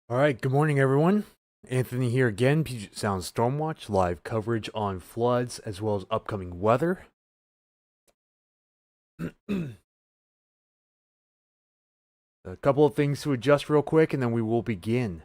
All right, good morning, everyone. Anthony here again, Puget Sound Stormwatch, live coverage on floods as well as upcoming weather. A couple of things to adjust real quick, and then we will begin.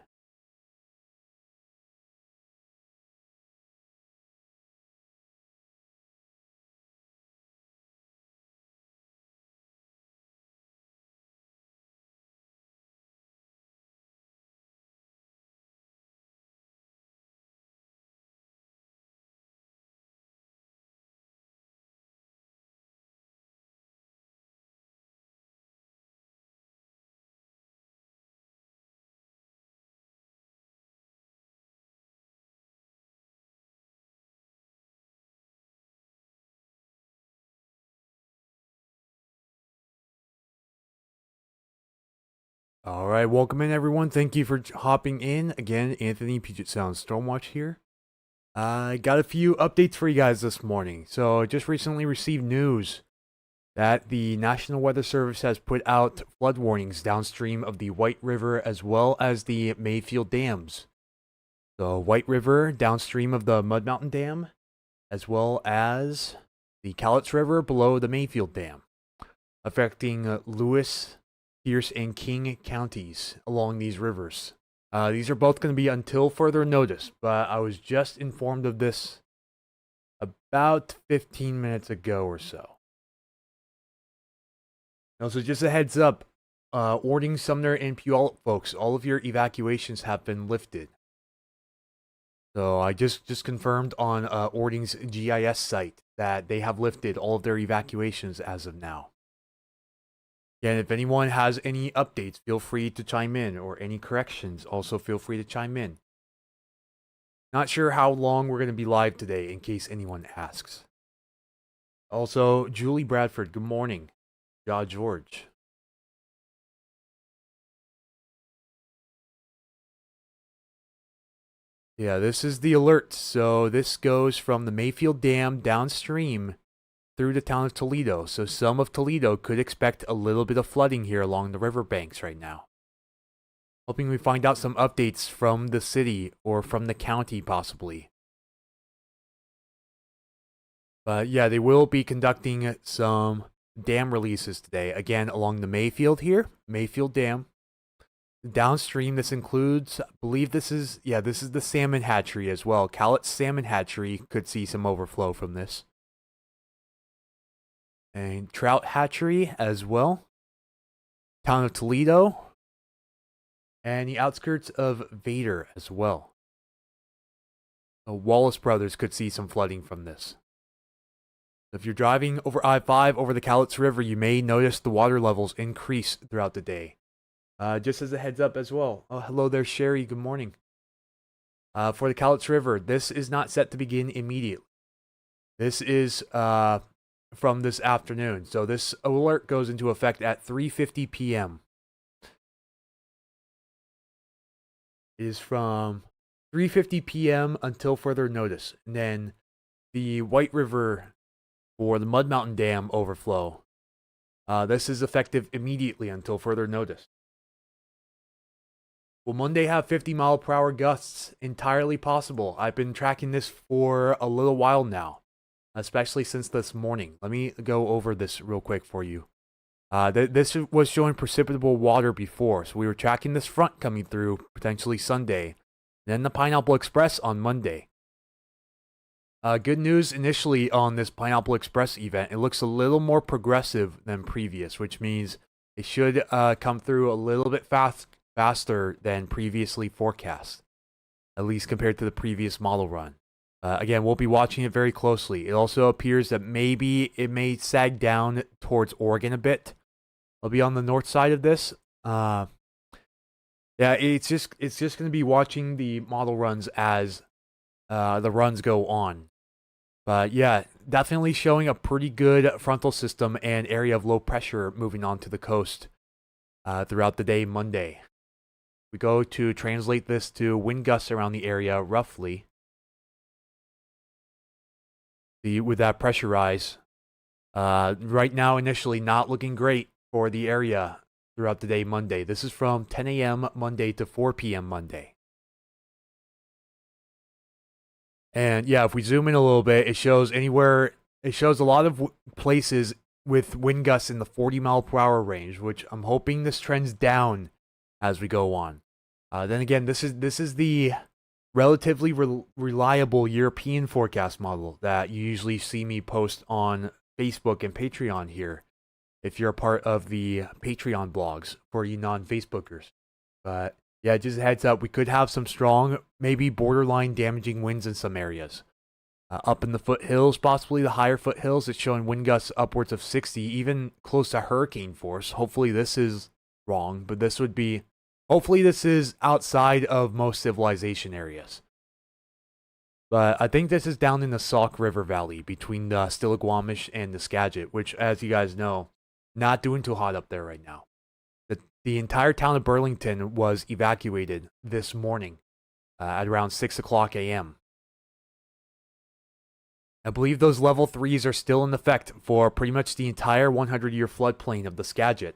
All right, welcome in, everyone. Thank you for hopping in. Again, Anthony, Puget Sound Stormwatch here. I got a few updates for you guys this morning. So, I just recently received news that the National Weather Service has put out flood warnings downstream of the White River as well as the Mayfield dams. The White River downstream of the Mud Mountain Dam, as well as the Cowlitz River below the Mayfield Dam, affecting Lewis, Pierce, and King counties along these rivers. These are both going to be until further notice, but I was just informed of this about 15 minutes ago or so. Also, just a heads up, Ording, Sumner, and Puyallup folks, all of your evacuations have been lifted. So I just confirmed on Ording's GIS site that they have lifted all of their evacuations as of now. And if anyone has any updates, feel free to chime in, or any corrections, also feel free to chime in. Not sure how long we're going to be live today, in case anyone asks. Also, Julie Bradford, good morning. George. Yeah, this is the alert. So this goes from the Mayfield Dam downstream through the town of Toledo. So some of Toledo could expect a little bit of flooding here along the riverbanks right now. Hoping we find out some updates from the city or from the county possibly. But yeah, they will be conducting some dam releases today. Again, along the Mayfield here, Mayfield Dam. Downstream, this includes, I believe this is the salmon hatchery as well. Cowlitz Salmon Hatchery could see some overflow from this. And Trout Hatchery as well. Town of Toledo. And the outskirts of Vader as well. The Wallace brothers could see some flooding from this. If you're driving over I-5 over the Cowlitz River, you may notice the water levels increase throughout the day. Just as a heads up as well. Oh, hello there, Sherry. Good morning. For the Cowlitz River, this is not set to begin immediately. This is from this afternoon. So this alert goes into effect at 3:50 p.m. It is from 3:50 p.m. until further notice. And then the White River for the Mud Mountain Dam overflow. This is effective immediately until further notice. Will Monday have 50-mile-per-hour gusts? Entirely possible. I've been tracking this for a little while now, especially since this morning. Let me go over this real quick for you. This was showing precipitable water before, so we were tracking this front coming through potentially Sunday, then the Pineapple Express on Monday. Good news initially on this Pineapple Express event. It looks a little more progressive than previous, which means it should come through a little bit faster than previously forecast, at least compared to the previous model run. Again, we'll be watching it very closely. It also appears that maybe it may sag down towards Oregon a bit. I'll be on the north side of this. Yeah, it's just going to be watching the model runs as the runs go on. But yeah, definitely showing a pretty good frontal system and area of low pressure moving on to the coast throughout the day Monday. We go to translate this to wind gusts around the area roughly. With that pressure rise, right now initially not looking great for the area. throughout the day Monday. This is from 10 a.m. Monday to 4 p.m. Monday. And yeah, if we zoom in a little bit, it shows a lot of places with wind gusts in the 40-mile-per-hour range, which I'm hoping this trends down as we go on. Then again, this is the relatively reliable European forecast model that you usually see me post on Facebook and Patreon here, if you're a part of the Patreon blogs for you non-Facebookers. But yeah, just a heads up, we could have some strong, maybe borderline damaging winds in some areas. Up in the foothills, possibly the higher foothills, it's showing wind gusts upwards of 60, even close to hurricane force. Hopefully this is wrong, but hopefully this is outside of most civilization areas. But I think this is down in the Sauk River Valley between the Stillaguamish and the Skagit, which, as you guys know, not doing too hot up there right now. The entire town of Burlington was evacuated this morning at around 6 o'clock a.m. I believe those level 3s are still in effect for pretty much the entire 100-year floodplain of the Skagit,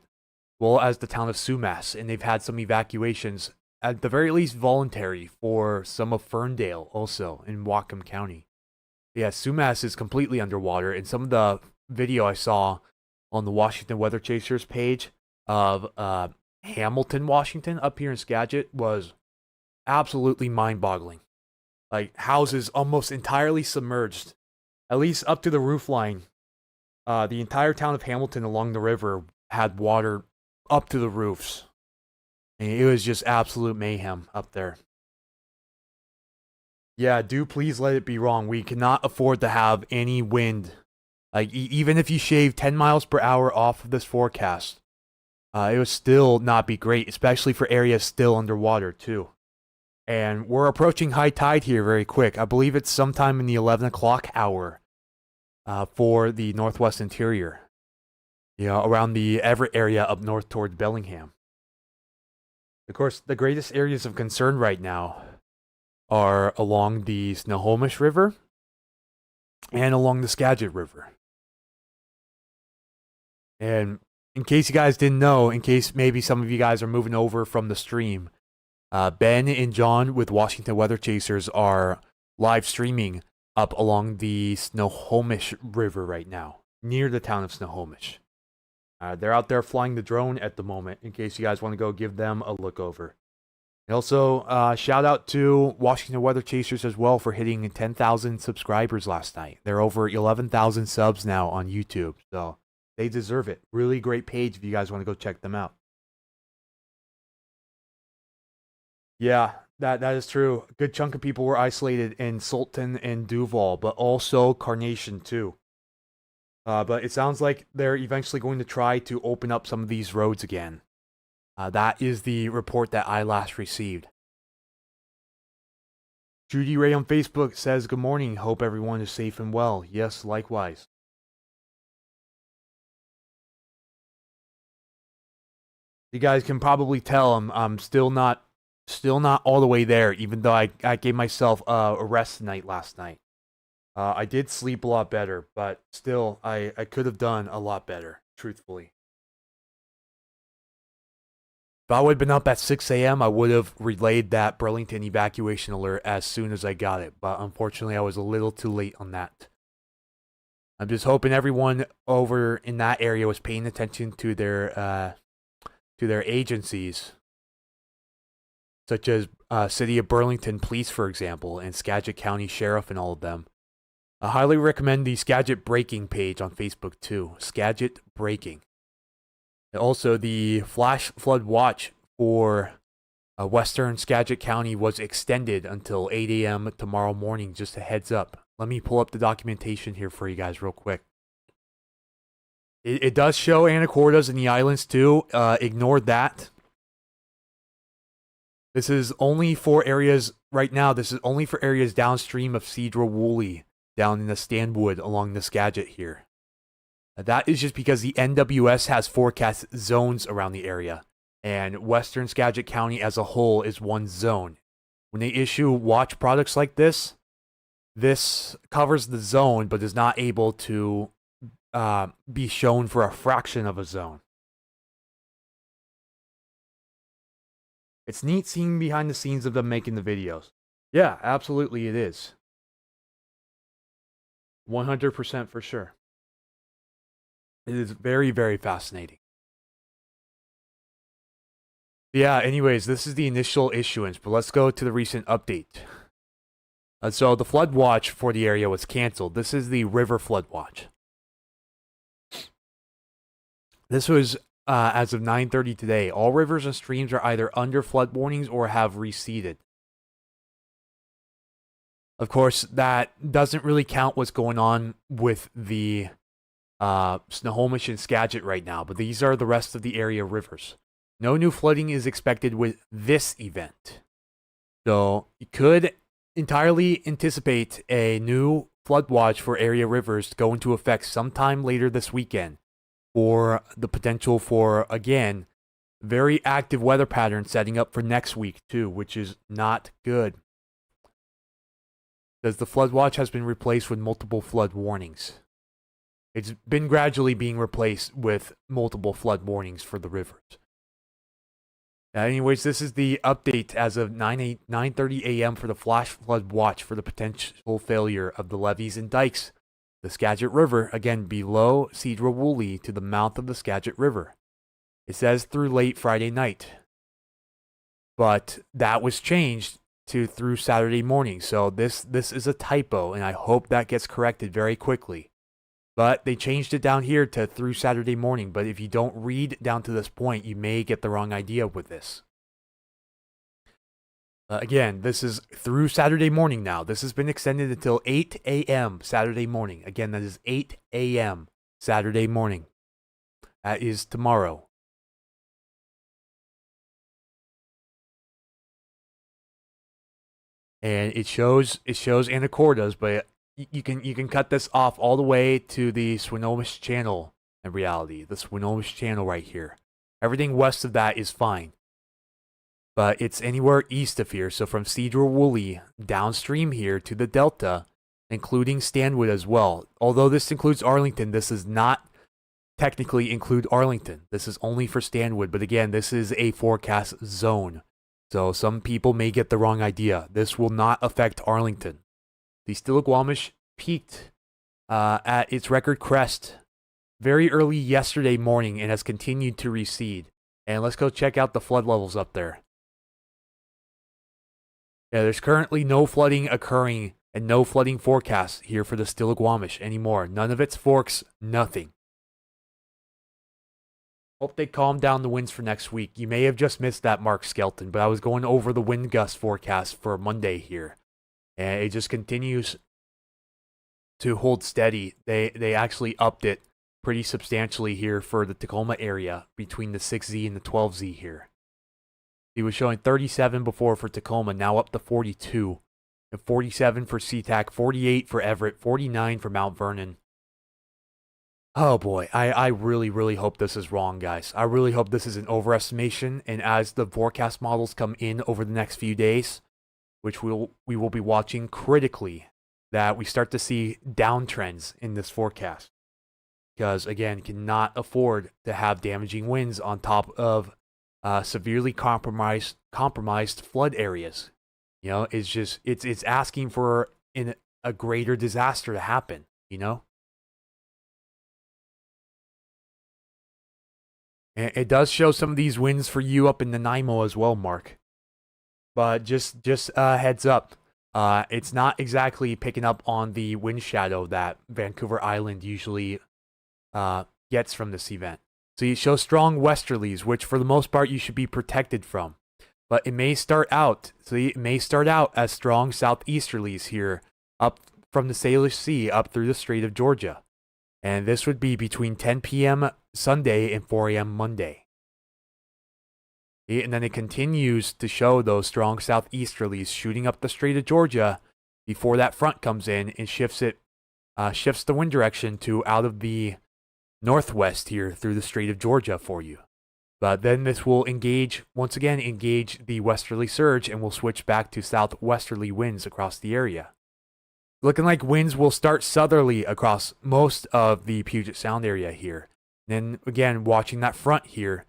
well as the town of Sumas, and they've had some evacuations, at the very least voluntary, for some of Ferndale also in Whatcom County. Yeah, Sumas is completely underwater, and some of the video I saw on the Washington Weather Chasers page of Hamilton, Washington, up here in Skagit, was absolutely mind-boggling. Like, houses almost entirely submerged, at least up to the roof line. The entire town of Hamilton along the river had water up to the roofs. And it was just absolute mayhem up there. Yeah, do please let it be wrong. We cannot afford to have any wind. Like, even if you shave 10 miles per hour off of this forecast, it would still not be great, especially for areas still underwater, too. And we're approaching high tide here very quick. I believe it's sometime in the 11 o'clock hour for the northwest interior. You know, around the Everett area up north towards Bellingham. Of course, the greatest areas of concern right now are along the Snohomish River and along the Skagit River. And in case you guys didn't know, in case maybe some of you guys are moving over from the stream, Ben and John with Washington Weather Chasers are live streaming up along the Snohomish River right now, near the town of Snohomish. They're out there flying the drone at the moment, in case you guys want to go give them a look over. And also, shout out to Washington Weather Chasers as well for hitting 10,000 subscribers last night. They're over 11,000 subs now on YouTube, so they deserve it. Really great page if you guys want to go check them out. Yeah, that is true. A good chunk of people were isolated in Sultan and Duval, but also Carnation too. But it sounds like they're eventually going to try to open up some of these roads again. That is the report that I last received. Judy Ray on Facebook says, "Good morning. Hope everyone is safe and well." Yes, likewise. You guys can probably tell I'm still not all the way there, even though I gave myself a rest night last night. I did sleep a lot better, but still, I could have done a lot better, truthfully. If I would have been up at 6 a.m., I would have relayed that Burlington evacuation alert as soon as I got it, but unfortunately, I was a little too late on that. I'm just hoping everyone over in that area was paying attention to their agencies, such as City of Burlington Police, for example, and Skagit County Sheriff and all of them. I highly recommend the Skagit Breaking page on Facebook too. Skagit Breaking. And also, the flash flood watch for western Skagit County was extended until 8 a.m. tomorrow morning. Just a heads up. Let me pull up the documentation here for you guys real quick. It does show Anacortes and the islands too. Ignore that. This is only for areas, right now, this is only for areas downstream of Cedro-Woolley, down in the Stanwood along the Skagit here. That is just because the NWS has forecast zones around the area, and western Skagit County as a whole is one zone. When they issue watch products like this covers the zone but is not able to be shown for a fraction of a zone. It's neat seeing behind the scenes of them making the videos. Yeah, absolutely it is. 100% for sure. It is very, very fascinating. Yeah, anyways, this is the initial issuance, but let's go to the recent update. So the flood watch for the area was canceled. This is the river flood watch. This was as of 9:30 today. All rivers and streams are either under flood warnings or have receded. Of course, that doesn't really count what's going on with the Snohomish and Skagit right now, but these are the rest of the area rivers. No new flooding is expected with this event. So you could entirely anticipate a new flood watch for area rivers to go into effect sometime later this weekend, or the potential for, again, very active weather patterns setting up for next week too, which is not good. As the flood watch has been replaced with multiple flood warnings. It's been gradually being replaced with multiple flood warnings for the rivers. Anyways, this is the update as of 9:30 a.m. for the flash flood watch for the potential failure of the levees and dikes. The Skagit River, again below Sedro-Woolley to the mouth of the Skagit River. It says through late Friday night. But that was changed to through Saturday morning. So this is a typo, and I hope that gets corrected very quickly. But they changed it down here to through Saturday morning. But if you don't read down to this point, you may get the wrong idea with this. Again, this is through Saturday morning now. This has been extended until 8 a.m. Saturday morning. Again, that is 8 a.m. Saturday morning. That is tomorrow. And it shows anacordas, but you can cut this off all the way to the Swinomish Channel in reality. The Swinomish Channel right here. Everything west of that is fine. But it's anywhere east of here. So from Sedro-Woolley downstream here to the Delta, including Stanwood as well. Although this includes Arlington, this does not technically include Arlington. This is only for Stanwood. But again, this is a forecast zone. So some people may get the wrong idea. This will not affect Arlington. The Stillaguamish peaked at its record crest very early yesterday morning and has continued to recede. And let's go check out the flood levels up there. Yeah, there's currently no flooding occurring and no flooding forecast here for the Stillaguamish anymore. None of its forks, nothing. Hope they calm down the winds for next week. You may have just missed that, Mark Skelton, but I was going over the wind gust forecast for Monday here. And it just continues to hold steady. They actually upped it pretty substantially here for the Tacoma area between the 6Z and the 12Z here. He was showing 37 before for Tacoma, now up to 42. And 47 for SeaTac, 48 for Everett, 49 for Mount Vernon. Oh boy, I really, really hope this is wrong, guys. I really hope this is an overestimation, and as the forecast models come in over the next few days, which we will be watching critically, that we start to see downtrends in this forecast. Because, again, cannot afford to have damaging winds on top of severely compromised flood areas. You know, it's just, it's asking for a greater disaster to happen, you know? And it does show some of these winds for you up in Nanaimo as well, Mark. But just heads up, it's not exactly picking up on the wind shadow that Vancouver Island usually gets from this event. So you show strong westerlies, which for the most part you should be protected from. But it may start out, as strong southeasterlies here, up from the Salish Sea up through the Strait of Georgia. And this would be between 10 p.m. Sunday and 4 a.m. Monday. And then it continues to show those strong southeasterlies shooting up the Strait of Georgia before that front comes in and shifts the wind direction to out of the northwest here through the Strait of Georgia for you. But then this will once again engage the westerly surge and will switch back to southwesterly winds across the area. Looking like winds will start southerly across most of the Puget Sound area here. Then again, watching that front here,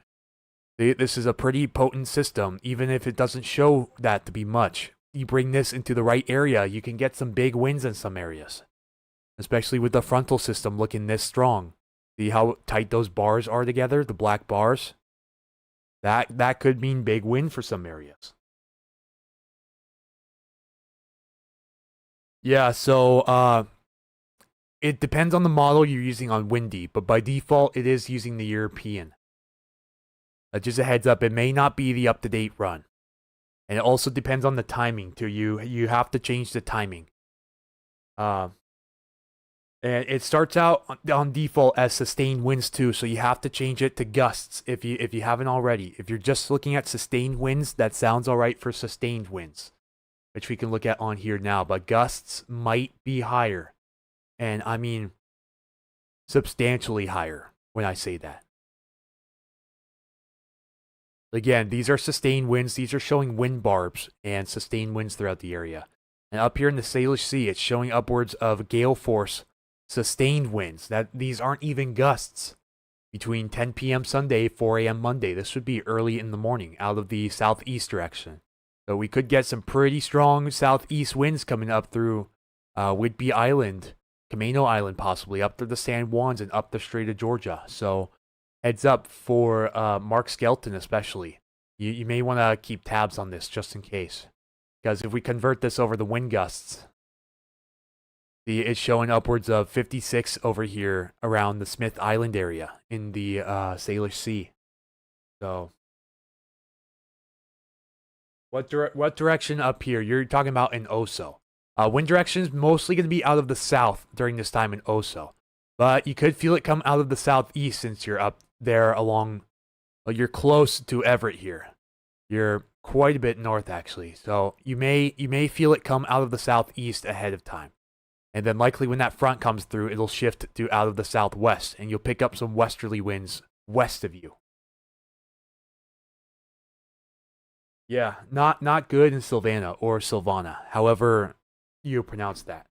This is a pretty potent system, even if it doesn't show that to be much. You bring this into the right area, you can get some big wins in some areas. Especially with the frontal system looking this strong. See how tight those bars are together, the black bars? That could mean big win for some areas. Yeah, so it depends on the model you're using on Windy, but by default it is using the European. Just a heads up, it may not be the up-to-date run. And it also depends on the timing too. You have to change the timing. And it starts out on default as sustained winds too, so you have to change it to gusts if you haven't already. If you're just looking at sustained winds, that sounds alright for sustained winds, which we can look at on here now. But gusts might be higher, and I mean substantially higher when I say that. Again, these are sustained winds. These are showing wind barbs and sustained winds throughout the area. And up here in the Salish Sea, it's showing upwards of gale force sustained winds. These aren't even gusts. Between 10 p.m. Sunday, 4 a.m. Monday. This would be early in the morning out of the southeast direction. So we could get some pretty strong southeast winds coming up through Whidbey Island, Camino Island possibly, up through the San Juans and up the Strait of Georgia. So heads up for Mark Skelton especially. You may want to keep tabs on this just in case. Because if we convert this over the wind gusts, see, it's showing upwards of 56 over here around the Smith Island area in the Salish Sea. So, what direction up here? You're talking about in Oso. Wind direction is mostly going to be out of the south during this time in Oso. But you could feel it come out of the southeast since you're up there along, well, you're close to Everett here. You're quite a bit north actually. So you may feel it come out of the southeast ahead of time. And then likely when that front comes through, it'll shift to out of the southwest and you'll pick up some westerly winds west of you. Yeah, not good in Sylvana or Sylvana, however you pronounce that.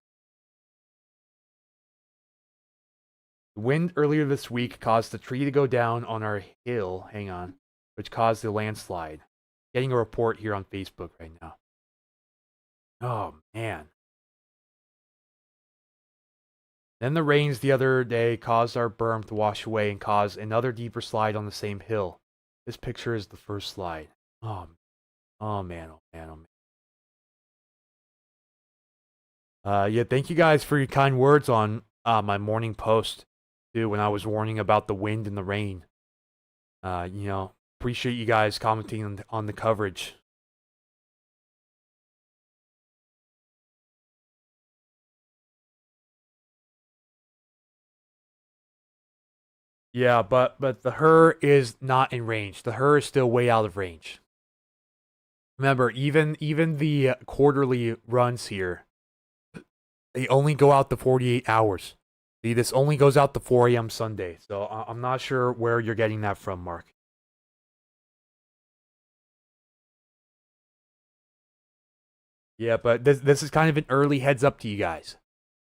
The wind earlier this week caused the tree to go down on our hill, which caused the landslide. Getting a report here on Facebook right now. Oh, man. Then the rains the other day caused our berm to wash away and cause another deeper slide on the same hill. This picture is the first slide. Oh man, oh man, oh man. Yeah, thank you guys for your kind words on my morning post, too, when I was warning about the wind and the rain. Appreciate you guys commenting on the coverage. Yeah, but the her is not in range. The her is still way out of range. Remember, even the quarterly runs here, they only go out to 48 hours. See, this only goes out to 4 a.m. Sunday. So I'm not sure where you're getting that from, Mark. Yeah, but this is kind of an early heads up to you guys.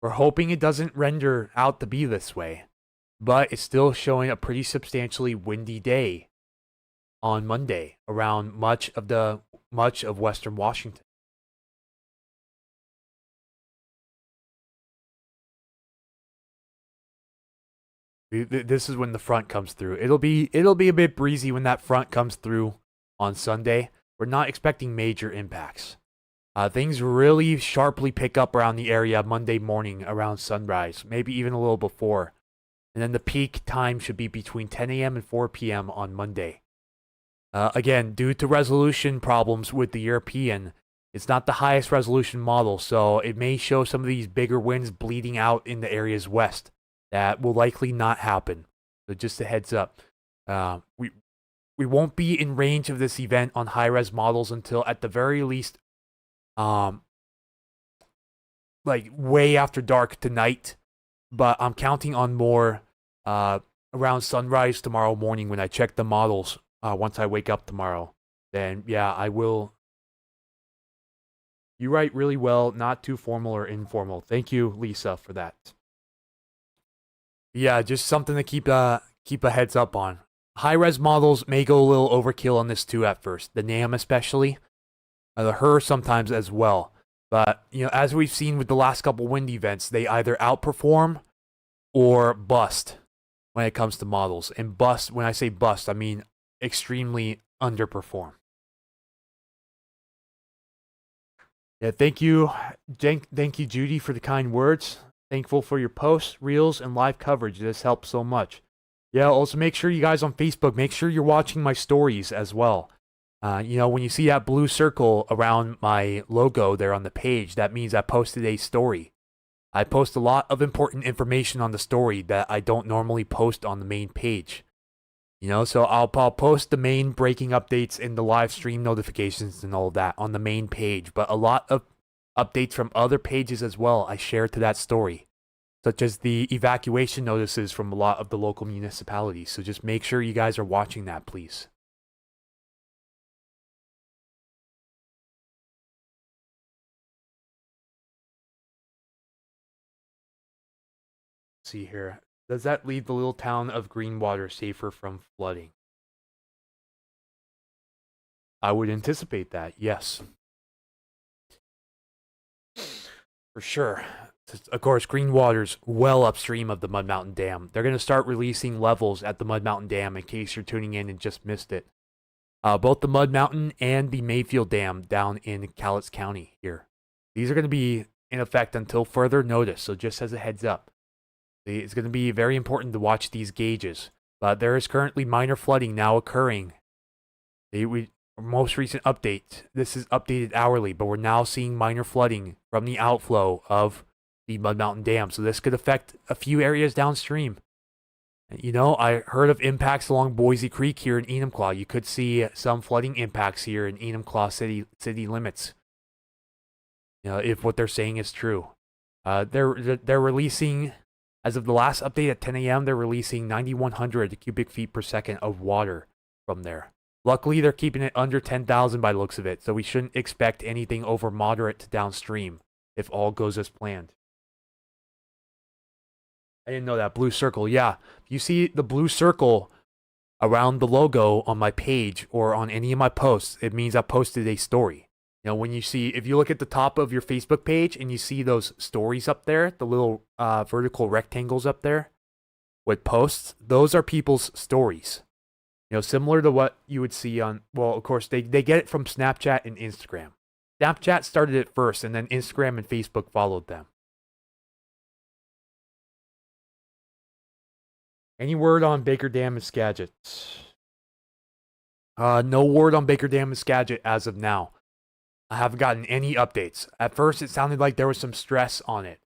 We're hoping it doesn't render out to be this way, but it's still showing a pretty substantially windy day on Monday around much of Western Washington. This is when the front comes through. It'll be a bit breezy when that front comes through on Sunday. We're not expecting major impacts. Things really sharply pick up around the area Monday morning around sunrise, maybe even a little before. And then the peak time should be between 10 a.m. and 4 p.m. on Monday. Again, due to resolution problems with the European, it's not the highest resolution model, so it may show some of these bigger winds bleeding out in the areas west. That will likely not happen. So just a heads up. We won't be in range of this event on high-res models until at the very least like way after dark tonight, but I'm counting on more around sunrise tomorrow morning when I check the models once I wake up tomorrow. Then yeah, I will. You write really well, not too formal or informal. Thank you, Lisa, for that. Yeah, just something to keep a heads up on. high-res models may go a little overkill on this too at first. The NAM especially. The HER sometimes as well. But, as we've seen with the last couple wind events, they either outperform or bust when it comes to models. And bust, when I say bust, I mean extremely underperform. Yeah, thank you, Judy, for the kind words. Thankful for your posts, reels, and live coverage. This helps so much. Yeah, also make sure you guys on Facebook, make sure you're watching my stories as well. When you see that blue circle around my logo there on the page, that means I posted a story. I post a lot of important information on the story that I don't normally post on the main page. So I'll post the main breaking updates and the live stream notifications and all of that on the main page. But a lot of updates from other pages as well I share to that story, such as the evacuation notices from a lot of the local municipalities. So just make sure you guys are watching that, please. Let's see here. Does that leave the little town of Greenwater safer from flooding? I would anticipate that, yes. For sure. Of course, Greenwater's well upstream of the Mud Mountain Dam. They're going to start releasing levels at the Mud Mountain Dam in case you're tuning in and just missed it. Both the Mud Mountain and the Mayfield Dam down in Cowlitz County here. These are going to be in effect until further notice, so just as a heads up. It's going to be very important to watch these gauges. But there is currently minor flooding now occurring. Most recent update, this is updated hourly, but we're now seeing minor flooding from the outflow of the Mud Mountain Dam. So this could affect a few areas downstream. I heard of impacts along Boise Creek here in Enumclaw. You could see some flooding impacts here in Enumclaw city limits. If what they're saying is true. They're releasing, as of the last update at 10 a.m., they're releasing 9,100 cubic feet per second of water from there. Luckily, they're keeping it under 10,000 by the looks of it, so we shouldn't expect anything over moderate to downstream if all goes as planned. I didn't know that. Blue circle, yeah. If you see the blue circle around the logo on my page or on any of my posts, it means I posted a story. If you look at the top of your Facebook page and you see those stories up there, the little vertical rectangles up there with posts, those are people's stories. Similar to what you would see on, well, of course, they get it from Snapchat and Instagram. Snapchat started it first, and then Instagram and Facebook followed them. Any word on Baker Dam and Skagit? No word on Baker Dam and Skagit as of now. I haven't gotten any updates. At first, it sounded like there was some stress on it.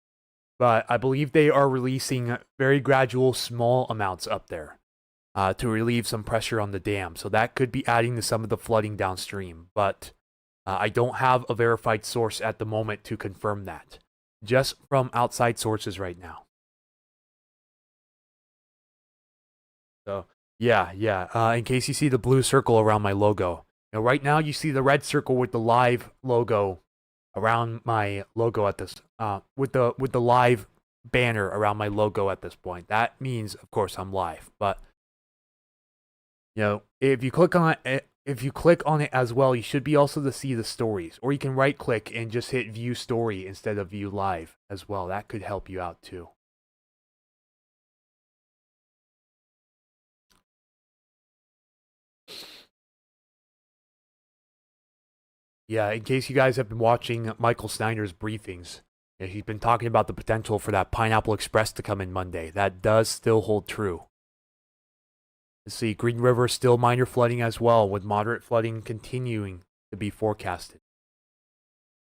But I believe they are releasing very gradual, small amounts up there to relieve some pressure on the dam. So that could be adding to some of the flooding downstream. But I don't have a verified source at the moment to confirm that. Just from outside sources right now. So, yeah. In case you see the blue circle around my logo. Right now you see the red circle with the live logo around my logo at this, with the live banner around my logo at this point. That means, of course, I'm live. But if you click on it as well, you should be also to see the stories, or you can right click and just hit view story instead of view live as well. That could help you out too. Yeah, in case you guys have been watching Michael Snyder's briefings, he's been talking about the potential for that Pineapple Express to come in Monday. That does still hold true. Let's see, Green River still minor flooding as well, with moderate flooding continuing to be forecasted.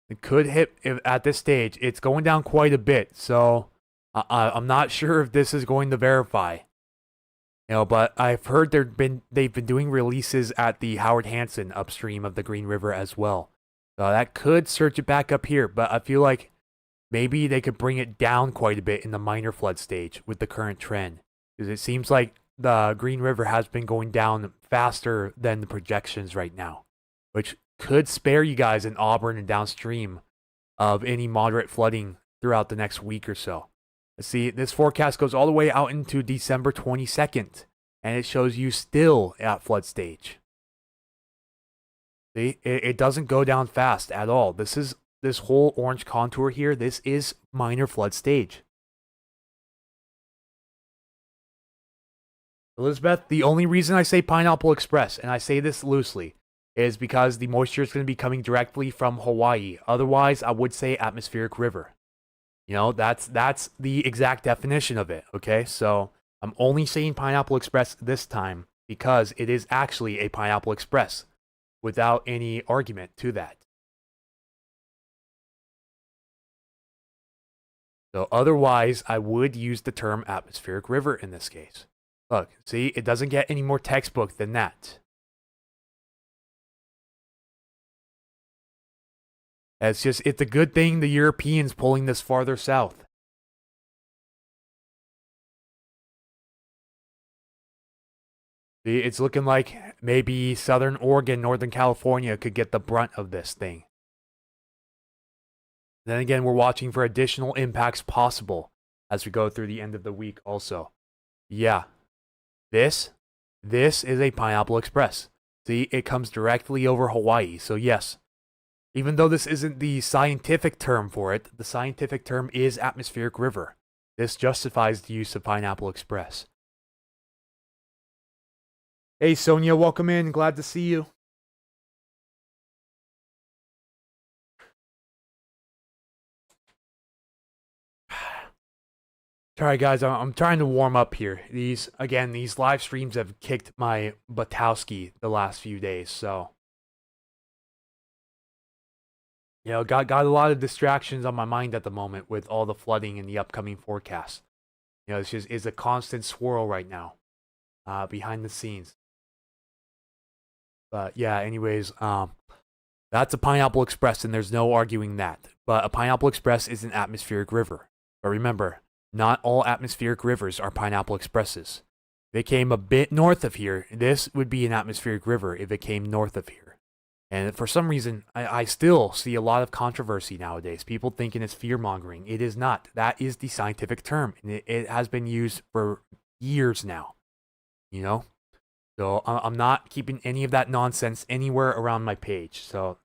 It could hit, at this stage, it's going down quite a bit, so I'm not sure if this is going to verify. But I've heard they've been doing releases at the Howard Hanson upstream of the Green River as well. So that could surge it back up here, but I feel like maybe they could bring it down quite a bit in the minor flood stage with the current trend. Because it seems like the Green River has been going down faster than the projections right now, which could spare you guys in Auburn and downstream of any moderate flooding throughout the next week or so. Let's see, this forecast goes all the way out into December 22nd. and it shows you still at flood stage. See, it doesn't go down fast at all. This whole orange contour here, this is minor flood stage. Elizabeth, the only reason I say Pineapple Express, and I say this loosely, is because the moisture is going to be coming directly from Hawaii. Otherwise, I would say atmospheric river. You know, that's the exact definition of it, okay? So I'm only saying Pineapple Express this time because it is actually a Pineapple Express without any argument to that. So otherwise, I would use the term atmospheric river in this case. Look, see, it doesn't get any more textbook than that. It's a good thing the Europeans pulling this farther south. See, it's looking like maybe Southern Oregon, Northern California could get the brunt of this thing. Then again, we're watching for additional impacts possible as we go through the end of the week also. Yeah. This is a Pineapple Express. See, it comes directly over Hawaii. So yes, even though this isn't the scientific term for it, the scientific term is atmospheric river. This justifies the use of Pineapple Express. Hey Sonia, welcome in. Glad to see you. Sorry guys, I'm trying to warm up here. These live streams have kicked my Batowski the last few days, so you know, got a lot of distractions on my mind at the moment with all the flooding and the upcoming forecast. You know, it's a constant swirl right now, behind the scenes. But yeah, anyways, that's a Pineapple Express, and there's no arguing that. But a Pineapple Express is an atmospheric river. But remember, not all atmospheric rivers are Pineapple Expresses. If it came a bit north of here, this would be an atmospheric river if it came north of here. And for some reason, I still see a lot of controversy nowadays. People thinking it's fear-mongering. It is not. That is the scientific term. And it has been used for years now. You know? So I'm not keeping any of that nonsense anywhere around my page. So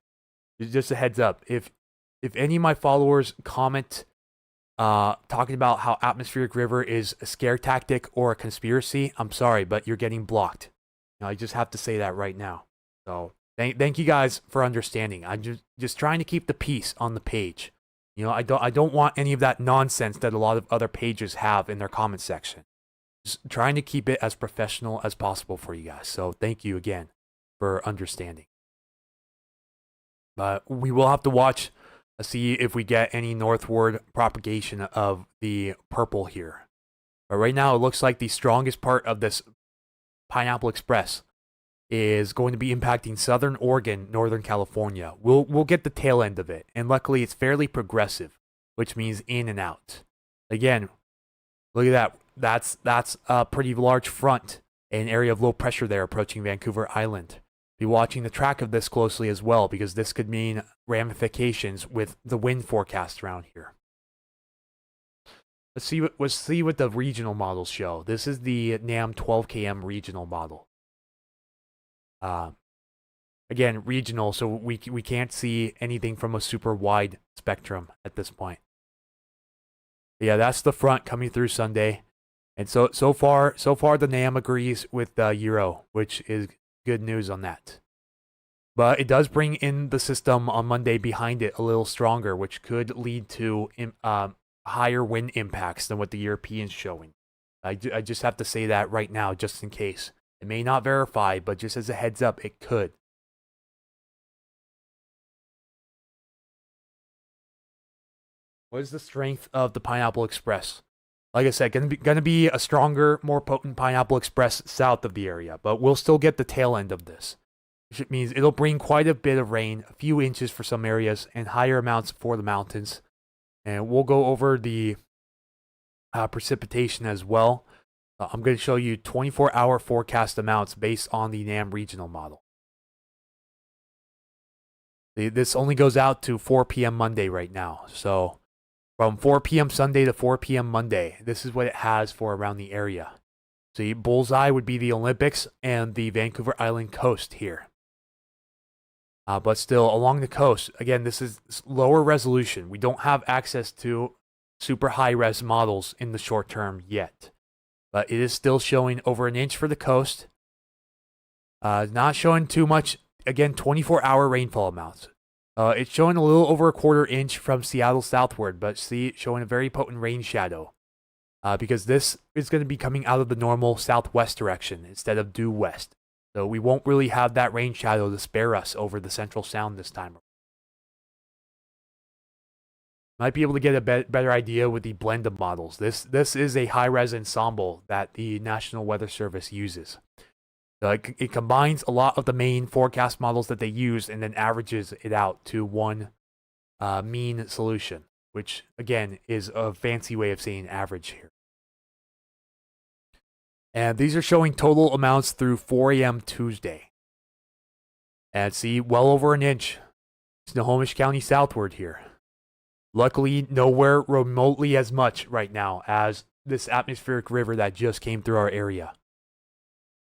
just a heads up. If any of my followers comment talking about how atmospheric river is a scare tactic or a conspiracy, I'm sorry, but you're getting blocked. You know, I just have to say that right now. So thank you guys for understanding. I'm just trying to keep the peace on the page. You know, I don't want any of that nonsense that a lot of other pages have in their comment section. Just trying to keep it as professional as possible for you guys. So thank you again for understanding. But we will have to watch, see if we get any northward propagation of the purple here. But right now, it looks like the strongest part of this Pineapple Express is going to be impacting Southern Oregon, Northern California. We'll get the tail end of it, and luckily it's fairly progressive, which means in and out. Again, look at that. That's a pretty large front, an area of low pressure there approaching Vancouver Island. Be watching the track of this closely as well, because this could mean ramifications with the wind forecast around here. Let's see what the regional models show. This is the NAM 12 km regional model. Again, regional, so we can't see anything from a super wide spectrum at this point. But yeah, that's the front coming through Sunday. And so far the NAM agrees with the Euro, which is good news on that. But it does bring in the system on Monday behind it a little stronger, which could lead to higher wind impacts than what the Europeans showing. I just have to say that right now, just in case. It may not verify, but just as a heads up, it could. What is the strength of the Pineapple Express? Like I said, gonna be a stronger, more potent Pineapple Express south of the area, but we'll still get the tail end of this. Which means it'll bring quite a bit of rain, a few inches for some areas, and higher amounts for the mountains. And we'll go over the precipitation as well. I'm going to show you 24-hour forecast amounts based on the NAM regional model. This only goes out to 4 p.m. Monday right now. So from 4 p.m. Sunday to 4 p.m. Monday, this is what it has for around the area. See, bullseye would be the Olympics and the Vancouver Island coast here. But still, along the coast, again, this is lower resolution. We don't have access to super high-res models in the short term yet. But it is still showing over an inch for the coast. Not showing too much. Again, 24-hour rainfall amounts. It's showing a little over a quarter inch from Seattle southward, but see, showing a very potent rain shadow. Because this is going to be coming out of the normal southwest direction instead of due west. So we won't really have that rain shadow to spare us over the central sound this time. Might be able to get a better idea with the blend of models. This is a high-res ensemble that the National Weather Service uses. So it combines a lot of the main forecast models that they use and then averages it out to one mean solution, which, again, is a fancy way of saying average here. And these are showing total amounts through 4 a.m. Tuesday. And see, well over an inch. Snohomish County southward here. Luckily, nowhere remotely as much right now as this atmospheric river that just came through our area.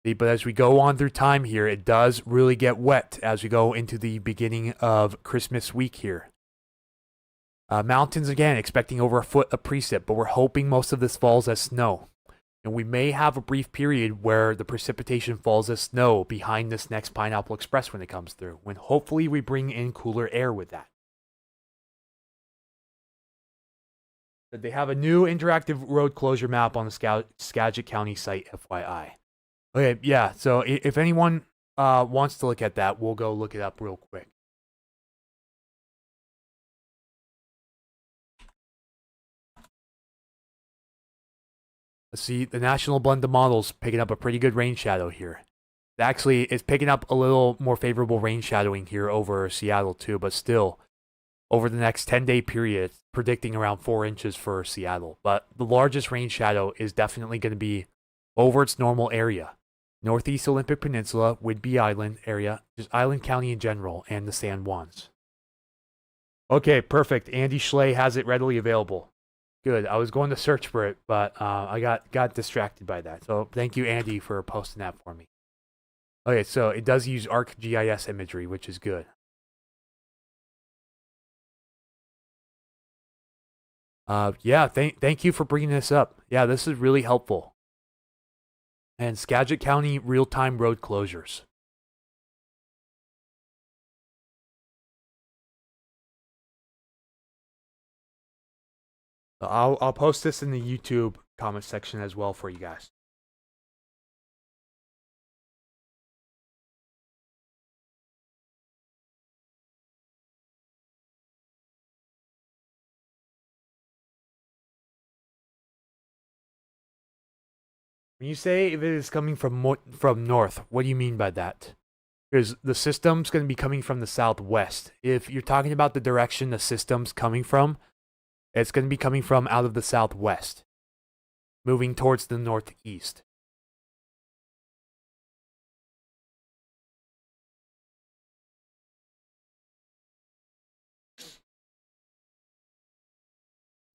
See, but as we go on through time here, it does really get wet as we go into the beginning of Christmas week here. Mountains, again, expecting over a foot of precip, but we're hoping most of this falls as snow. And we may have a brief period where the precipitation falls as snow behind this next Pineapple Express when it comes through, when hopefully we bring in cooler air with that. They have a new interactive road closure map on the Skagit County site, FYI. Okay, yeah, so if anyone wants to look at that, we'll go look it up real quick. Let's see, the National Blend of Models picking up a pretty good rain shadow here. Actually, it's picking up a little more favorable rain shadowing here over Seattle too, but still, over the next 10-day period, predicting around 4 inches for Seattle. But the largest rain shadow is definitely going to be over its normal area. Northeast Olympic Peninsula, Whidbey Island area, just Island County in general, and the San Juans. Okay, perfect. Andy Schley has it readily available. Good. I was going to search for it, but I got distracted by that. So thank you, Andy, for posting that for me. Okay, so it does use ArcGIS imagery, which is good. Yeah, thank you for bringing this up. Yeah, this is really helpful. And Skagit County real-time road closures. I'll post this in the YouTube comment section as well for you guys. When you say if it is coming from north, what do you mean by that? Because the system's going to be coming from the southwest. If you're talking about the direction the system's coming from, it's going to be coming from out of the southwest, moving towards the northeast.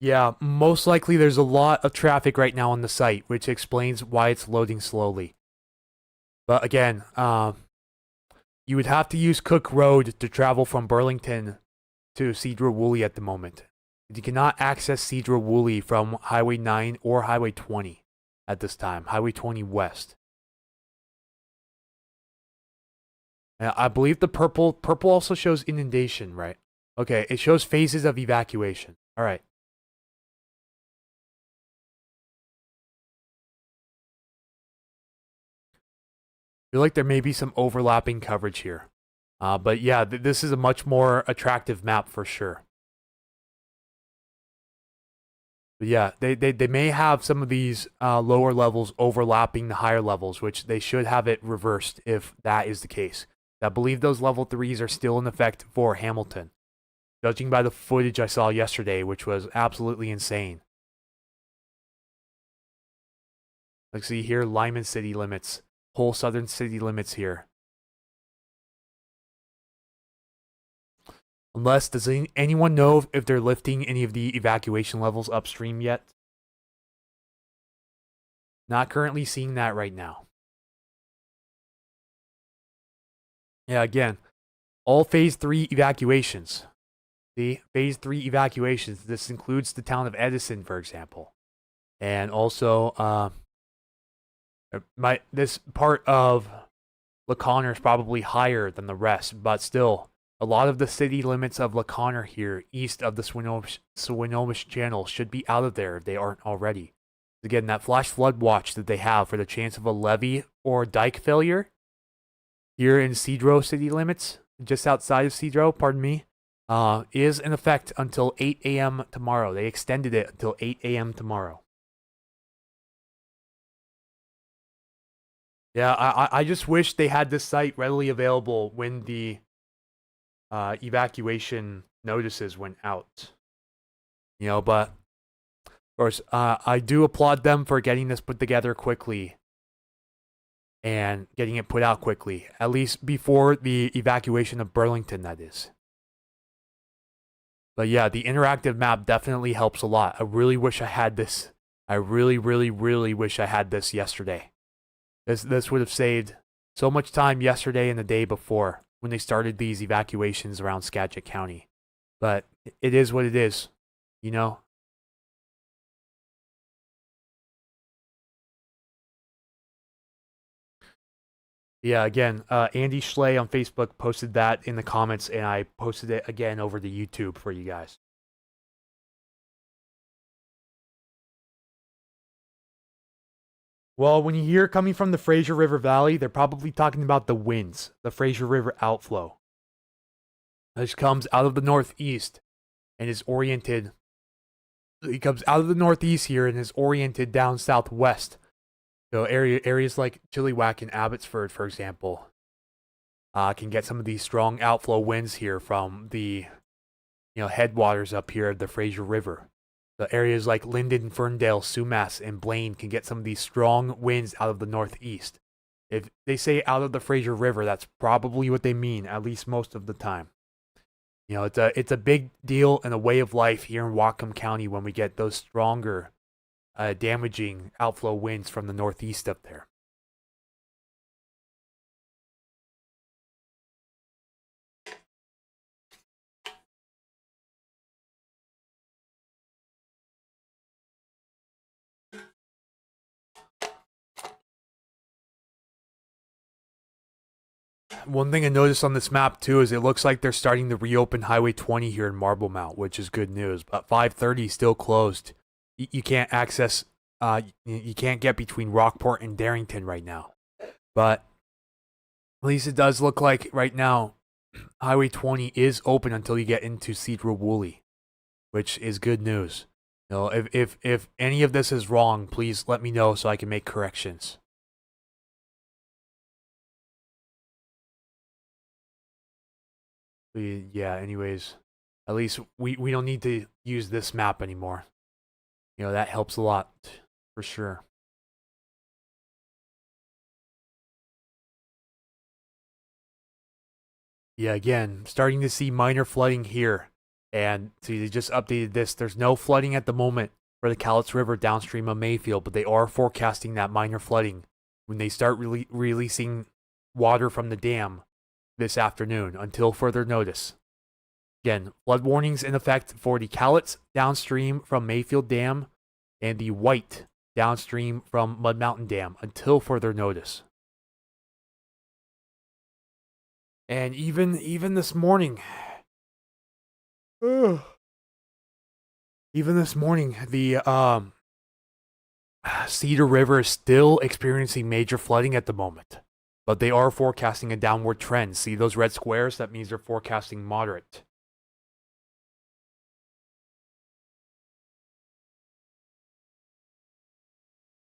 Yeah, most likely there's a lot of traffic right now on the site, which explains why it's loading slowly. But again, you would have to use Cook Road to travel from Burlington to Sedro-Woolley at the moment. You cannot access Sedro-Woolley from Highway 9 or Highway 20 at this time, Highway 20 West. And I believe the purple also shows inundation, right? Okay, it shows phases of evacuation. All right. I feel like there may be some overlapping coverage here. But yeah, this is a much more attractive map for sure. But yeah, they may have some of these lower levels overlapping the higher levels, which they should have it reversed if that is the case. I believe those level 3s are still in effect for Hamilton, judging by the footage I saw yesterday, which was absolutely insane. Let's see here, Lyman city limits, whole southern city limits here. Unless, does anyone know if they're lifting any of the evacuation levels upstream yet? Not currently seeing that right now. Yeah, again, all phase 3 evacuations. The phase 3 evacuations. This includes the town of Edison, for example. And also, this part of La Conner is probably higher than the rest, but still, a lot of the city limits of La Conner here, east of the Swinomish Channel, should be out of there if they aren't already. Again, that flash flood watch that they have for the chance of a levee or dike failure here in Cedro city limits, just outside of Cedro, pardon me, is in effect until 8 a.m. tomorrow. They extended it until 8 a.m. tomorrow. Yeah, I just wish they had this site readily available when the evacuation notices went out. You know, but of course, I do applaud them for getting this put together quickly and getting it put out quickly, at least before the evacuation of Burlington, that is. But yeah, the interactive map definitely helps a lot. I really wish I had this. I really, really, really wish I had this yesterday. This would have saved so much time yesterday and the day before when they started these evacuations around Skagit County. But it is what it is, you know? Yeah, again, Andy Schley on Facebook posted that in the comments, and I posted it again over to YouTube for you guys. Well, when you hear coming from the Fraser River Valley, they're probably talking about the winds, the Fraser River outflow. This comes out of the northeast and is oriented. It comes out of the northeast here and is oriented down southwest. So areas like Chilliwack and Abbotsford, for example, can get some of these strong outflow winds here from the headwaters up here at the Fraser River. The areas like Linden, Ferndale, Sumas, and Blaine can get some of these strong winds out of the northeast. If they say out of the Fraser River, that's probably what they mean, at least most of the time. You know, it's a big deal and a way of life here in Whatcom County when we get those stronger, damaging outflow winds from the northeast up there. One thing I noticed on this map too is it looks like they're starting to reopen Highway 20 here in Marble Mount, which is good news. But 530 is still closed. You can't access. You can't get between Rockport and Darrington right now. But at least it does look like right now Highway 20 is open until you get into Cedro Woolley, which is good news. You know, if any of this is wrong, please let me know so I can make corrections. Yeah, anyways, at least we don't need to use this map anymore. You know, that helps a lot, for sure. Yeah, again, starting to see minor flooding here. And so they just updated this. There's no flooding at the moment for the Cowlitz River downstream of Mayfield, but they are forecasting that minor flooding when they start releasing water from the dam this afternoon until further notice. Again, flood warnings in effect for the Cowlitz downstream from Mayfield Dam and the White downstream from Mud Mountain Dam until further notice. And even this morning, even this morning, the Cedar River is still experiencing major flooding at the moment. But they are forecasting a downward trend. See those red squares? That means they're forecasting moderate.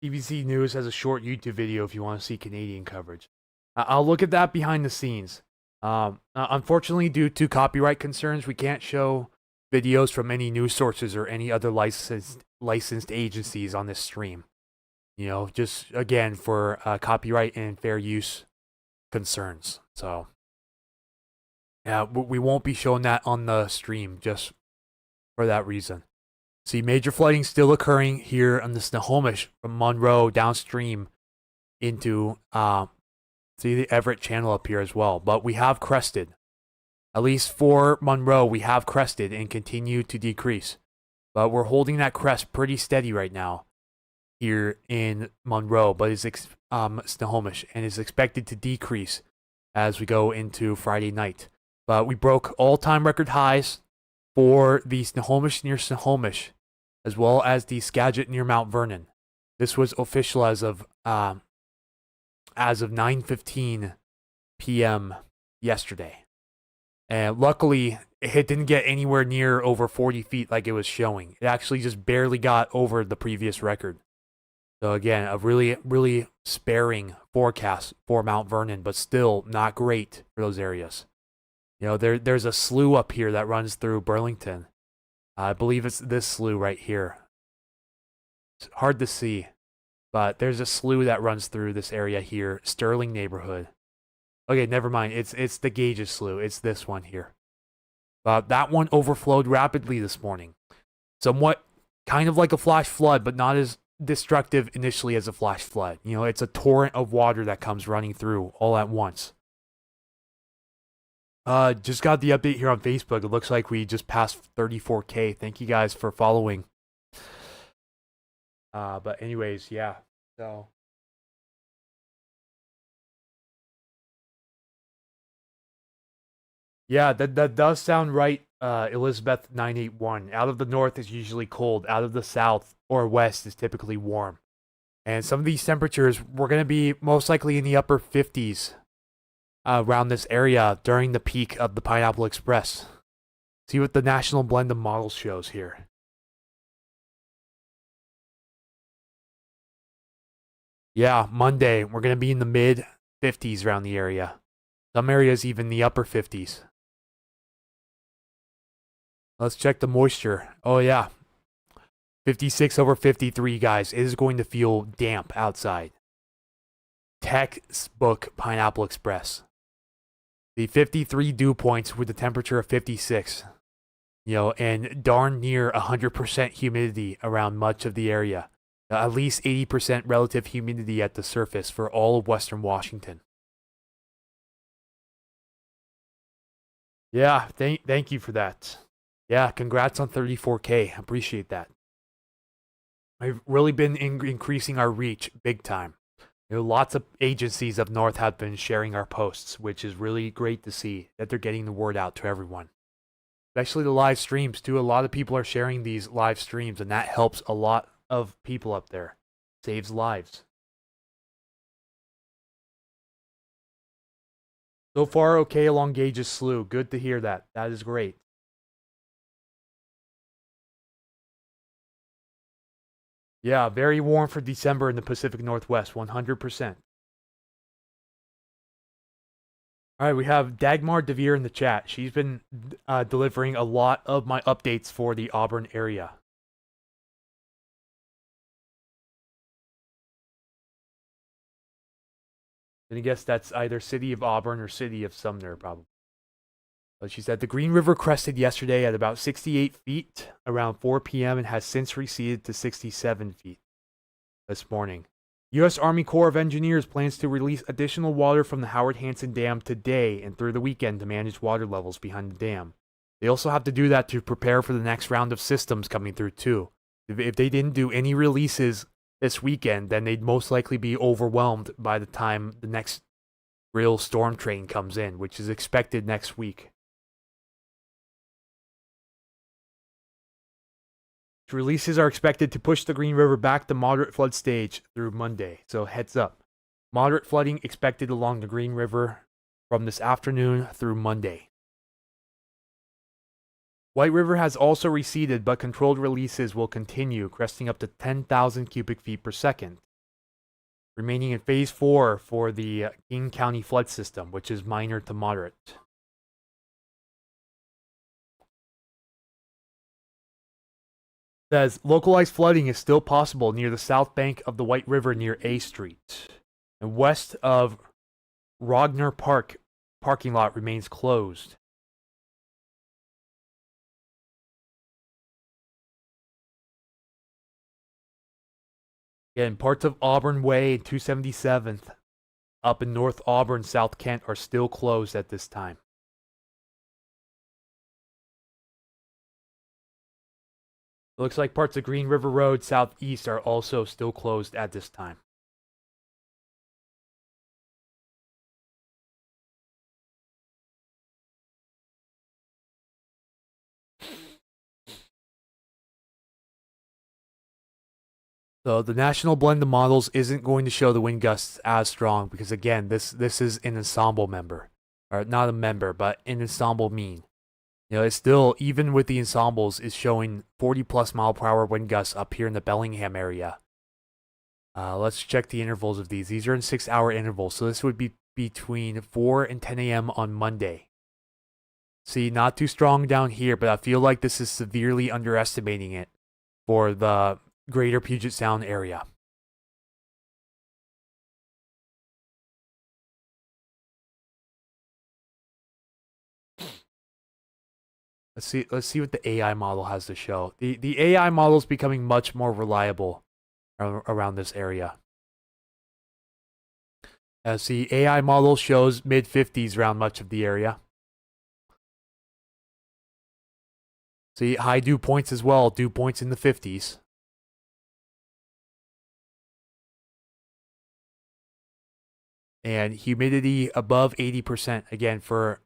BBC News has a short YouTube video if you want to see Canadian coverage. I'll look at that behind the scenes. Unfortunately, due to copyright concerns, we can't show videos from any news sources or any other licensed agencies on this stream. You know, just again for copyright and fair use concerns. So, yeah, we won't be showing that on the stream just for that reason. See, major flooding still occurring here on the Snohomish from Monroe downstream into see the Everett Channel up here as well. But we have crested. At least for Monroe, we have crested and continue to decrease. But we're holding that crest pretty steady right now here in Monroe, but it's Snohomish, and is expected to decrease as we go into Friday night. But we broke all-time record highs for the Snohomish near Snohomish, as well as the Skagit near Mount Vernon. This was official as of 9:15 p.m. yesterday. And luckily, it didn't get anywhere near over 40 feet like it was showing. It actually just barely got over the previous record. So again, a really, really sparing forecast for Mount Vernon, but still not great for those areas. You know, there's a slough up here that runs through Burlington. I believe it's this slough right here. It's hard to see, but there's a slough that runs through this area here, Sterling neighborhood. Okay, never mind. It's the Gauges Slough. It's this one here. That one overflowed rapidly this morning. Somewhat kind of like a flash flood, but not as destructive initially as a flash flood. You know, it's a torrent of water that comes running through all at once. Just got the update here on Facebook. It looks like we just passed 34K. Thank you guys for following. But anyways, yeah. So yeah, that does sound right, Elizabeth 981. Out of the north is usually cold. Out of the south or west is typically warm. And some of these temperatures, we're going to be most likely in the upper 50s around this area during the peak of the Pineapple Express. See what the National Blend of Models shows here. Yeah, Monday, we're going to be in the mid 50s around the area. Some areas even the upper 50s. Let's check the moisture. Oh, yeah. 56 over 53, guys. It is going to feel damp outside. Textbook Pineapple Express. The 53 dew points with the temperature of 56. You know, and darn near 100% humidity around much of the area. At least 80% relative humidity at the surface for all of Western Washington. Yeah, thank you for that. Yeah, congrats on 34K. Appreciate that. I've really been increasing our reach big time. You know, lots of agencies up north have been sharing our posts, which is really great to see that they're getting the word out to everyone. Especially the live streams, too. A lot of people are sharing these live streams, and that helps a lot of people up there. Saves lives. So far, okay along Gauges Slough. Good to hear that. That is great. Yeah, very warm for December in the Pacific Northwest, 100%. All right, we have Dagmar DeVere in the chat. She's been delivering a lot of my updates for the Auburn area. And I guess that's either City of Auburn or City of Sumner, probably. But she said the Green River crested yesterday at about 68 feet around 4 p.m. and has since receded to 67 feet this morning. U.S. Army Corps of Engineers plans to release additional water from the Howard Hansen Dam today and through the weekend to manage water levels behind the dam. They also have to do that to prepare for the next round of systems coming through, too. If they didn't do any releases this weekend, then they'd most likely be overwhelmed by the time the next real storm train comes in, which is expected next week. Releases are expected to push the Green River back to moderate flood stage through Monday, so heads up. Moderate flooding expected along the Green River from this afternoon through Monday. White River has also receded, but controlled releases will continue, cresting up to 10,000 cubic feet per second, remaining in Phase 4 for the King County flood system, which is minor to moderate. Says localized flooding is still possible near the south bank of the White River near A Street. And west of Rogner Park, parking lot remains closed. Again, parts of Auburn Way and 277th up in North Auburn, South Kent are still closed at this time. It looks like parts of Green River Road Southeast are also still closed at this time. So the national blend of models isn't going to show the wind gusts as strong because again, this is an ensemble member, or not a member, but an ensemble mean. You know, it's still, even with the ensembles, is showing 40 plus mile per hour wind gusts up here in the Bellingham area. Let's check the intervals of these. These are in 6-hour intervals, so this would be between 4 and 10 a.m. on Monday. See, not too strong down here, but I feel like this is severely underestimating it for the greater Puget Sound area. Let's see what the AI model has to show. The AI model is becoming much more reliable around this area. As the AI model shows mid-50s around much of the area. See, high dew points as well, dew points in the 50s. And humidity above 80%, again, for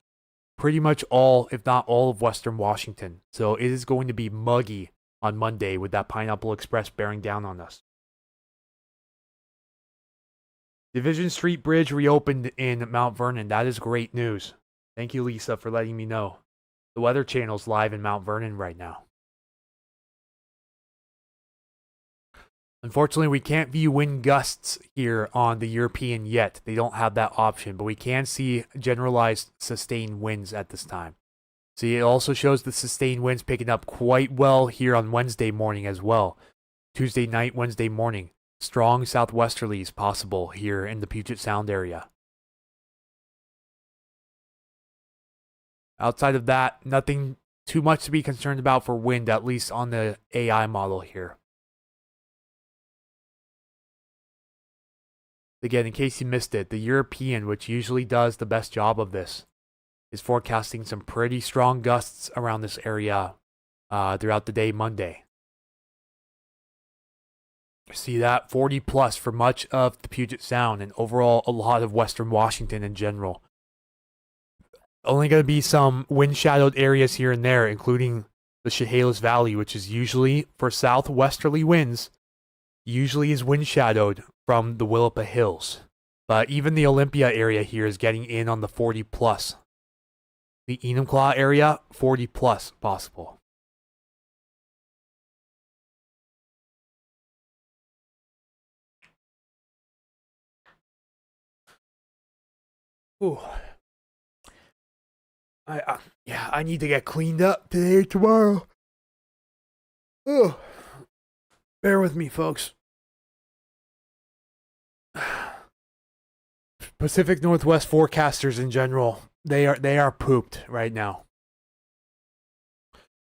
pretty much all, if not all, of Western Washington. So it is going to be muggy on Monday with that Pineapple Express bearing down on us. Division Street Bridge reopened in Mount Vernon. That is great news. Thank you, Lisa, for letting me know. The Weather Channel's live in Mount Vernon right now. Unfortunately, we can't view wind gusts here on the European yet. They don't have that option, but we can see generalized sustained winds at this time. See, it also shows the sustained winds picking up quite well here on Wednesday morning as well. Tuesday night, Wednesday morning. Strong southwesterlies possible here in the Puget Sound area. Outside of that, nothing too much to be concerned about for wind, at least on the AI model here. Again, in case you missed it, the European, which usually does the best job of this, is forecasting some pretty strong gusts around this area throughout the day Monday. See that 40 plus for much of the Puget Sound and overall a lot of Western Washington in general. Only going to be some wind shadowed areas here and there, including the Chehalis Valley, which is usually for southwesterly winds, usually is wind shadowed from the Willapa Hills. But even the Olympia area here is getting in on the 40 plus. The Enumclaw area, 40 plus possible. Ooh. I need to get cleaned up today or tomorrow. Oh, bear with me, folks. Pacific Northwest forecasters in general, they are pooped right now.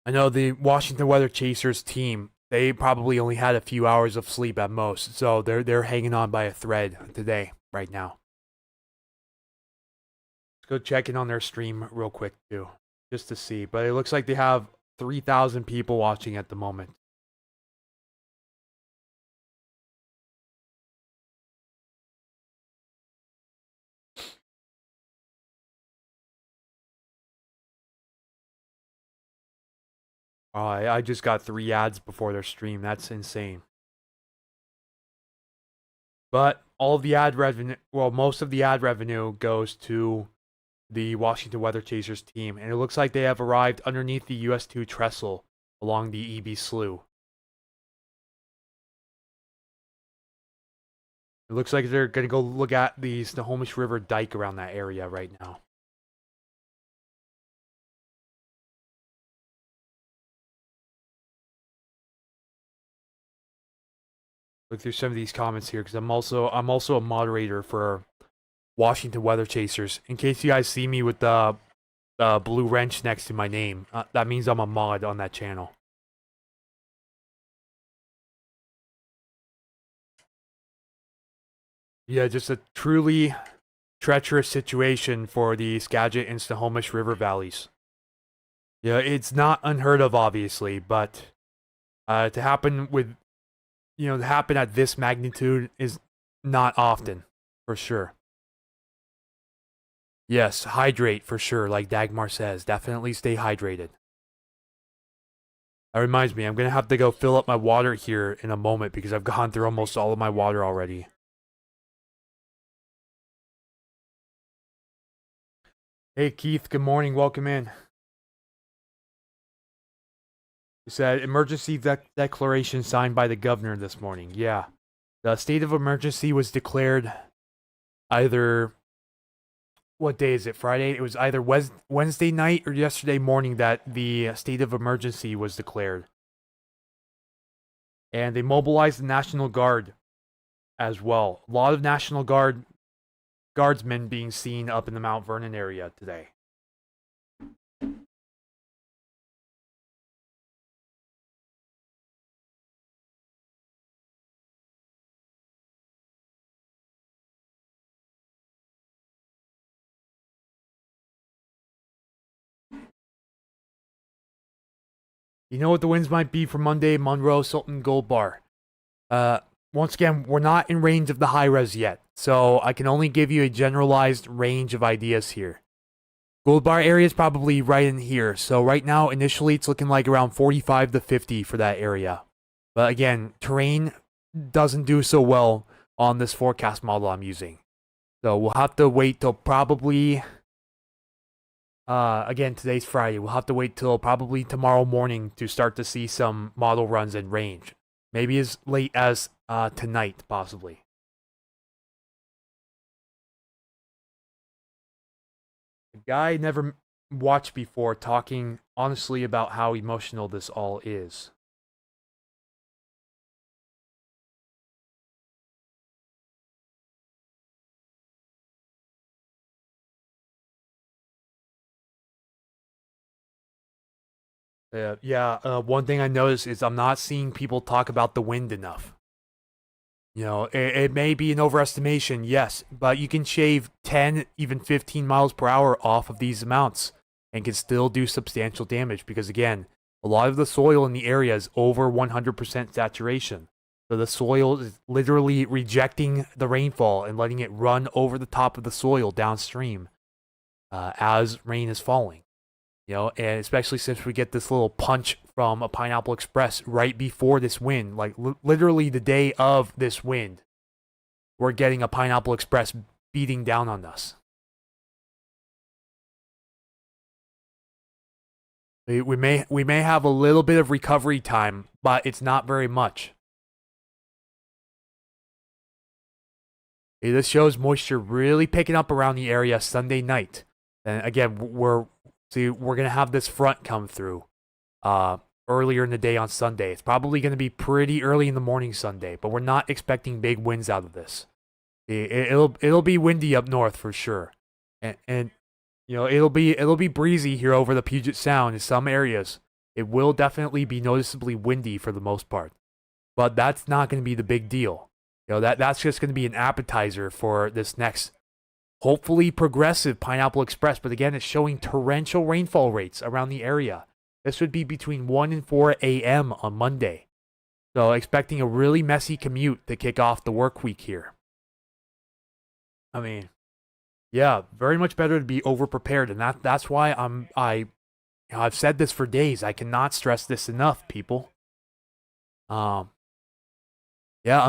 I know the Washington Weather Chasers team, they probably only had a few hours of sleep at most, so they're hanging on by a thread today, right now. Let's go check in on their stream real quick too, just to see. But it looks like they have 3,000 people watching at the moment. I just got 3 ads before their stream. That's insane. But all of the ad revenue, well, most of the ad revenue goes to the Washington Weather Chasers team, and it looks like they have arrived underneath the US-2 trestle along the EB Slough. It looks like they're going to go look at the Snohomish River dike around that area right now. Look through some of these comments here because I'm also a moderator for Washington Weather Chasers. In case you guys see me with the blue wrench next to my name, that means I'm a mod on that channel. Yeah, just a truly treacherous situation for the Skagit and Snohomish River valleys. Yeah, it's not unheard of, obviously, but to happen with, to happen at this magnitude is not often, for sure. Yes, hydrate for sure, like Dagmar says. Definitely stay hydrated. That reminds me, I'm gonna have to go fill up my water here in a moment because I've gone through almost all of my water already. Hey Keith, good morning, welcome in. You said emergency declaration signed by the governor this morning. Yeah. The state of emergency was declared either, what day is it? Friday? It was either Wednesday night or yesterday morning that the state of emergency was declared. And they mobilized the National Guard as well. A lot of National Guardsmen being seen up in the Mount Vernon area today. You know what the winds might be for Monday, Monroe, Sultan, Gold Bar. Once again, we're not in range of the high res yet, so I can only give you a generalized range of ideas here. Gold Bar area is probably right in here, so right now, initially, it's looking like around 45 to 50 for that area. But again, terrain doesn't do so well on this forecast model I'm using. So we'll have to wait till probably, again, today's Friday. We'll have to wait till probably tomorrow morning to start to see some model runs in range. Maybe as late as tonight, possibly. A guy I never watched before talking honestly about how emotional this all is. One thing I noticed is I'm not seeing people talk about the wind enough. It may be an overestimation, yes, but you can shave 10, even 15 miles per hour off of these amounts and can still do substantial damage because, again, a lot of the soil in the area is over 100% saturation. So the soil is literally rejecting the rainfall and letting it run over the top of the soil downstream as rain is falling. And especially since we get this little punch from a Pineapple Express right before this wind, like literally the day of this wind, we're getting a Pineapple Express beating down on us. We may have a little bit of recovery time, but it's not very much. This shows moisture really picking up around the area Sunday night. And again, we're gonna have this front come through earlier in the day on Sunday. It's probably gonna be pretty early in the morning Sunday, but we're not expecting big winds out of this. It'll be windy up north for sure, and it'll be breezy here over the Puget Sound in some areas. It will definitely be noticeably windy for the most part, but that's not going to be the big deal. That's just going to be an appetizer for this next, hopefully progressive Pineapple Express. But again, it's showing torrential rainfall rates around the area. This would be between 1 and 4 a.m. on Monday. So expecting a really messy commute to kick off the work week here. I mean, yeah, very much better to be over-prepared. And that's why I've said this for days. I cannot stress this enough, people. I'm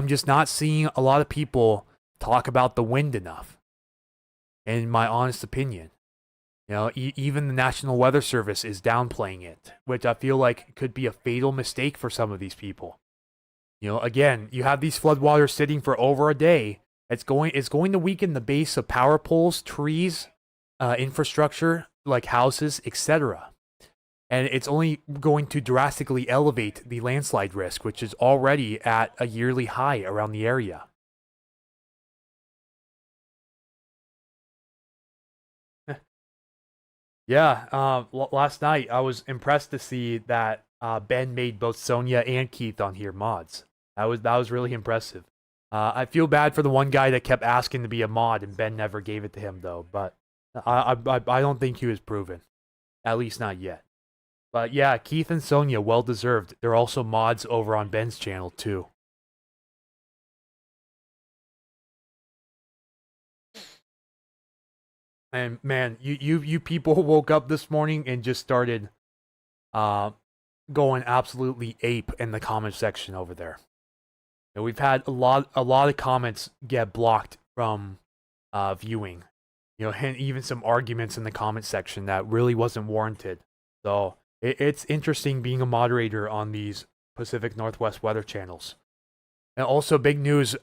just not seeing a lot of people talk about the wind enough, in my honest opinion. Even the National Weather Service is downplaying it, which I feel like could be a fatal mistake for some of these people. Again, you have these floodwaters sitting for over a day. It's going to weaken the base of power poles, trees, infrastructure like houses, etc. And it's only going to drastically elevate the landslide risk, which is already at a yearly high around the area. Yeah, last night I was impressed to see that Ben made both Sonia and Keith on here mods. That was really impressive. I feel bad for the one guy that kept asking to be a mod, and Ben never gave it to him though. But I don't think he was proven, at least not yet. But yeah, Keith and Sonia, well deserved. They're also mods over on Ben's channel too. And man, you people woke up this morning and just started going absolutely ape in the comment section over there. And we've had a lot of comments get blocked from viewing. And even some arguments in the comment section that really wasn't warranted. So it's interesting being a moderator on these Pacific Northwest weather channels. And also big news,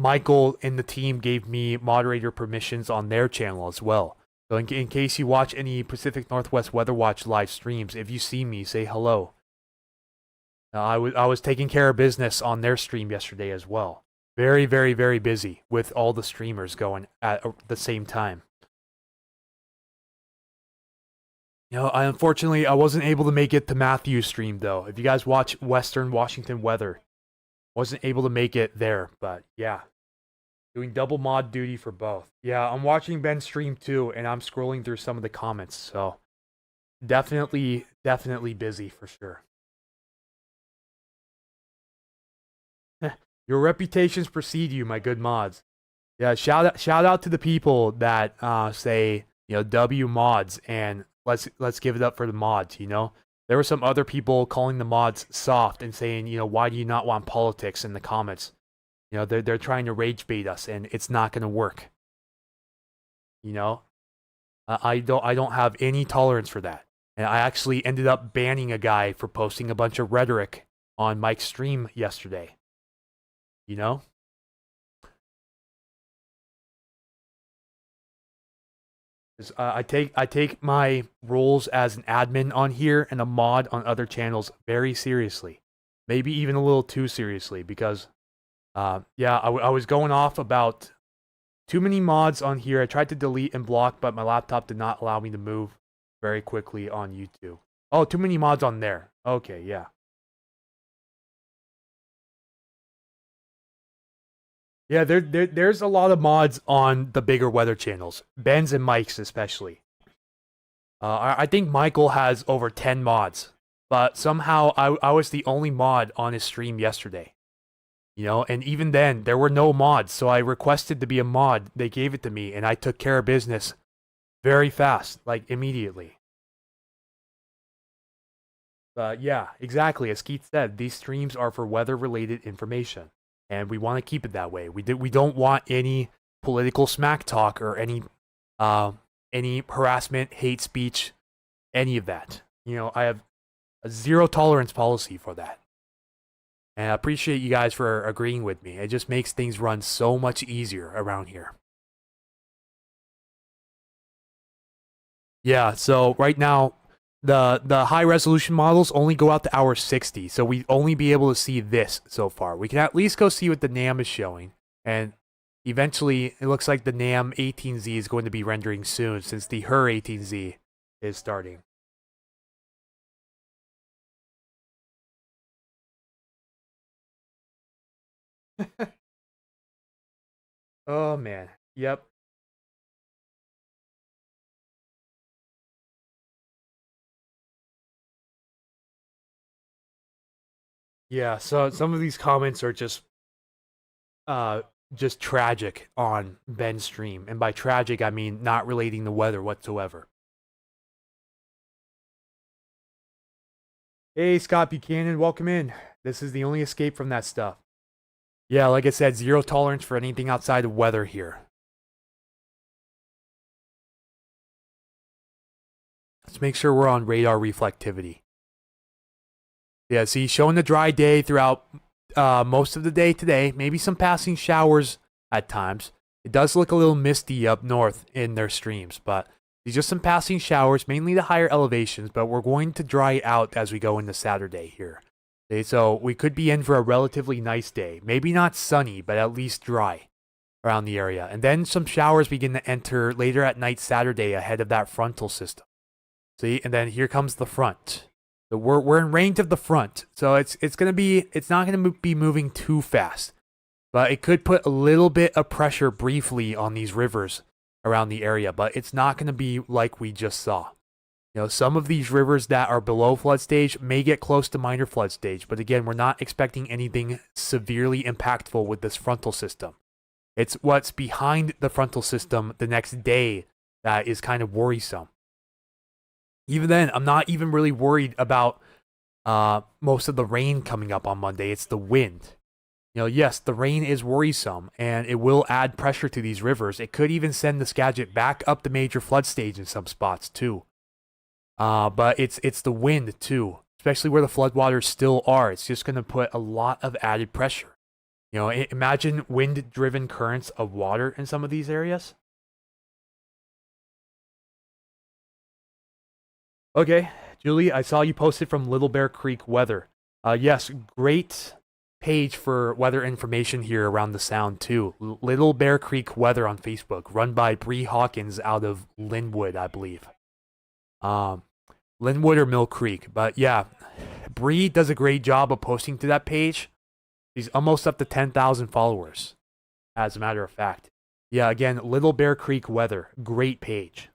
Michael and the team gave me moderator permissions on their channel as well. So in case you watch any Pacific Northwest Weather Watch live streams, if you see me, say hello. I was taking care of business on their stream yesterday as well. Very, very, very busy with all the streamers going at the same time. Unfortunately, I wasn't able to make it to Matthew's stream though. If you guys watch Western Washington Weather, wasn't able to make it there, but yeah. Doing double mod duty for both. Yeah, I'm watching Ben's stream too, and I'm scrolling through some of the comments, so definitely busy for sure. Your reputations precede you, my good mods. Yeah, shout out to the people that say, W mods, and let's give it up for the mods, There were some other people calling the mods soft and saying, why do you not want politics in the comments? They're trying to rage bait us, and it's not going to work. I don't have any tolerance for that. And I actually ended up banning a guy for posting a bunch of rhetoric on Mike's stream yesterday. I take my roles as an admin on here and a mod on other channels very seriously. Maybe even a little too seriously, because I was going off about too many mods on here. I tried to delete and block, but my laptop did not allow me to move very quickly on YouTube. Oh, too many mods on there. Okay, yeah. Yeah, there's a lot of mods on the bigger weather channels. Ben's and Mike's especially. I think Michael has over 10 mods. But somehow I was the only mod on his stream yesterday. And even then, there were no mods. So I requested to be a mod. They gave it to me, and I took care of business very fast, like immediately. Yeah, exactly. As Keith said, these streams are for weather-related information. And we want to keep it that way. We don't want any political smack talk or any harassment, hate speech, any of that. I have a zero tolerance policy for that. And I appreciate you guys for agreeing with me. It just makes things run so much easier around here. Yeah, so right now, the high resolution models only go out to hour 60, so we only be able to see this so far. We can at least go see what the NAM is showing, and eventually it looks like the NAM 18Z is going to be rendering soon, since the HER 18Z is starting. Oh man, yep. Yeah, so some of these comments are just tragic on Ben's stream. And by tragic, I mean not relating to weather whatsoever. Hey, Scott Buchanan, welcome in. This is the only escape from that stuff. Yeah, like I said, zero tolerance for anything outside of weather here. Let's make sure we're on radar reflectivity. Yeah, see, showing the dry day throughout most of the day today. Maybe some passing showers at times. It does look a little misty up north in their streams, but these are just some passing showers, mainly the higher elevations, but we're going to dry out as we go into Saturday here. Okay, so we could be in for a relatively nice day. Maybe not sunny, but at least dry around the area. And then some showers begin to enter later at night Saturday ahead of that frontal system. See, and then here comes the front. So we're in range of the front, so it's not gonna be moving too fast. But it could put a little bit of pressure briefly on these rivers around the area, but it's not going to be like we just saw. Some of these rivers that are below flood stage may get close to minor flood stage, but again, we're not expecting anything severely impactful with this frontal system. It's what's behind the frontal system the next day that is kind of worrisome. Even then, I'm not even really worried about most of the rain coming up on Monday. It's the wind. Yes, the rain is worrisome, and it will add pressure to these rivers. It could even send the Skagit back up the major flood stage in some spots, too. But it's the wind, too, especially where the floodwaters still are. It's just going to put a lot of added pressure. Imagine wind-driven currents of water in some of these areas. Okay, Julie, I saw you posted from Little Bear Creek Weather. Yes, great page for weather information here around the Sound, too. Little Bear Creek Weather on Facebook, run by Bree Hawkins out of Linwood, I believe. Linwood or Mill Creek. But yeah, Bree does a great job of posting to that page. She's almost up to 10,000 followers, as a matter of fact. Yeah, again, Little Bear Creek Weather, great page.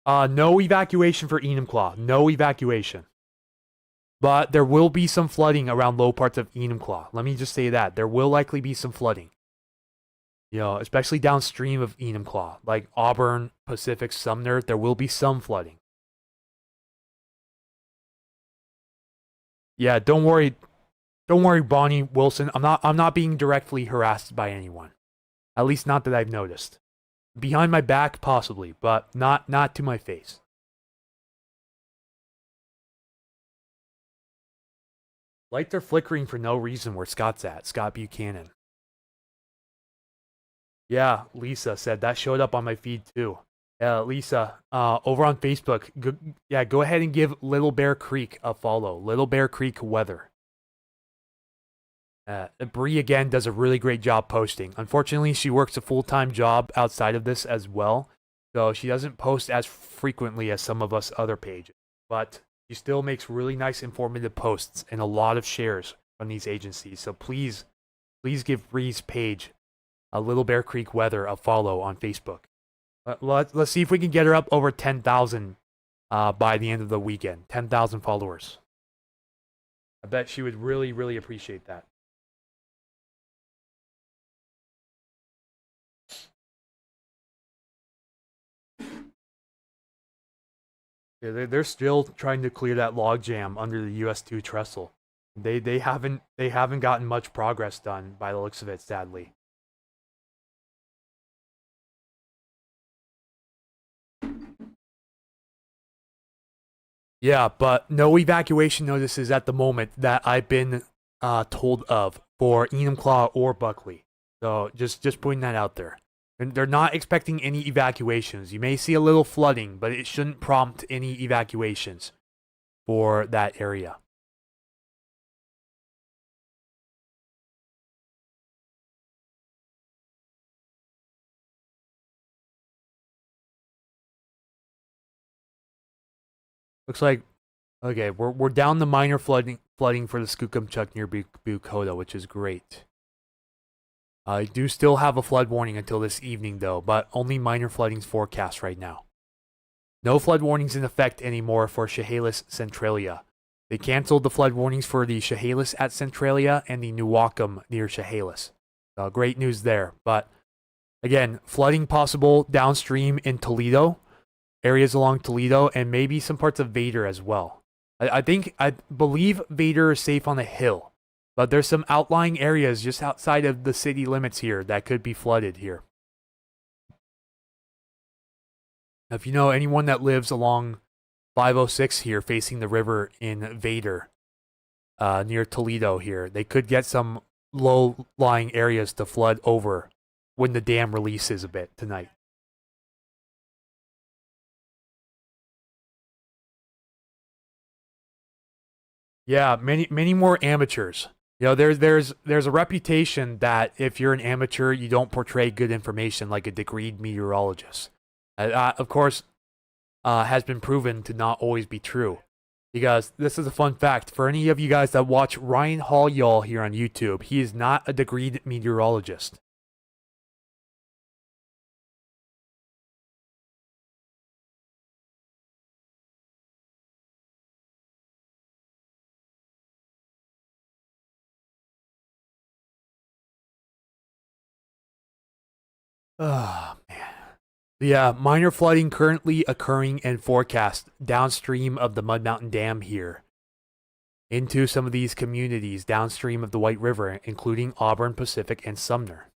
No evacuation for Enumclaw. No evacuation. But there will be some flooding around low parts of Enumclaw. Let me just say that. There will likely be some flooding. Especially downstream of Enumclaw. Like Auburn, Pacific, Sumner, there will be some flooding. Yeah, don't worry. Don't worry, Bonnie Wilson. I'm not being directly harassed by anyone. At least not that I've noticed. Behind my back, possibly, but not to my face. Lights are flickering for no reason where Scott's at. Scott Buchanan. Yeah, Lisa said that showed up on my feed too. Yeah, Lisa, over on Facebook, go ahead and give Little Bear Creek a follow. Little Bear Creek Weather. Bree, again, does a really great job posting. Unfortunately, she works a full-time job outside of this as well, so she doesn't post as frequently as some of us other pages. But she still makes really nice informative posts and a lot of shares on these agencies. So please give Bree's page, Little Bear Creek Weather, a follow on Facebook. Let's see if we can get her up over 10,000 by the end of the weekend. 10,000 followers. I bet she would really, really appreciate that. Yeah, they're still trying to clear that logjam under the US2 trestle. They haven't gotten much progress done by the looks of it, sadly. Yeah, but no evacuation notices at the moment that I've been told of for Enumclaw or Buckley. So just putting that out there. And they're not expecting any evacuations. You may see a little flooding, but it shouldn't prompt any evacuations for that area. Looks like, okay, we're down the minor flooding for the Skookumchuck near Bukoda, which is great. I do still have a flood warning until this evening, though, but only minor flooding's forecast right now. No flood warnings in effect anymore for Chehalis Centralia. They canceled the flood warnings for the Chehalis at Centralia and the Newaukum near Chehalis. Great news there. But again, flooding possible downstream in Toledo, areas along Toledo, and maybe some parts of Vader as well. I believe Vader is safe on a hill. But there's some outlying areas just outside of the city limits here that could be flooded here. If you know anyone that lives along 506 here facing the river in Vader, near Toledo here, they could get some low-lying areas to flood over when the dam releases a bit tonight. Yeah, many more amateurs. There's a reputation that if you're an amateur, you don't portray good information like a degreed meteorologist. Of course, has been proven to not always be true. Because this is a fun fact for any of you guys that watch Ryan Hall Y'all here on YouTube. He is not a degreed meteorologist. Oh, man. Yeah, minor flooding currently occurring and forecast downstream of the Mud Mountain Dam here into some of these communities downstream of the White River, including Auburn, Pacific, and Sumner.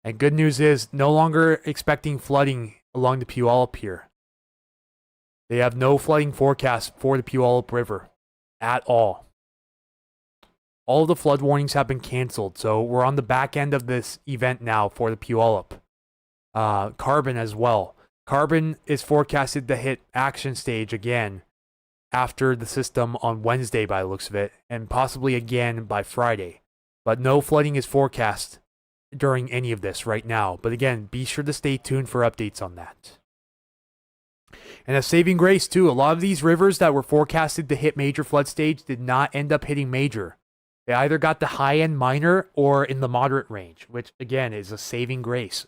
And good news is, no longer expecting flooding along the Puyallup here. They have no flooding forecast for the Puyallup River at all. All of the flood warnings have been canceled, so we're on the back end of this event now for the Puyallup. Carbon as well. Carbon is forecasted to hit action stage again after the system on Wednesday by the looks of it, and possibly again by Friday. But no flooding is forecast during any of this right now. But again, be sure to stay tuned for updates on that. And a saving grace too, a lot of these rivers that were forecasted to hit major flood stage did not end up hitting major. They either got the high-end minor or in the moderate range, which again is a saving grace.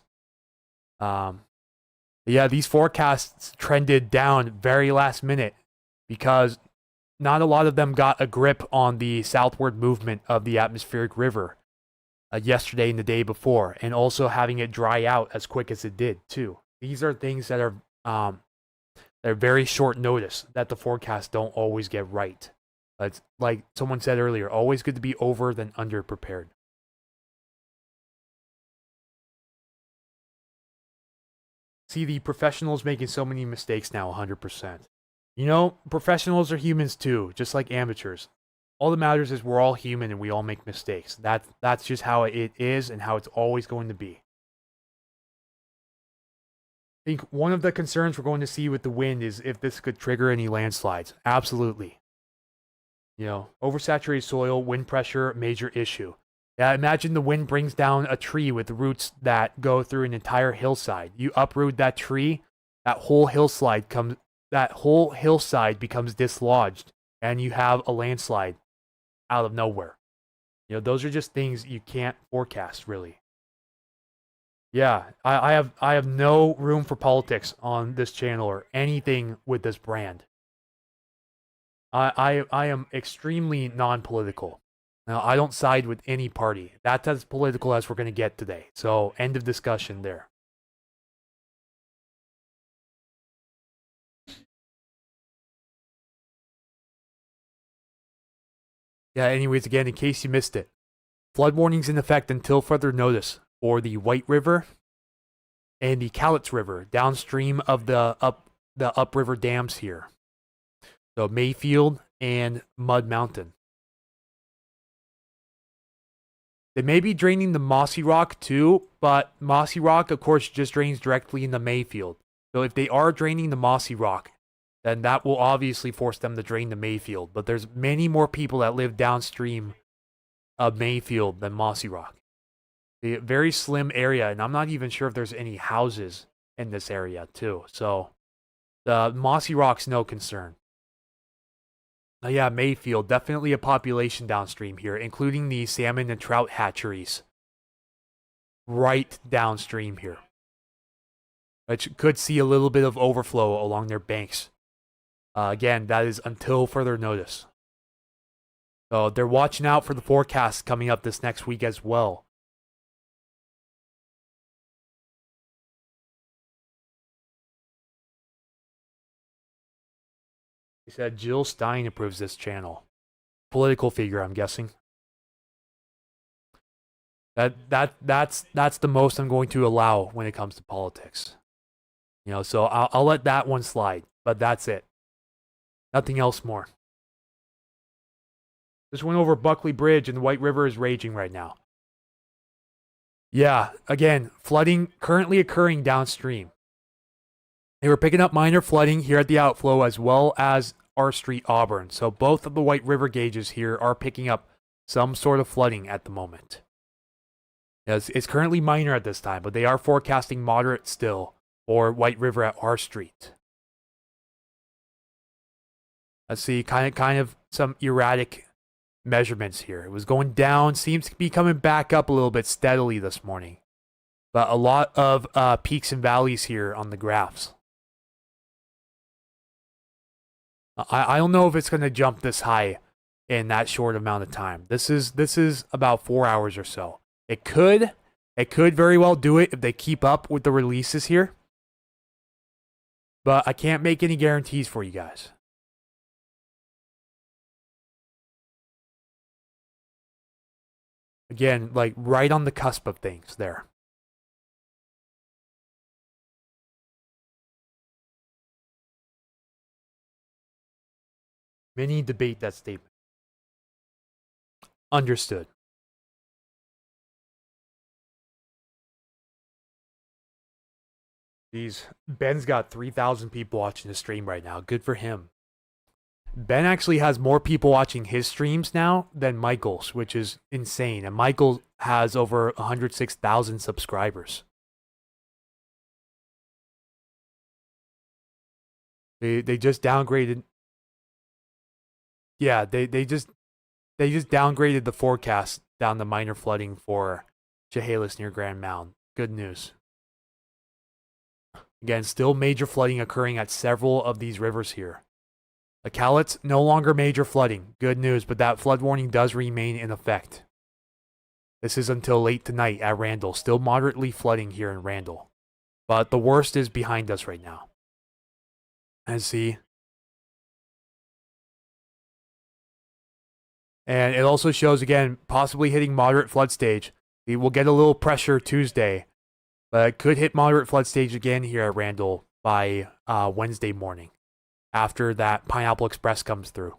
Yeah, these forecasts trended down very last minute because not a lot of them got a grip on the southward movement of the atmospheric river yesterday and the day before, and also having it dry out as quick as it did too. These are things that are they're very short notice that the forecasts don't always get right. It's like someone said earlier, always good to be over than under prepared. See, the professionals making so many mistakes now, 100%. You know, professionals are humans too, just like amateurs. All that matters is we're all human and we all make mistakes. That's just how it is and how it's always going to be. I think one of the concerns we're going to see with the wind is if this could trigger any landslides. Absolutely. You know, oversaturated soil, wind pressure, major issue. Yeah, imagine the wind brings down a tree with roots that go through an entire hillside. You uproot that tree, that whole hillside becomes dislodged, and you have a landslide out of nowhere. You know, those are just things you can't forecast, really. Yeah, I have no room for politics on this channel or anything with this brand. I am extremely non-political. Now, I don't side with any party. That's as political as we're going to get today. So, end of discussion there. Yeah, anyways, again, in case you missed it, flood warnings in effect until further notice for the White River and the Cowlitz River downstream of the upriver dams here. So, Mayfield and Mud Mountain. They may be draining the Mossy Rock too, but Mossy Rock, of course, just drains directly into Mayfield. So if they are draining the Mossy Rock, then that will obviously force them to drain the Mayfield. But there's many more people that live downstream of Mayfield than Mossy Rock. A very slim area, and I'm not even sure if there's any houses in this area too. So the Mossy Rock's no concern. Yeah, Mayfield, definitely a population downstream here, including the salmon and trout hatcheries. Right downstream here. Which could see a little bit of overflow along their banks. Again, that is until further notice. So they're watching out for the forecast coming up this next week as well. He said Jill Stein approves this channel. Political figure, I'm guessing. That's the most I'm going to allow when it comes to politics. You know, so I'll let that one slide, but that's it. Nothing else more. Just went over Buckley Bridge and the White River is raging right now. Yeah, again, flooding currently occurring downstream. They were picking up minor flooding here at the outflow as well as R Street, Auburn. So both of the White River gauges here are picking up some sort of flooding at the moment. Yes, it's currently minor at this time, but they are forecasting moderate still for White River at R Street. Let's see, kind of some erratic measurements here. It was going down, seems to be coming back up a little bit steadily this morning. But a lot of peaks and valleys here on the graphs. I don't know if it's going to jump this high in that short amount of time. This is about 4 hours or so. It could very well do it if they keep up with the releases here. But I can't make any guarantees for you guys. Again, like right on the cusp of things there. Many debate that statement. Understood. Ben's got 3,000 people watching the stream right now. Good for him. Ben actually has more people watching his streams now than Michael's, which is insane. And Michael has over 106,000 subscribers. They just downgraded. Yeah, they just downgraded the forecast down to minor flooding for Chehalis near Grand Mound. Good news. Again, still major flooding occurring at several of these rivers here. Cowlitz, no longer major flooding. Good news, but that flood warning does remain in effect. This is until late tonight at Randall. Still moderately flooding here in Randall. But the worst is behind us right now. As see. And it also shows, again, possibly hitting moderate flood stage. We will get a little pressure Tuesday. But it could hit moderate flood stage again here at Randall by Wednesday morning, after that Pineapple Express comes through.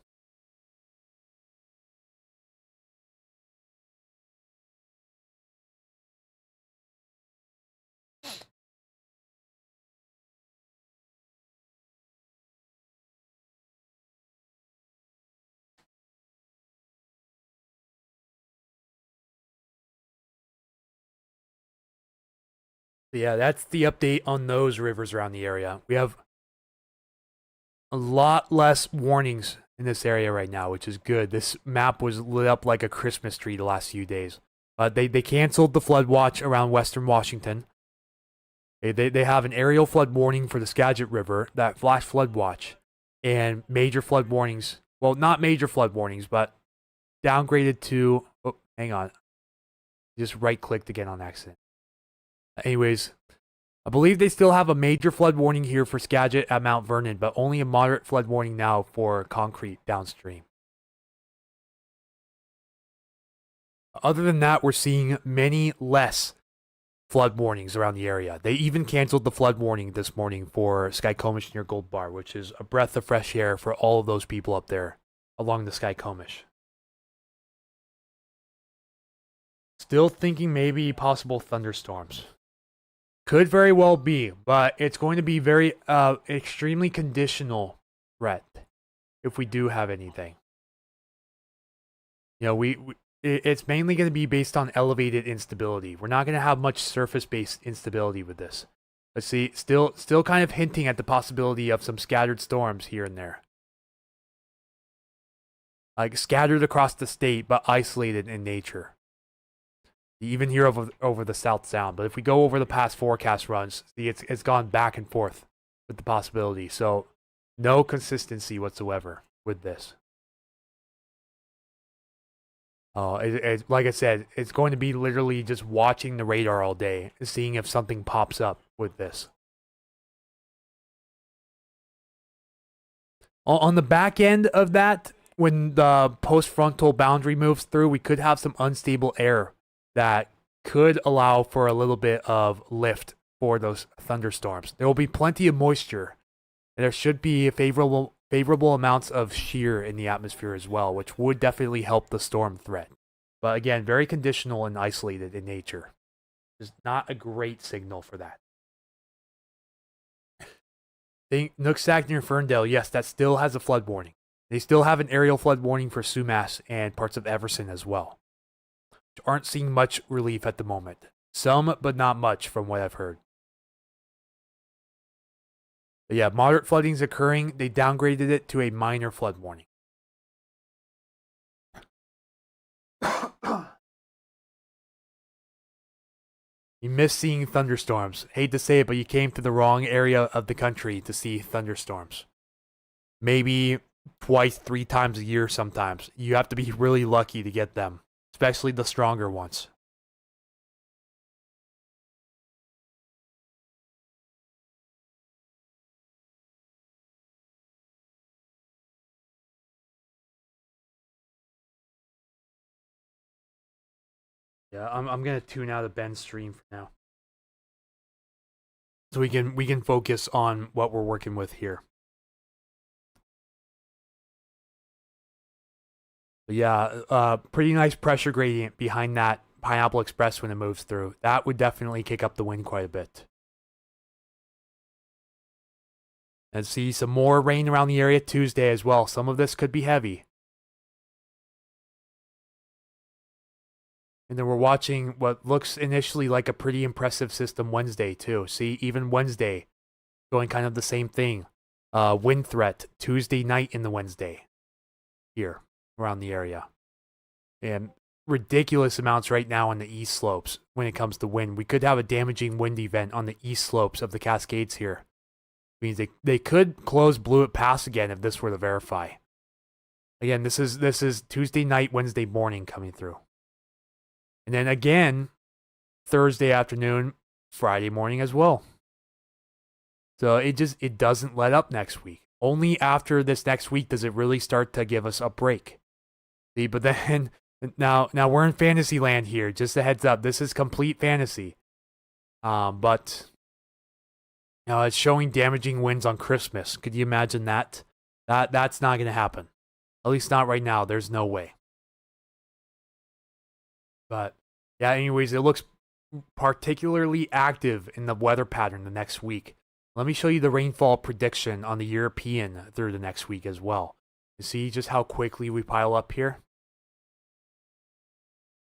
Yeah, that's the update on those rivers around the area. We have a lot less warnings in this area right now, which is good. This map was lit up like a Christmas tree the last few days. They canceled the flood watch around western Washington. They have an aerial flood warning for the Skagit River, that flash flood watch, and major flood warnings. Well, not major flood warnings, but downgraded to... Oh, hang on. Just right-clicked again on accident. Anyways, I believe they still have a major flood warning here for Skagit at Mount Vernon, but only a moderate flood warning now for Concrete downstream. Other than that, we're seeing many less flood warnings around the area. They even canceled the flood warning this morning for Skykomish near Gold Bar, which is a breath of fresh air for all of those people up there along the Skykomish. Still thinking maybe possible thunderstorms. Could very well be, but it's going to be very extremely conditional threat if we do have anything. You know, it's mainly going to be based on elevated instability. We're not going to have much surface-based instability with this. Let's see, still kind of hinting at the possibility of some scattered storms here and there. Like scattered across the state, but isolated in nature. Even here over the South Sound. But if we go over the past forecast runs, see, it's gone back and forth with the possibility. So no consistency whatsoever with this. Like I said, it's going to be literally just watching the radar all day, seeing if something pops up with this. On the back end of that, when the post-frontal boundary moves through, we could have some unstable air that could allow for a little bit of lift for those thunderstorms. There will be plenty of moisture. And there should be favorable amounts of shear in the atmosphere as well, which would definitely help the storm threat. But again, very conditional and isolated in nature. It's not a great signal for that. Nooksack near Ferndale, yes, that still has a flood warning. They still have an aerial flood warning for Sumas and parts of Everson as well. Aren't seeing much relief at the moment. Some, but not much from what I've heard. But yeah, moderate flooding is occurring. They downgraded it to a minor flood warning. You miss seeing thunderstorms. Hate to say it, but you came to the wrong area of the country to see thunderstorms. Maybe twice, 3 times a year sometimes. You have to be really lucky to get them, especially the stronger ones. Yeah, I'm gonna tune out of Ben's stream for now, so we can focus on what we're working with here. But yeah, pretty nice pressure gradient behind that Pineapple Express when it moves through. That would definitely kick up the wind quite a bit. And see some more rain around the area Tuesday as well. Some of this could be heavy. And then we're watching what looks initially like a pretty impressive system Wednesday too. See, even Wednesday going kind of the same thing. Wind threat Tuesday night in the Wednesday here around the area. And ridiculous amounts right now on the east slopes when it comes to wind. We could have a damaging wind event on the east slopes of the Cascades here. Means they could close Blewett Pass again if this were to verify. Again, this is Tuesday night, Wednesday morning coming through. And then again, Thursday afternoon, Friday morning as well. So it doesn't let up next week. Only after this next week does it really start to give us a break. See, but then now we're in fantasy land here. Just a heads up, this is complete fantasy. But it's showing damaging winds on Christmas. Could you imagine that? That's not going to happen. At least not right now. There's no way. But yeah, anyways, it looks particularly active in the weather pattern the next week. Let me show you the rainfall prediction on the European through the next week as well. You see just how quickly we pile up here?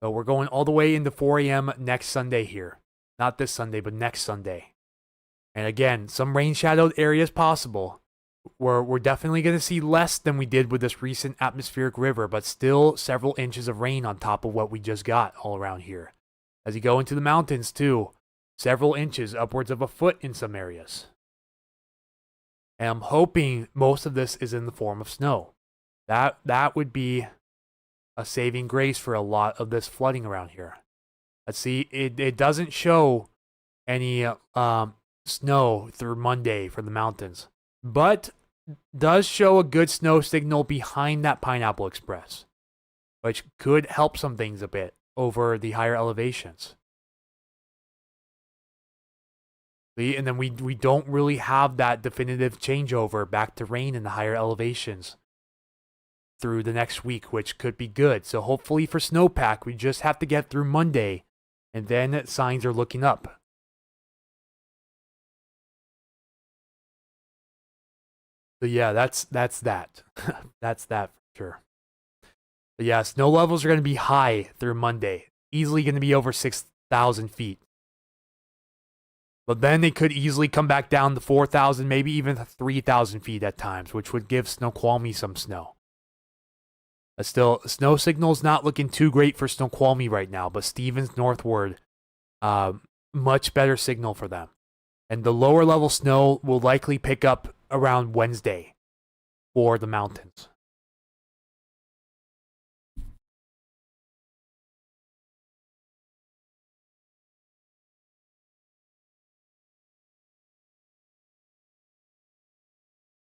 So we're going all the way into 4 a.m. next Sunday here. Not this Sunday, but next Sunday. And again, some rain-shadowed areas possible. We're definitely going to see less than we did with this recent atmospheric river, but still several inches of rain on top of what we just got all around here. As you go into the mountains too, several inches, upwards of a foot in some areas. And I'm hoping most of this is in the form of snow. That would be a saving grace for a lot of this flooding around here. Let's see, it doesn't show any snow through Monday for the mountains, but does show a good snow signal behind that Pineapple Express, which could help some things a bit over the higher elevations. And then we don't really have that definitive changeover back to rain in the higher elevations through the next week, which could be good. So hopefully for snowpack, we just have to get through Monday, and then signs are looking up. So yeah, that's that. That's that for sure. But yeah, snow levels are going to be high through Monday. Easily going to be over 6,000 feet. But then they could easily come back down to 4,000, maybe even 3,000 feet at times, which would give Snoqualmie some snow. But still, snow signal's not looking too great for Snoqualmie right now, but Stevens northward, much better signal for them. And the lower level snow will likely pick up around Wednesday for the mountains.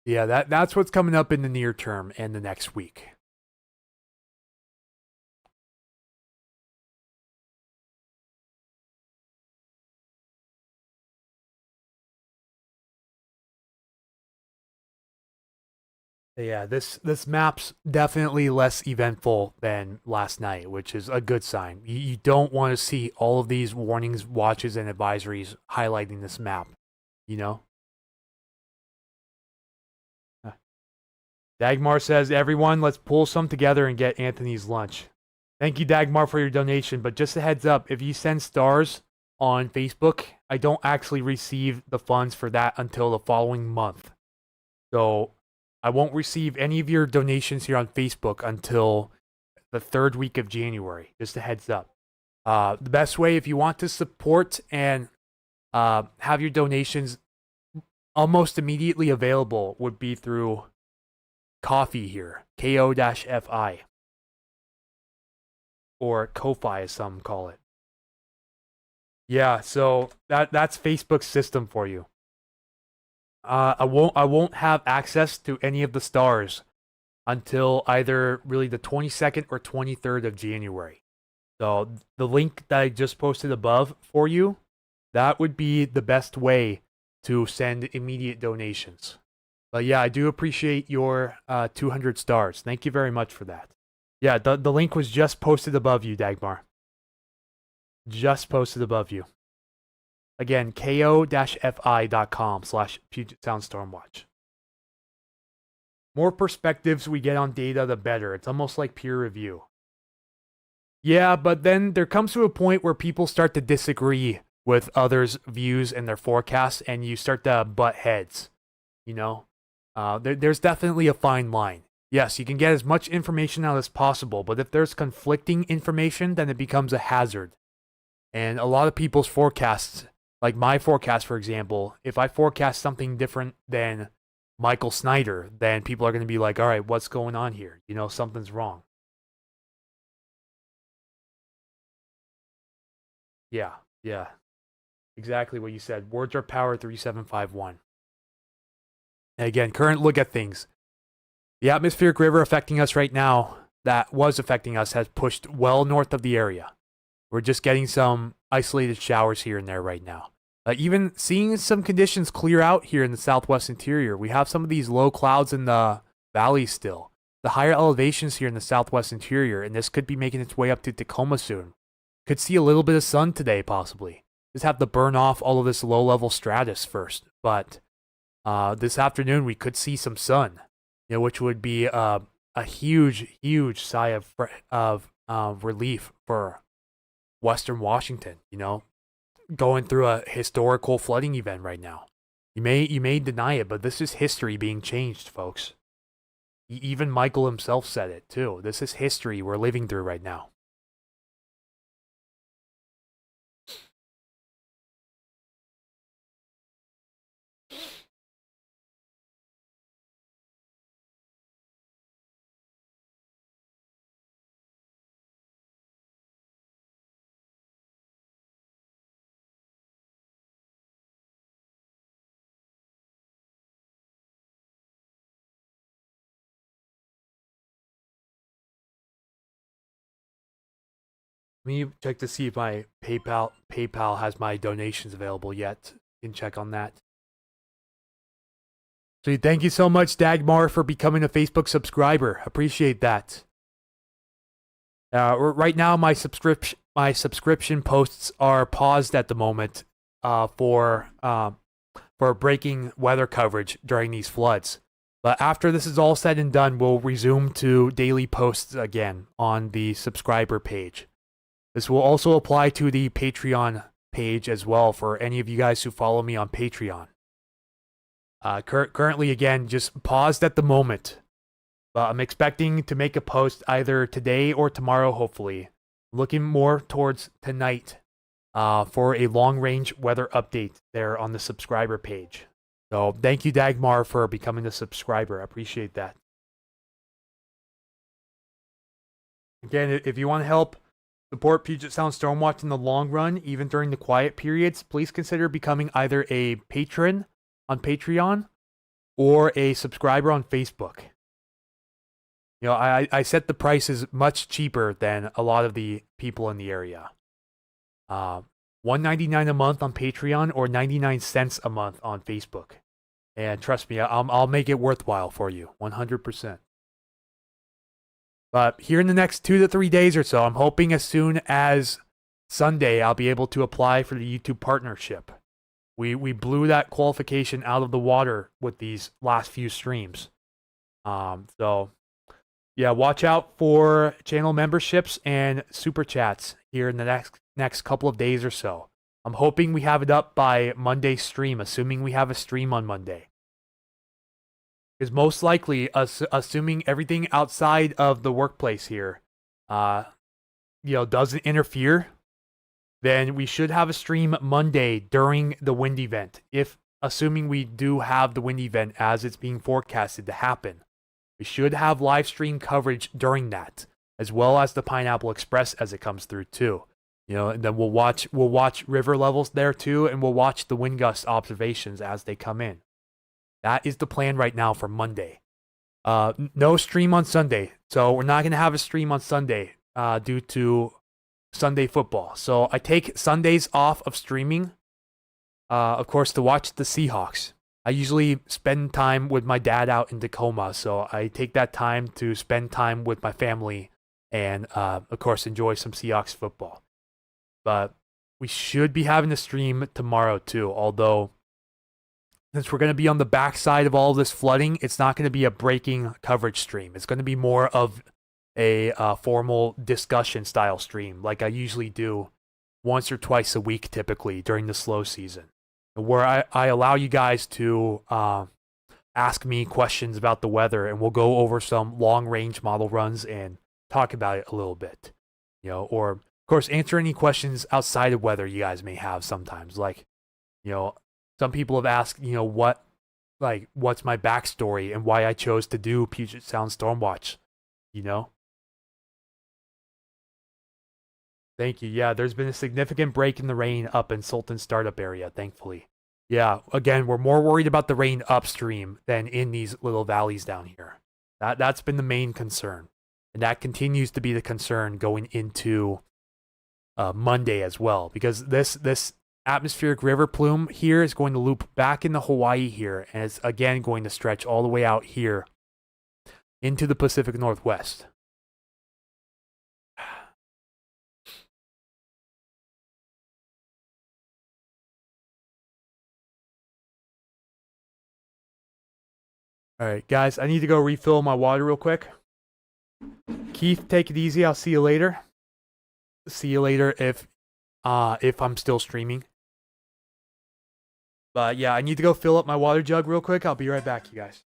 Yeah, that's what's coming up in the near term and the next week. Yeah, this map's definitely less eventful than last night, which is a good sign. You don't want to see all of these warnings, watches, and advisories highlighting this map, you know? Dagmar says, everyone, let's pull some together and get Anthony's lunch. Thank you, Dagmar, for your donation, but just a heads up, if you send stars on Facebook, I don't actually receive the funds for that until the following month. So I won't receive any of your donations here on Facebook until the third week of January. Just a heads up. The best way, if you want to support and have your donations almost immediately available, would be through Ko-fi here, Ko-fi, or Ko-fi as some call it. Yeah, so that's Facebook's system for you. I won't have access to any of the stars until either really the 22nd or 23rd of January. So the link that I just posted above for you, that would be the best way to send immediate donations. But yeah, I do appreciate your 200 stars. Thank you very much for that. Yeah, the link was just posted above you, Dagmar. Just posted above you. Again, ko-fi.com/Puget Sound Stormwatch. More perspectives we get on data, the better. It's almost like peer review. Yeah, but then there comes to a point where people start to disagree with others' views and their forecasts, and you start to butt heads. You know? There's definitely a fine line. Yes, you can get as much information out as possible, but if there's conflicting information, then it becomes a hazard. And a lot of people's forecasts, like my forecast, for example, if I forecast something different than Michael Snyder, then people are going to be like, all right, what's going on here? You know, something's wrong. Yeah. Exactly what you said. Words are power 3751. And again, current look at things. The atmospheric river affecting us right now, that was affecting us, has pushed well north of the area. We're just getting some isolated showers here and there right now. Even seeing some conditions clear out here in the southwest interior. We have some of these low clouds in the valleys still. The higher elevations here in the southwest interior, and this could be making its way up to Tacoma soon. Could see a little bit of sun today, possibly. Just have to burn off all of this low-level stratus first. But this afternoon, we could see some sun, you know, which would be a huge sigh of relief for Western Washington, you know, going through a historical flooding event right now. You may deny it, but this is history being changed, folks. Even Michael himself said it, too. This is history we're living through right now. Let me check to see if my PayPal has my donations available yet. You can check on that. So thank you so much, Dagmar, for becoming a Facebook subscriber. Appreciate that. Right now, my subscription posts are paused at the moment for breaking weather coverage during these floods. But after this is all said and done, we'll resume to daily posts again on the subscriber page. This will also apply to the Patreon page as well for any of you guys who follow me on Patreon. Currently, again, just paused at the moment. But I'm expecting to make a post either today or tomorrow, hopefully. Looking more towards tonight for a long-range weather update there on the subscriber page. So thank you, Dagmar, for becoming a subscriber. I appreciate that. Again, if you want to help support Puget Sound Stormwatch in the long run, even during the quiet periods, please consider becoming either a patron on Patreon or a subscriber on Facebook. You know, I set the prices much cheaper than a lot of the people in the area. $1.99 a month on Patreon or 99 cents a month on Facebook. And trust me, I'll make it worthwhile for you, 100%. But here in the next 2 to 3 days or so, I'm hoping as soon as Sunday, I'll be able to apply for the YouTube partnership. We blew that qualification out of the water with these last few streams. So yeah, watch out for channel memberships and super chats here in the next couple of days or so. I'm hoping we have it up by Monday's stream, assuming we have a stream on Monday. Because most likely, assuming everything outside of the workplace here, doesn't interfere, then we should have a stream Monday during the wind event. If assuming we do have the wind event as it's being forecasted to happen, we should have live stream coverage during that, as well as the Pineapple Express as it comes through too. And then we'll watch river levels there too, and we'll watch the wind gust observations as they come in. That is the plan right now for Monday. No stream on Sunday, so we're not gonna have a stream on Sunday due to Sunday football. So I take Sundays off of streaming, of course, to watch the Seahawks. I usually spend time with my dad out in Tacoma, so I take that time to spend time with my family and, of course, enjoy some Seahawks football. But we should be having a stream tomorrow too, although since we're going to be on the backside of all of this flooding, it's not going to be a breaking coverage stream. It's going to be more of a formal discussion style stream like I usually do once or twice a week typically during the slow season, where I allow you guys to ask me questions about the weather, and we'll go over some long range model runs and talk about it a little bit, or of course answer any questions outside of weather you guys may have sometimes. Like, some people have asked, what's my backstory and why I chose to do Puget Sound Stormwatch, Thank you. Yeah, there's been a significant break in the rain up in Sultan Startup area, thankfully. Yeah, again, we're more worried about the rain upstream than in these little valleys down here. That's been the main concern. And that continues to be the concern going into Monday as well, because this atmospheric river plume here is going to loop back into Hawaii here, and it's again going to stretch all the way out here into the Pacific Northwest. All right, guys, I need to go refill my water real quick. Keith, take it easy. I'll see you later. See you later if I'm still streaming. But yeah, I need to go fill up my water jug real quick. I'll be right back, you guys.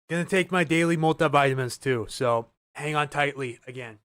Gonna take my daily multivitamins too, so hang on tightly again.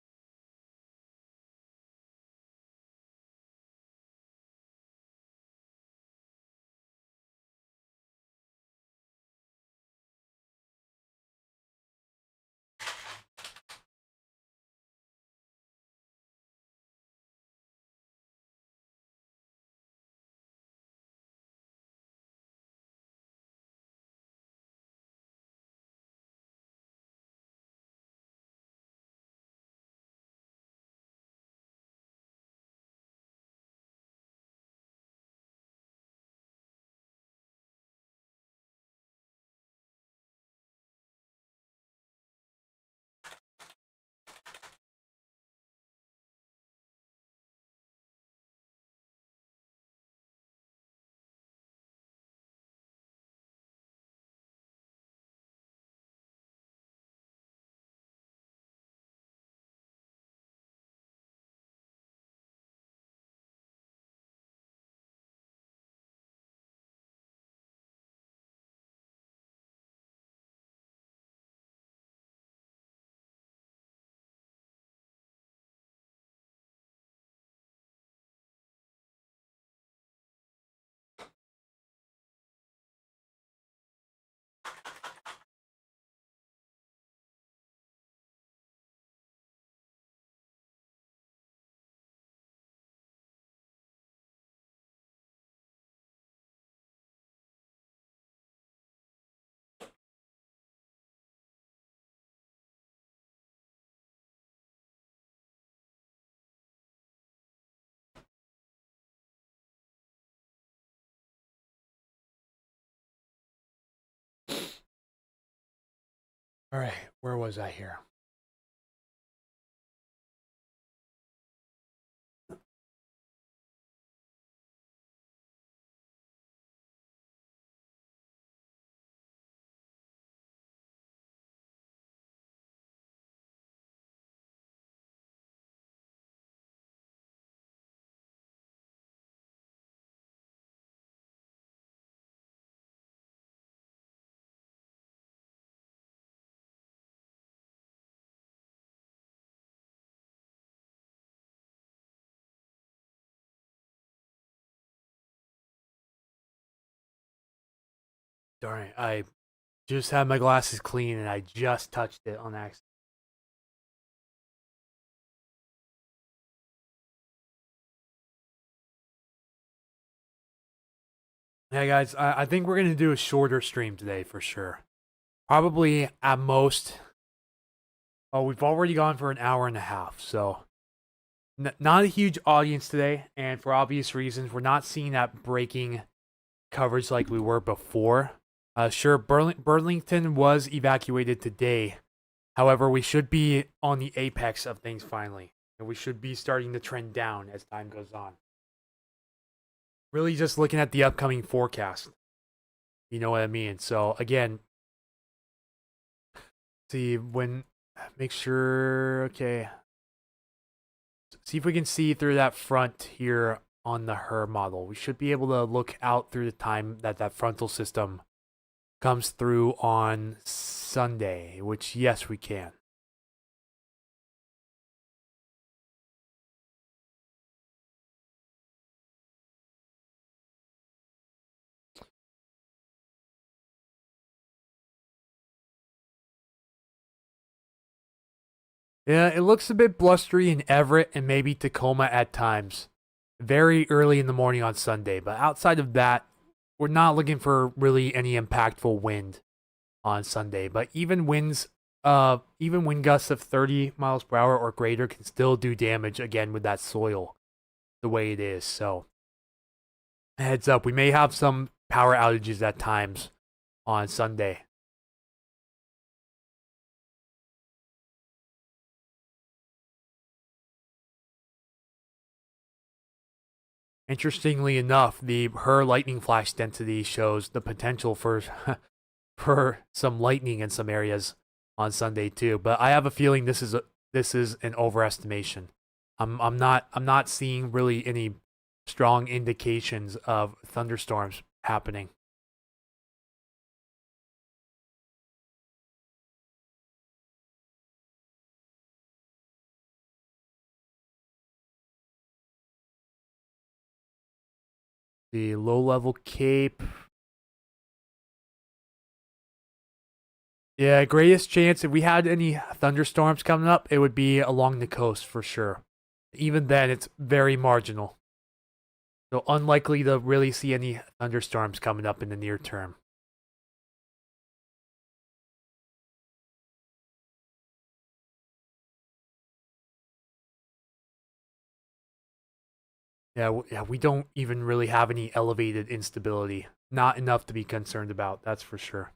All right, where was I here? Darn it, I just had my glasses clean and I just touched it on accident. Yeah, guys, I think we're going to do a shorter stream today for sure. Probably at most. Oh, we've already gone for an hour and a half, so not a huge audience today. And for obvious reasons, we're not seeing that breaking coverage like we were before. Sure, Burlington was evacuated today. However, we should be on the apex of things finally. And we should be starting to trend down as time goes on. Really just looking at the upcoming forecast. You know what I mean? So, again, make sure, okay. See if we can see through that front here on the HER model. We should be able to look out through the time that frontal system comes through on Sunday, which, yes, we can. Yeah, it looks a bit blustery in Everett and maybe Tacoma at times. Very early in the morning on Sunday, but outside of that, we're not looking for really any impactful wind on Sunday. But even wind gusts of 30 miles per hour or greater can still do damage again with that soil the way it is. So, heads up, we may have some power outages at times on Sunday. Interestingly enough, the HER lightning flash density shows the potential for for some lightning in some areas on Sunday too. But I have a feeling this is an overestimation. I'm not seeing really any strong indications of thunderstorms happening. The low level Cape. Yeah, greatest chance if we had any thunderstorms coming up, it would be along the coast for sure. Even then, it's very marginal. So unlikely to really see any thunderstorms coming up in the near term. Yeah, we don't even really have any elevated instability. Not enough to be concerned about, that's for sure.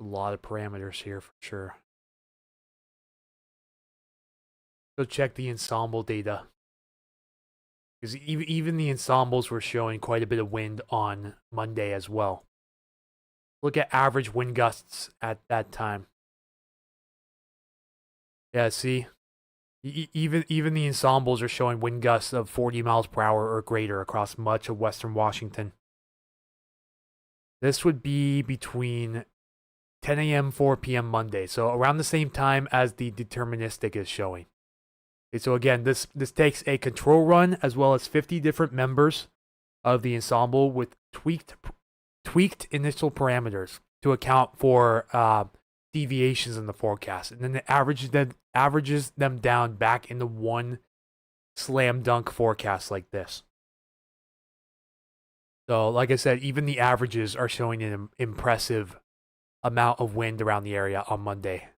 A lot of parameters here for sure. Go check the ensemble data. Because even the ensembles were showing quite a bit of wind on Monday as well. Look at average wind gusts at that time. Yeah, see? Even the ensembles are showing wind gusts of 40 miles per hour or greater across much of western Washington. This would be between 10 a.m., 4 p.m. Monday, so around the same time as the deterministic is showing. Okay, so again, this takes a control run as well as 50 different members of the ensemble with tweaked initial parameters to account for deviations in the forecast, and then it averages them down back into one slam dunk forecast like this. So, like I said, even the averages are showing an impressive amount of wind around the area on Monday.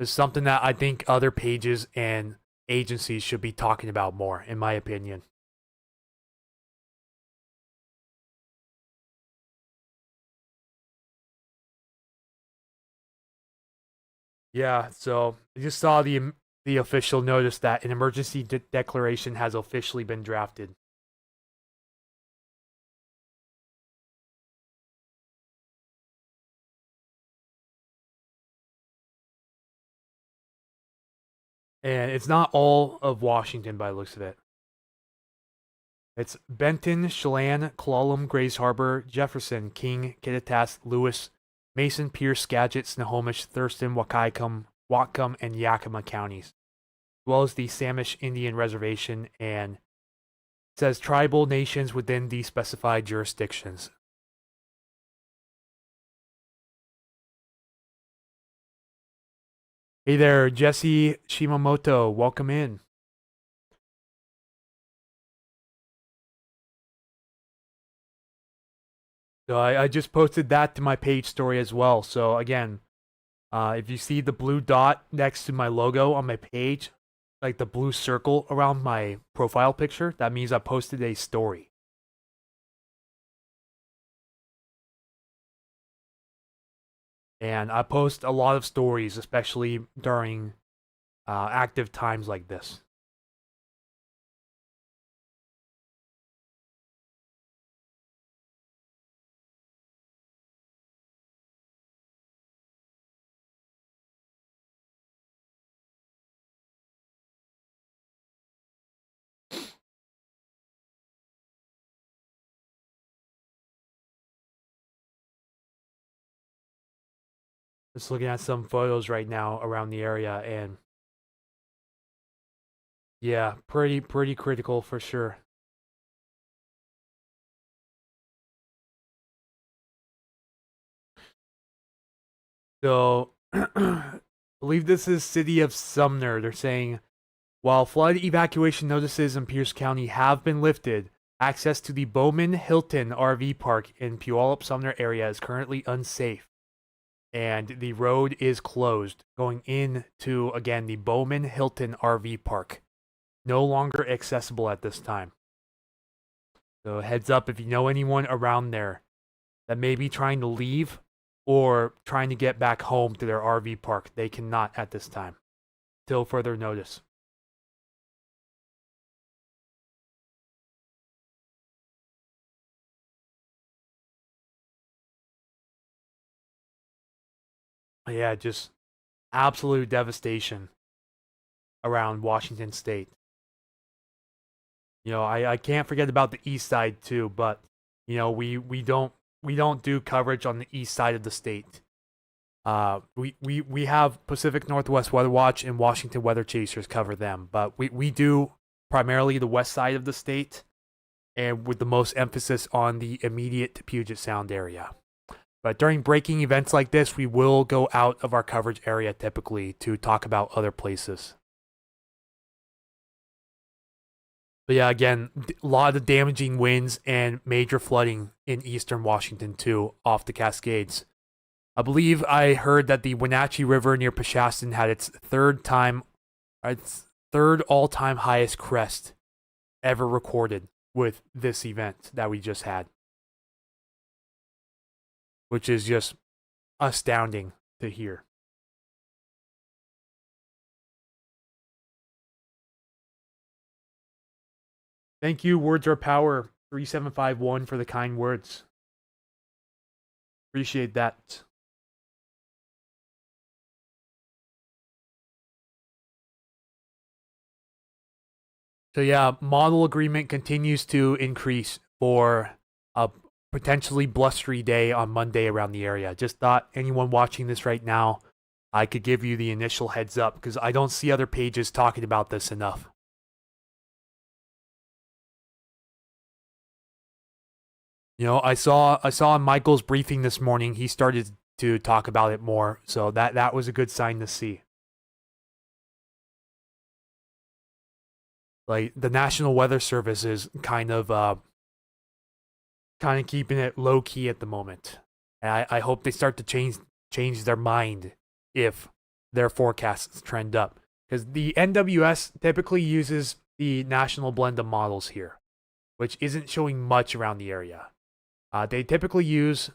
It's something that I think other pages and agencies should be talking about more, in my opinion. Yeah, so I just saw the official notice that an emergency declaration has officially been drafted. And it's not all of Washington by the looks of it. It's Benton, Chelan, Column, Grays Harbor, Jefferson, King, Kittitas, Lewis, Mason, Pierce, Skagit, Snohomish, Thurston, Whatcom, and Yakima counties, as well as the Samish Indian Reservation, and says tribal nations within the specified jurisdictions. Hey there, Jesse Shimamoto. Welcome in. So I just posted that to my page story as well. So again, if you see the blue dot next to my logo on my page, like the blue circle around my profile picture, that means I posted a story. And I post a lot of stories, especially during active times like this. Just looking at some photos right now around the area, and yeah, pretty critical for sure. So, I believe this is city of Sumner. They're saying while flood evacuation notices in Pierce County have been lifted, access to the Bowman Hilton RV Park in Puyallup Sumner area is currently unsafe, and the road is closed going into again the Bowman Hilton RV Park. No longer accessible at this time. So heads up if you know anyone around there that may be trying to leave or trying to get back home to their RV park, they cannot at this time, till further notice. Yeah, just absolute devastation around Washington State. You know, I can't forget about the east side too, but you know, we don't do coverage on the east side of the state. We have Pacific Northwest Weather Watch and Washington Weather Chasers cover them, but we do primarily the west side of the state, and with the most emphasis on the immediate Puget Sound area. But during breaking events like this, we will go out of our coverage area typically to talk about other places. But yeah, again, a lot of damaging winds and major flooding in eastern Washington too, off the Cascades. I believe I heard that the Wenatchee River near Peshastin had its third all-time highest crest ever recorded with this event that we just had, which is just astounding to hear. Thank you, Words Are Power 3751 for the kind words. Appreciate that. So yeah, model agreement continues to increase for a potentially blustery day on Monday around the area. Just thought anyone watching this right now, I could give you the initial heads up because I don't see other pages talking about this enough. You know, I saw in Michael's briefing this morning, he started to talk about it more, so that was a good sign to see. Like the National Weather Service is kind of keeping it low key at the moment. And I hope they start to change their mind if their forecasts trend up. because the NWS typically uses the national blend of models here, which isn't showing much around the area. They typically use,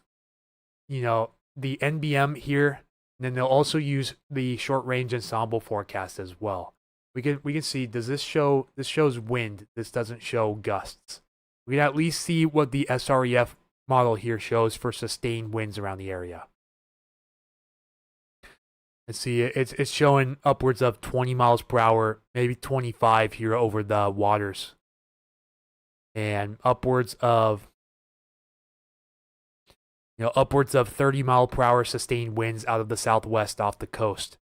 the NBM here, and then they'll also use the short range ensemble forecast as well. We can see, does this show? This shows wind. This doesn't show gusts. We can at least see what the SREF model here shows for sustained winds around the area. And see, it's showing upwards of 20 miles per hour, maybe 25 here over the waters, and upwards of 30 mile per hour sustained winds out of the southwest off the coast.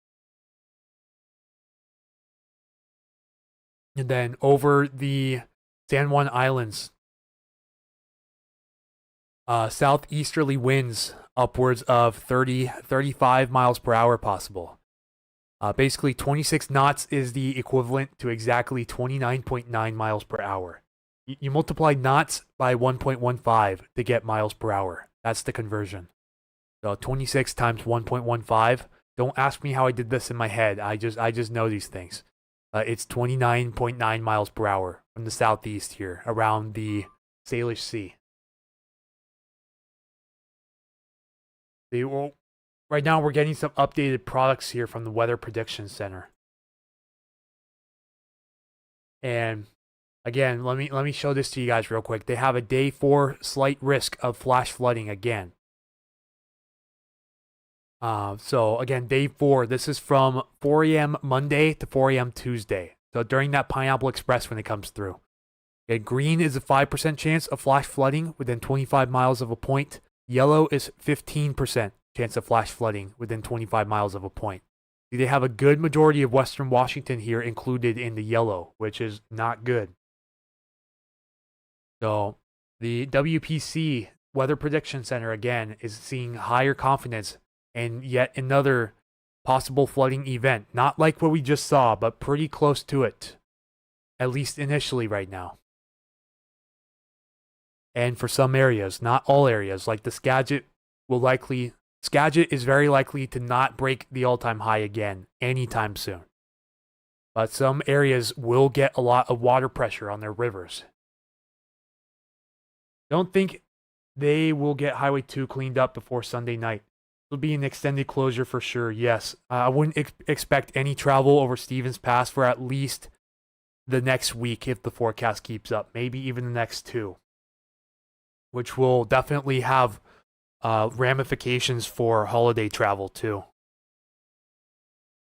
And then over the San Juan Islands, southeasterly winds upwards of 35 miles per hour possible. Basically, 26 knots is the equivalent to exactly 29.9 miles per hour. You multiply knots by 1.15 to get miles per hour. That's the conversion. So 26 times 1.15. Don't ask me how I did this in my head. I just know these things. It's 29.9 miles per hour from the southeast here, around the Salish Sea. Right now we're getting some updated products here from the Weather Prediction Center. And again, let me show this to you guys real quick. They have a day 4 slight risk of flash flooding again. So again, day 4, this is from 4 a.m. Monday to 4 a.m. Tuesday. So during that Pineapple Express when it comes through. Okay, green is a 5% chance of flash flooding within 25 miles of a point. Yellow is 15% chance of flash flooding within 25 miles of a point. They have a good majority of Western Washington here included in the yellow, which is not good. So the WPC Weather Prediction Center again is seeing higher confidence and yet another possible flooding event. Not like what we just saw, but pretty close to it. At least initially right now. And for some areas, not all areas, like the Skagit is very likely to not break the all-time high again anytime soon. But some areas will get a lot of water pressure on their rivers. Don't think they will get Highway 2 cleaned up before Sunday night. It'll be an extended closure for sure, yes. I wouldn't expect any travel over Stevens Pass for at least the next week if the forecast keeps up. Maybe even the next 2. Which will definitely have ramifications for holiday travel too.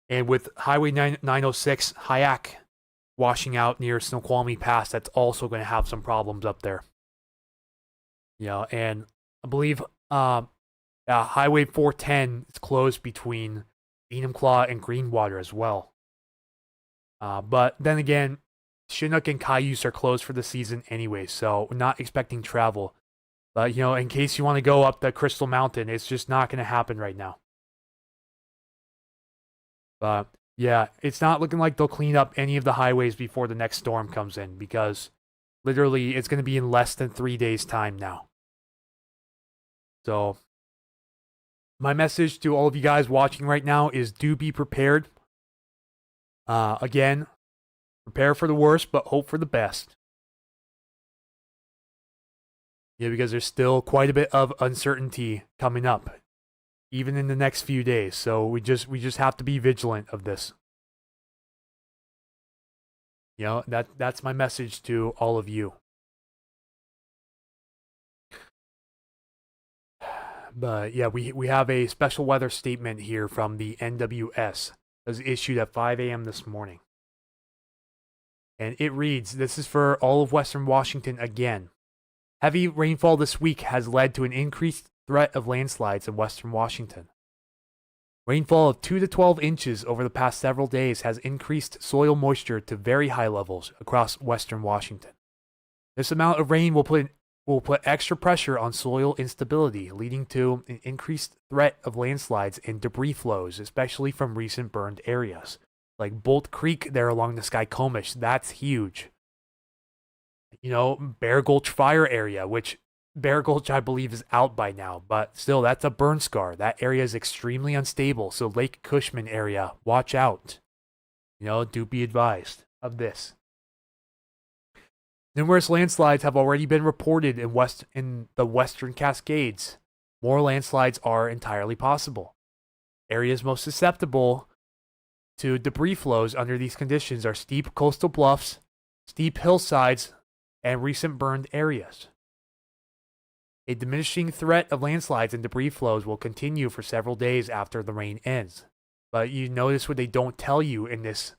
And with Highway 906, Hyak washing out near Snoqualmie Pass, that's also going to have some problems up there. And I believe Highway 410 is closed between Enumclaw and Greenwater as well. But then again, Chinook and Cayuse are closed for the season anyway, so we're not expecting travel. But, in case you want to go up the Crystal Mountain, it's just not going to happen right now. But, yeah, it's not looking like they'll clean up any of the highways before the next storm comes in, because literally it's going to be in less than 3 days' time now. So, my message to all of you guys watching right now is do be prepared. Again, prepare for the worst, but hope for the best. Yeah, because there's still quite a bit of uncertainty coming up, even in the next few days. So we just have to be vigilant of this. That's my message to all of you. But yeah, we have a special weather statement here from the NWS. It was issued at 5 a.m. this morning. And it reads, this is for all of Western Washington again. Heavy rainfall this week has led to an increased threat of landslides in Western Washington. Rainfall of 2 to 12 inches over the past several days has increased soil moisture to very high levels across Western Washington. This amount of rain will put extra pressure on soil instability, leading to an increased threat of landslides and debris flows, especially from recent burned areas. Like Bolt Creek there along the Skykomish, that's huge. Bear Gulch fire area, which Bear Gulch I believe is out by now, but still that's a burn scar. That area is extremely unstable, so Lake Cushman area, watch out. Do be advised of this. Numerous landslides have already been reported in the Western Cascades. More landslides are entirely possible. Areas most susceptible to debris flows under these conditions are steep coastal bluffs, steep hillsides, and recent burned areas. A diminishing threat of landslides and debris flows will continue for several days after the rain ends. But you notice what they don't tell you in this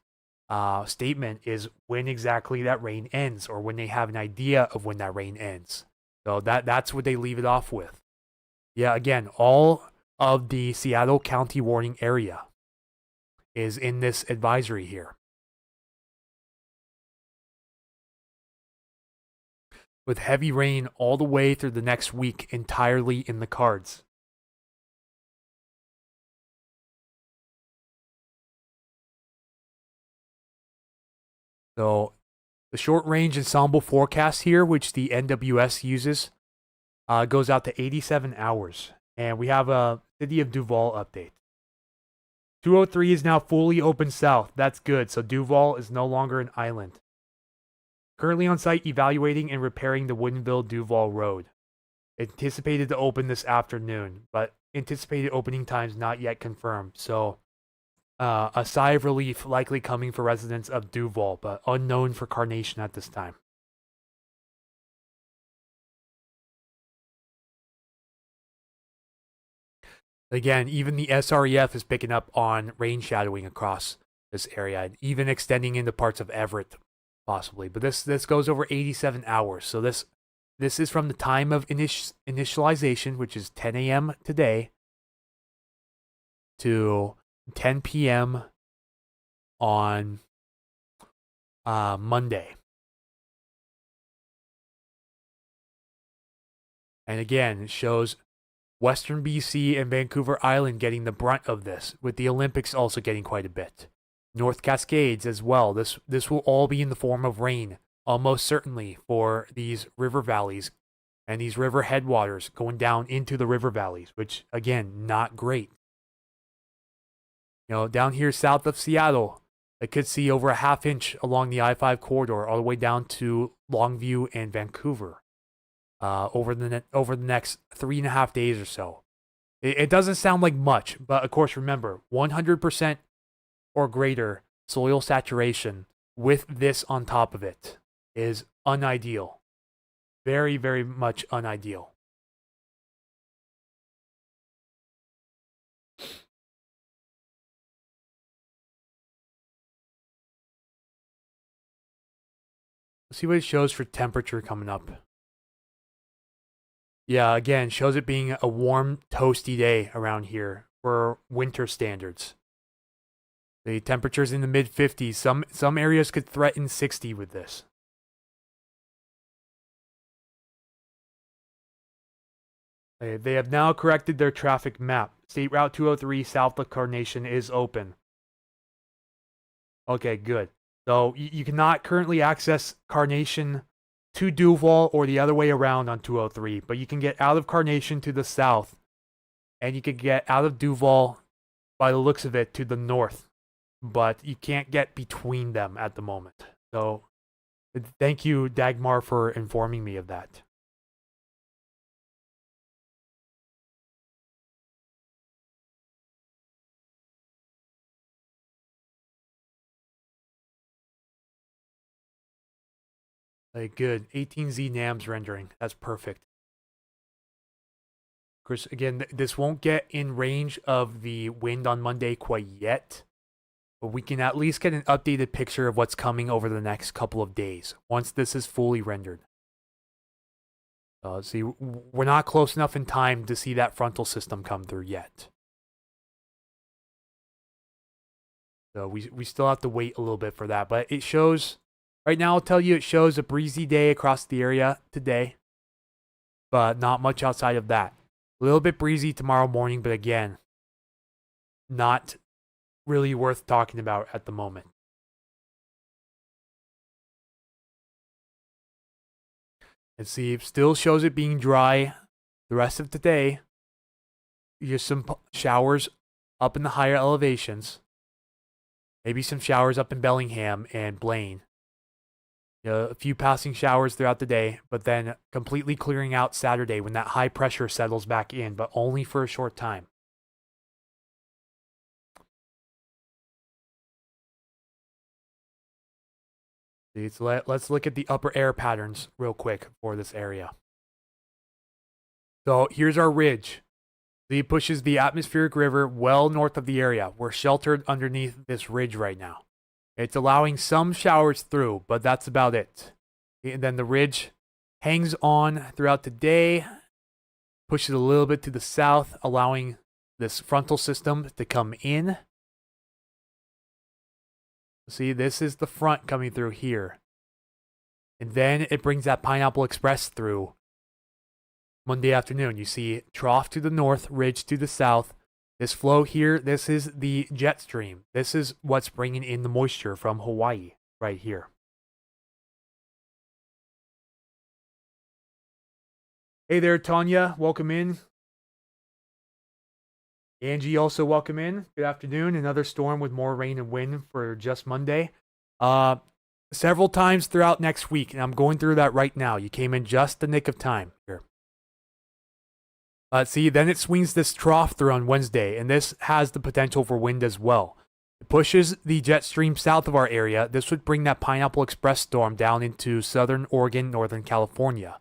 statement is when exactly that rain ends, or when they have an idea of when that rain ends. So that's what they leave it off with. Yeah, again, all of the Seattle County warning area is in this advisory here. With heavy rain all the way through the next week entirely in the cards. So the short range ensemble forecast here, which the NWS uses, goes out to 87 hours. And we have a City of Duval update. 203 is now fully open south. That's good. So Duval is no longer an island. Currently on site evaluating and repairing the Woodinville-Duval Road. Anticipated to open this afternoon, but anticipated opening times not yet confirmed. So a sigh of relief likely coming for residents of Duval, but unknown for Carnation at this time. Again, even the SREF is picking up on rain shadowing across this area, even extending into parts of Everett, possibly. But this goes over 87 hours. So this is from the time of initialization, which is 10 a.m. today, to 10 p.m. on Monday. And again, it shows Western BC and Vancouver Island getting the brunt of this, with the Olympics also getting quite a bit. North Cascades as well. This will all be in the form of rain, almost certainly, for these river valleys and these river headwaters going down into the river valleys, which, again, not great. Down here south of Seattle, I could see over a half inch along the I-5 corridor all the way down to Longview and Vancouver over the next 3.5 days or so. It doesn't sound like much, but of course, remember, 100% or greater soil saturation with this on top of it is unideal. Very, very much unideal. Let's see what it shows for temperature coming up. Yeah, again, shows it being a warm, toasty day around here for winter standards. The temperature's in the mid-50s. Some areas could threaten 60 with this. They have now corrected their traffic map. State Route 203 south of Carnation is open. Okay, good. So you cannot currently access Carnation to Duval or the other way around on 203, but you can get out of Carnation to the south, and you can get out of Duval, by the looks of it, to the north, but you can't get between them at the moment. So thank you, Dagmar, for informing me of that. Good. 18Z NAMS rendering. That's perfect. Of course, again, this won't get in range of the wind on Monday quite yet, but we can at least get an updated picture of what's coming over the next couple of days once this is fully rendered. See, we're not close enough in time to see that frontal system come through yet. So we still have to wait a little bit for that, but it shows... Right now, I'll tell you, it shows a breezy day across the area today, but not much outside of that. A little bit breezy tomorrow morning, but again, not really worth talking about at the moment. And see, it still shows it being dry the rest of today. Just some showers up in the higher elevations. Maybe some showers up in Bellingham and Blaine. A few passing showers throughout the day, but then completely clearing out Saturday when that high pressure settles back in, but only for a short time. So let's look at the upper air patterns real quick for this area. So here's our ridge. It pushes the atmospheric river well north of the area. We're sheltered underneath this ridge right now. It's allowing some showers through, but that's about it. And then the ridge hangs on throughout the day, pushes a little bit to the south, allowing this frontal system to come in. See, this is the front coming through here. And then it brings that Pineapple Express through Monday afternoon. You see trough to the north, ridge to the south. This flow here, this is the jet stream. This is what's bringing in the moisture from Hawaii right here. Hey there, Tanya. Welcome in. Angie, also welcome in. Good afternoon. Another storm with more rain and wind for just Monday. Several times throughout next week, and I'm going through that right now. You came in just the nick of time here. See, then it swings this trough through on Wednesday, and this has the potential for wind as well. It pushes the jet stream south of our area. This would bring that Pineapple Express storm down into southern Oregon, northern California.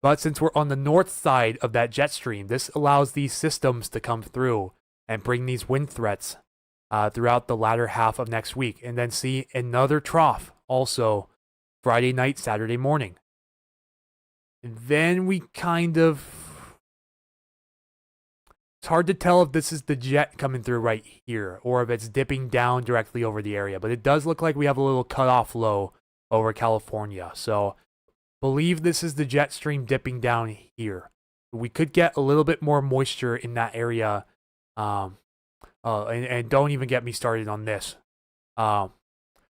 But since we're on the north side of that jet stream, this allows these systems to come through and bring these wind threats throughout the latter half of next week. And then see another trough also Friday night, Saturday morning. And then we kind of... It's hard to tell if this is the jet coming through right here or if it's dipping down directly over the area. But it does look like we have a little cutoff low over California. So... believe this is the jet stream dipping down here. We could get a little bit more moisture in that area. And don't even get me started on this.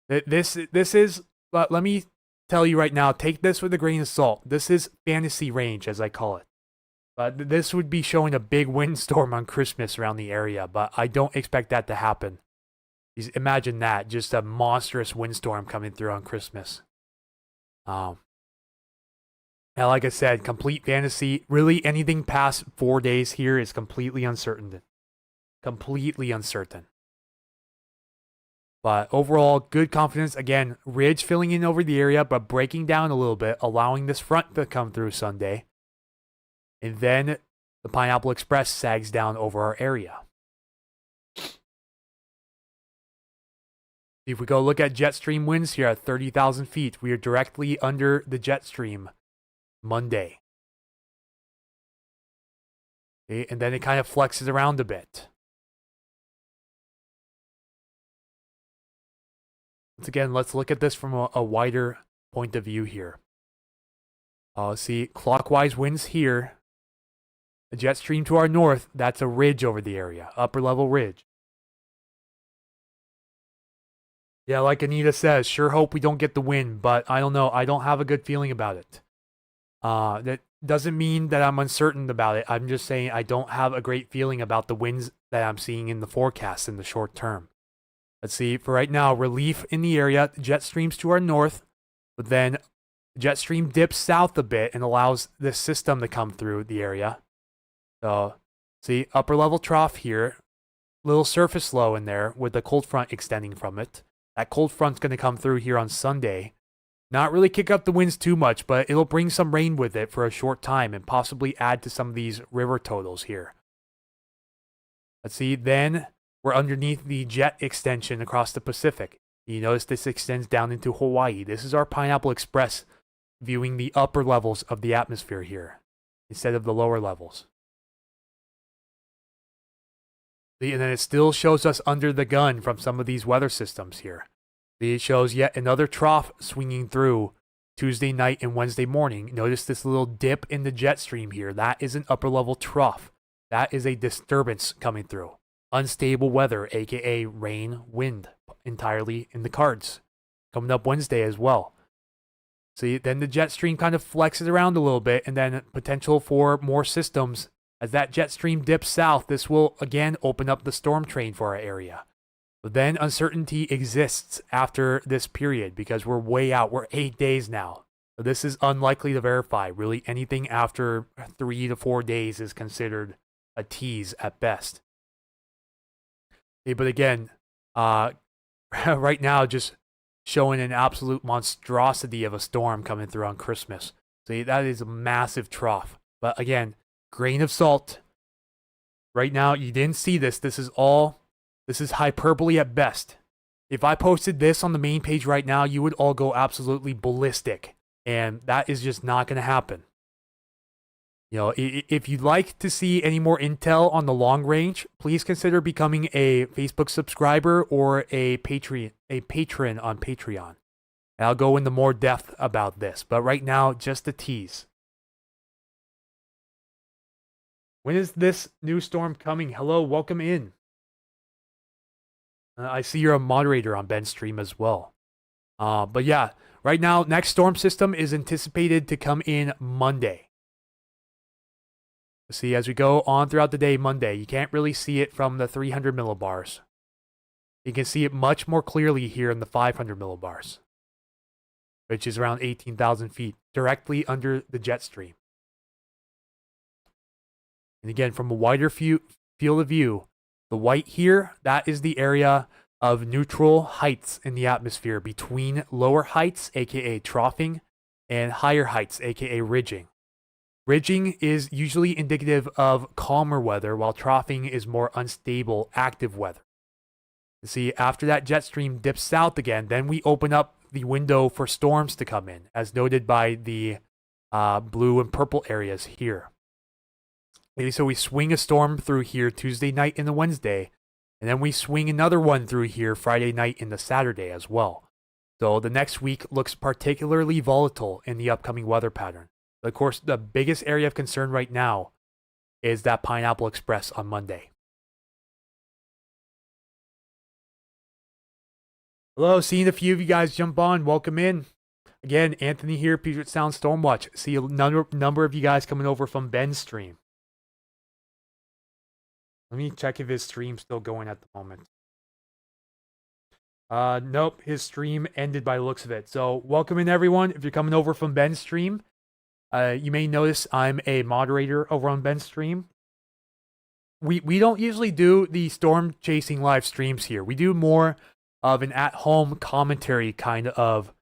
This is, let me tell you right now, take this with a grain of salt. This is fantasy range, as I call it. But this would be showing a big windstorm on Christmas around the area, but I don't expect that to happen. Imagine that, just a monstrous windstorm coming through on Christmas. Now, like I said, complete fantasy. Really, anything past 4 days here is completely uncertain. Completely uncertain. But overall, good confidence. Again, ridge filling in over the area, but breaking down a little bit, allowing this front to come through Sunday. And then the Pineapple Express sags down over our area. If we go look at jet stream winds here at 30,000 feet, we are directly under the jet stream Monday. Okay, and then it kind of flexes around a bit. Once again, let's look at this from a wider point of view here. See, clockwise winds here. A jet stream to our north, that's a ridge over the area, upper level ridge. Yeah, like Anita says, sure hope we don't get the wind, but I don't know. I don't have a good feeling about it. That doesn't mean that I'm uncertain about it. I'm just saying I don't have a great feeling about the winds that I'm seeing in the forecast in the short term. Let's see, for right now, relief in the area, jet streams to our north, but then jet stream dips south a bit and allows this system to come through the area. So, see, upper level trough here, little surface low in there with the cold front extending from it. That cold front's going to come through here on Sunday. Not really kick up the winds too much, but it'll bring some rain with it for a short time and possibly add to some of these river totals here. Let's see, then we're underneath the jet extension across the Pacific. You notice this extends down into Hawaii. This is our Pineapple Express viewing the upper levels of the atmosphere here instead of the lower levels. See, and then it still shows us under the gun from some of these weather systems here. It shows yet another trough swinging through Tuesday night and Wednesday morning. Notice this little dip in the jet stream here. That is an upper level trough. That is a disturbance coming through. Unstable weather, aka rain, wind, entirely in the cards. Coming up Wednesday as well. See, then the jet stream kind of flexes around a little bit, and then potential for more systems. As that jet stream dips south, this will again open up the storm train for our area. But then uncertainty exists after this period because we're way out. We're 8 days now. So this is unlikely to verify. Really, anything after 3 to 4 days is considered a tease at best. Okay, but again, right now, just showing an absolute monstrosity of a storm coming through on Christmas. See, that is a massive trough. But again, grain of salt. Right now, you didn't see this. This is hyperbole at best. If I posted this on the main page right now, you would all go absolutely ballistic. And that is just not going to happen. You know, if you'd like to see any more intel on the long range, please consider becoming a Facebook subscriber or a patron on Patreon. And I'll go into more depth about this, but right now, just a tease. When is this new storm coming? Hello, welcome in. I see you're a moderator on Ben's stream as well. But yeah, right now, next storm system is anticipated to come in Monday. See, as we go on throughout the day, Monday, you can't really see it from the 300 millibars. You can see it much more clearly here in the 500 millibars, which is around 18,000 feet, directly under the jet stream. And again, from a wider field of view, the white here, that is the area of neutral heights in the atmosphere between lower heights, aka troughing, and higher heights, aka ridging. Ridging is usually indicative of calmer weather, while troughing is more unstable, active weather. You see, after that jet stream dips south again, then we open up the window for storms to come in, as noted by the blue and purple areas here. Okay, so we swing a storm through here Tuesday night and the Wednesday, and then we swing another one through here Friday night and the Saturday as well. So the next week looks particularly volatile in the upcoming weather pattern. Of course, the biggest area of concern right now is that Pineapple Express on Monday. Hello, seeing a few of you guys jump on. Welcome in. Again, Anthony here, Puget Sound Stormwatch. See a number of you guys coming over from Ben's stream. Let me check if his stream's still going at the moment. Nope, his stream ended by the looks of it. So welcome in, everyone. If you're coming over from Ben's stream, you may notice I'm a moderator over on Ben's stream. We don't usually do the storm chasing live streams here. We do more of an at-home commentary kind of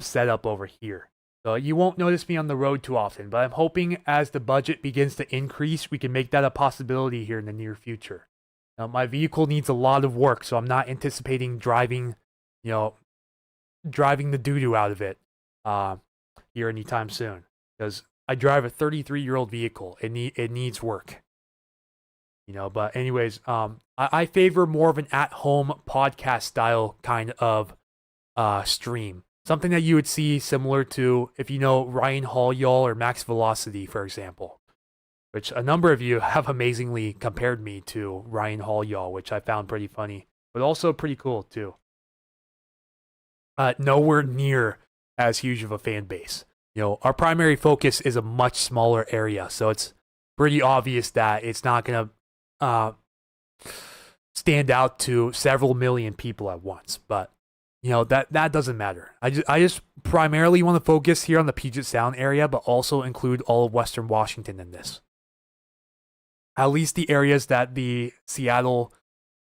setup over here. So you won't notice me on the road too often, but I'm hoping as the budget begins to increase, we can make that a possibility here in the near future. Now, my vehicle needs a lot of work, so I'm not anticipating driving the doo-doo out of it here anytime soon. Because I drive a 33-year-old vehicle. It needs work. But anyways, I favor more of an at-home podcast style kind of stream. Something that you would see similar to if you know Ryan Hall, y'all, or Max Velocity, for example. Which a number of you have amazingly compared me to Ryan Hall, y'all, which I found pretty funny. But also pretty cool, too. Nowhere near as huge of a fan base. Our primary focus is a much smaller area, so it's pretty obvious that it's not going to stand out to several million people at once. But, that doesn't matter. I just primarily want to focus here on the Puget Sound area, but also include all of Western Washington in this. At least the areas that the Seattle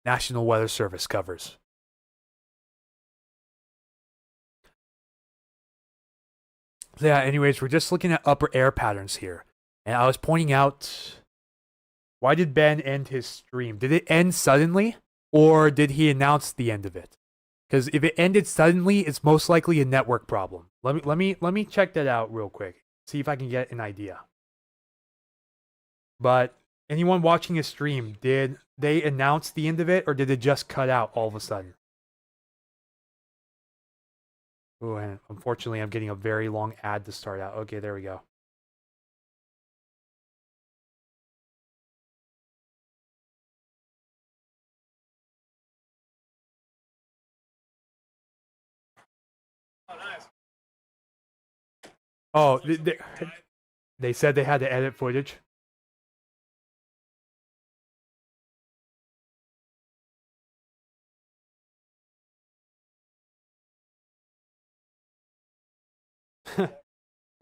National Weather Service covers. Yeah, anyways, we're just looking at upper air patterns here. And I was pointing out, why did Ben end his stream? Did it end suddenly? Or did he announce the end of it? Because if it ended suddenly, it's most likely a network problem. Let me check that out real quick. See if I can get an idea. But anyone watching his stream, did they announce the end of it? Or did it just cut out all of a sudden? Oh, and unfortunately, I'm getting a very long ad to start out. Okay, there we go. Oh, nice. Oh, they said they had to edit footage.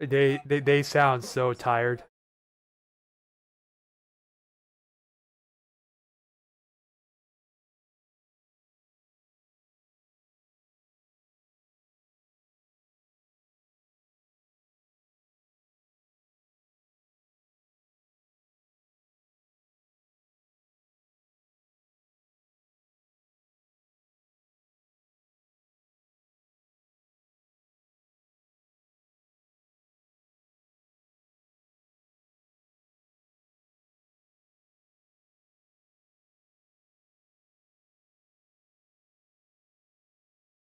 They sound so tired.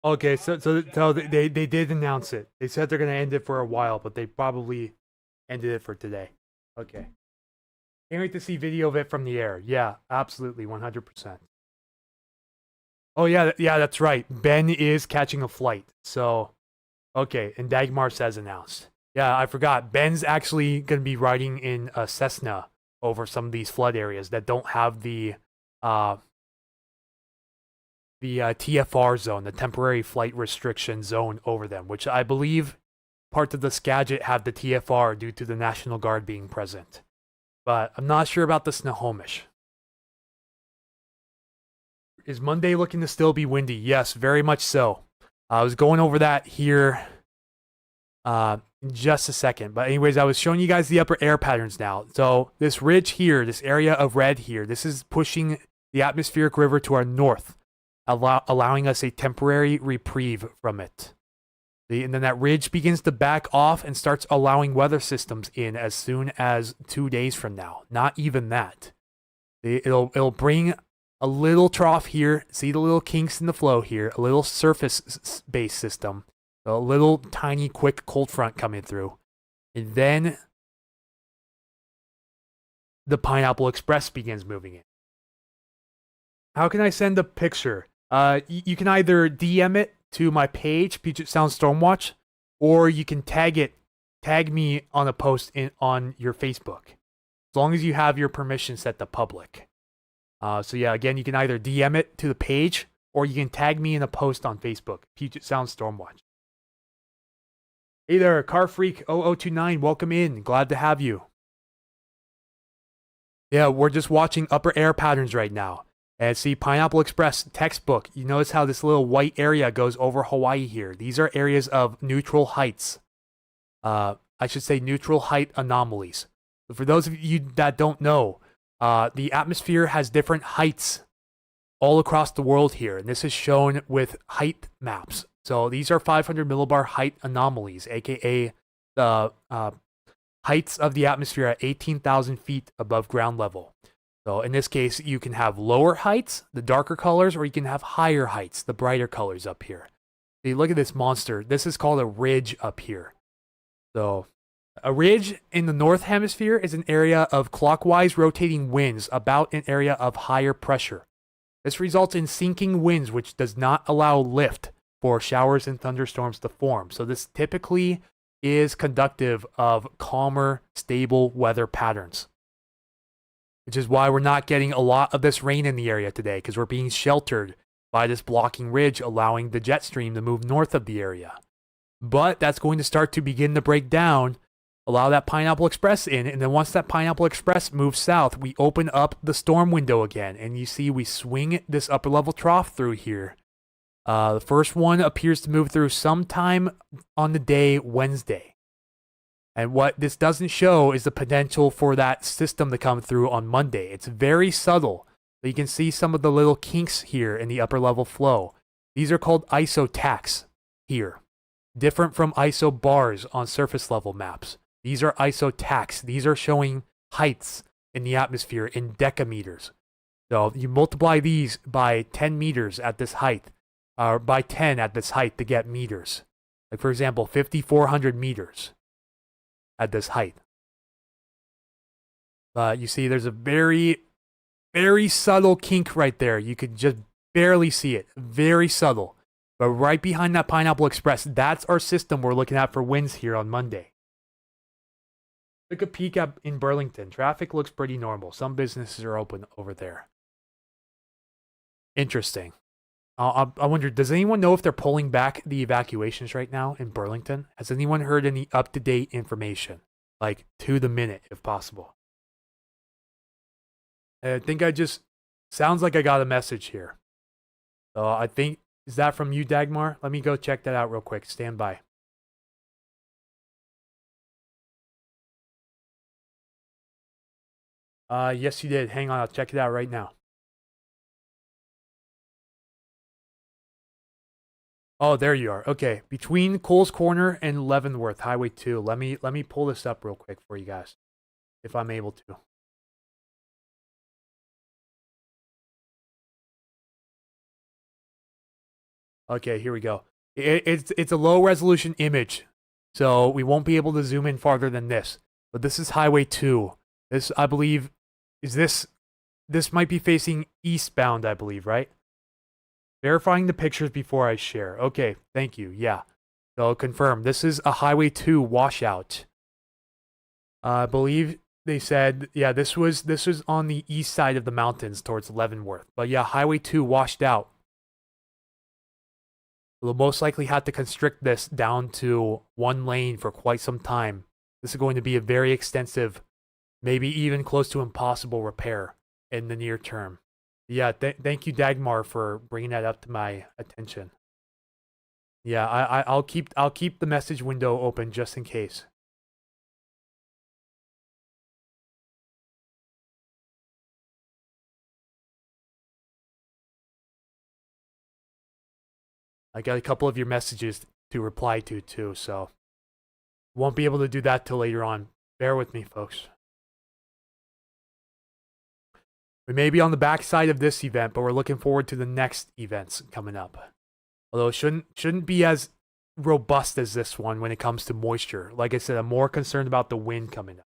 Okay, so they did announce it. They said they're gonna end it for a while, but they probably ended it for today. Okay. Can't wait to see video of it from the air. Yeah, absolutely, 100%. Oh yeah, yeah, that's right. Ben is catching a flight. So, okay, and Dagmar says announced. Yeah, I forgot. Ben's actually gonna be riding in a Cessna over some of these flood areas that don't have uh the TFR zone, the temporary flight restriction zone over them, which I believe parts of the Skagit have the TFR due to the National Guard being present. But I'm not sure about the Snohomish. Is Monday looking to still be windy? Yes, very much so. I was going over that here in just a second. But anyways, I was showing you guys the upper air patterns now. So this ridge here, this area of red here, this is pushing the atmospheric river to our north, allowing us a temporary reprieve from it. And then that ridge begins to back off and starts allowing weather systems in as soon as 2 days from now. Not even that. It'll bring a little trough here. See the little kinks in the flow here. A little surface-based system. A little tiny quick cold front coming through. And then the Pineapple Express begins moving in. How can I send a picture? You can either DM it to my page, Puget Sound Stormwatch, or you can tag me on a post on your Facebook, as long as you have your permission set to public. So yeah, again, you can either DM it to the page, or you can tag me in a post on Facebook, Puget Sound Stormwatch. Hey there, Car Freak 0029, welcome in. Glad to have you. Yeah, we're just watching upper air patterns right now. And see, Pineapple Express textbook. You notice how this little white area goes over Hawaii here. These are areas of neutral heights. I should say neutral height anomalies. But for those of you that don't know, the atmosphere has different heights all across the world here. And this is shown with height maps. So these are 500 millibar height anomalies, aka the heights of the atmosphere at 18,000 feet above ground level. So in this case, you can have lower heights, the darker colors, or you can have higher heights, the brighter colors up here. See, look at this monster. This is called a ridge up here. So a ridge in the north hemisphere is an area of clockwise rotating winds about an area of higher pressure. This results in sinking winds, which does not allow lift for showers and thunderstorms to form. So this typically is conductive of calmer, stable weather patterns, which is why we're not getting a lot of this rain in the area today, because we're being sheltered by this blocking ridge, allowing the jet stream to move north of the area. But that's going to start to begin to break down, allow that Pineapple Express in, and then once that Pineapple Express moves south, we open up the storm window again, and you see we swing this upper level trough through here. The first one appears to move through sometime on the day Wednesday. And what this doesn't show is the potential for that system to come through on Monday. It's very subtle. But you can see some of the little kinks here in the upper level flow. These are called ISO tacks here. Different from ISO bars on surface level maps. These are ISO tacks. These are showing heights in the atmosphere in decameters. So you multiply these by 10 meters at this height, or by 10 at this height to get meters. Like for example, 5,400 meters at this height. You see there's a very, very subtle kink right there. You could just barely see it. Very subtle. But right behind that Pineapple Express, that's our system we're looking at for winds here on Monday. Took a peek in Burlington. Traffic looks pretty normal. Some businesses are open over there. Interesting. I wonder, does anyone know if they're pulling back the evacuations right now in Burlington? Has anyone heard any up-to-date information? Like, to the minute, if possible. I think sounds like I got a message here. So I think, is that from you, Dagmar? Let me go check that out real quick. Stand by. Yes, you did. Hang on, I'll check it out right now. Oh, there you are. Okay, between Cole's Corner and Leavenworth, Highway 2. Let me pull this up real quick for you guys, if I'm able to. Okay, here we go. It's a low resolution image, so we won't be able to zoom in farther than this. But this is Highway 2. This, I believe, this might be facing eastbound, I believe, right? Verifying the pictures before I share. Okay, thank you. Yeah. So confirm. This is a Highway 2 washout. I believe they said, yeah, this was on the east side of the mountains towards Leavenworth. But yeah, Highway 2 washed out. We'll most likely have to constrict this down to one lane for quite some time. This is going to be a very extensive, maybe even close to impossible repair in the near term. Yeah, thank you, Dagmar, for bringing that up to my attention. Yeah, I'll keep the message window open just in case. I got a couple of your messages to reply to too, so won't be able to do that till later on. Bear with me, folks. We may be on the backside of this event, but we're looking forward to the next events coming up. Although it shouldn't be as robust as this one when it comes to moisture. Like I said, I'm more concerned about the wind coming up.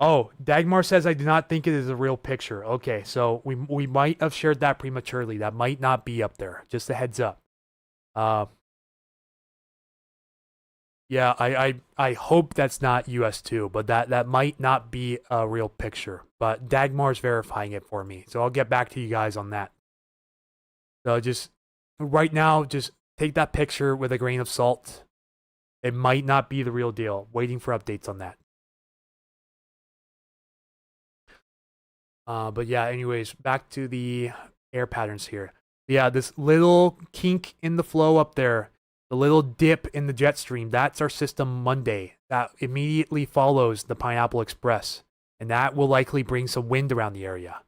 Oh, Dagmar says I do not think it is a real picture. Okay, so we might have shared that prematurely. That might not be up there. Just a heads up. Yeah, I hope that's not US2, but that might not be a real picture. But Dagmar's verifying it for me, so I'll get back to you guys on that. So just right now, just take that picture with a grain of salt. It might not be the real deal. Waiting for updates on that. But yeah, anyways, back to the air patterns here. Yeah, this little kink in the flow up there, the little dip in the jet stream, that's our system Monday. That immediately follows the Pineapple Express, and that will likely bring some wind around the area.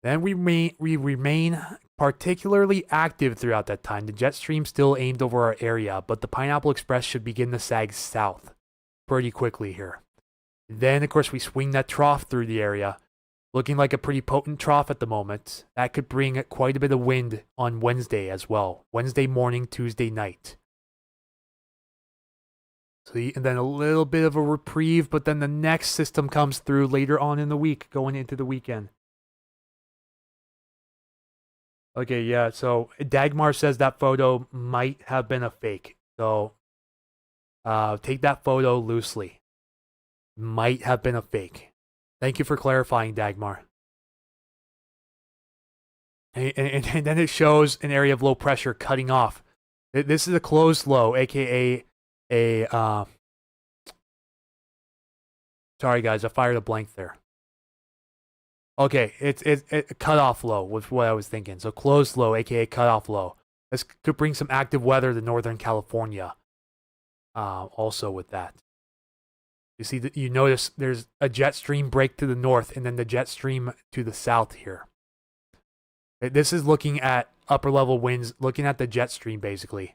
Then we remain particularly active throughout that time. The jet stream still aimed over our area, but the Pineapple Express should begin to sag south pretty quickly here. Then, of course, we swing that trough through the area, looking like a pretty potent trough at the moment. That could bring quite a bit of wind on Wednesday as well. Wednesday morning, Tuesday night. And then a little bit of a reprieve, but then the next system comes through later on in the week, going into the weekend. Okay, yeah, so Dagmar says that photo might have been a fake. So take that photo loosely. Might have been a fake. Thank you for clarifying, Dagmar. And then it shows an area of low pressure cutting off. This is a closed low, aka a sorry guys, I fired a blank there. Okay, it's cutoff low was what I was thinking. So closed low, aka cutoff low. This could bring some active weather to Northern California. Also with that, you see that you notice there's a jet stream break to the north, and then the jet stream to the south here. This is looking at upper level winds, looking at the jet stream basically.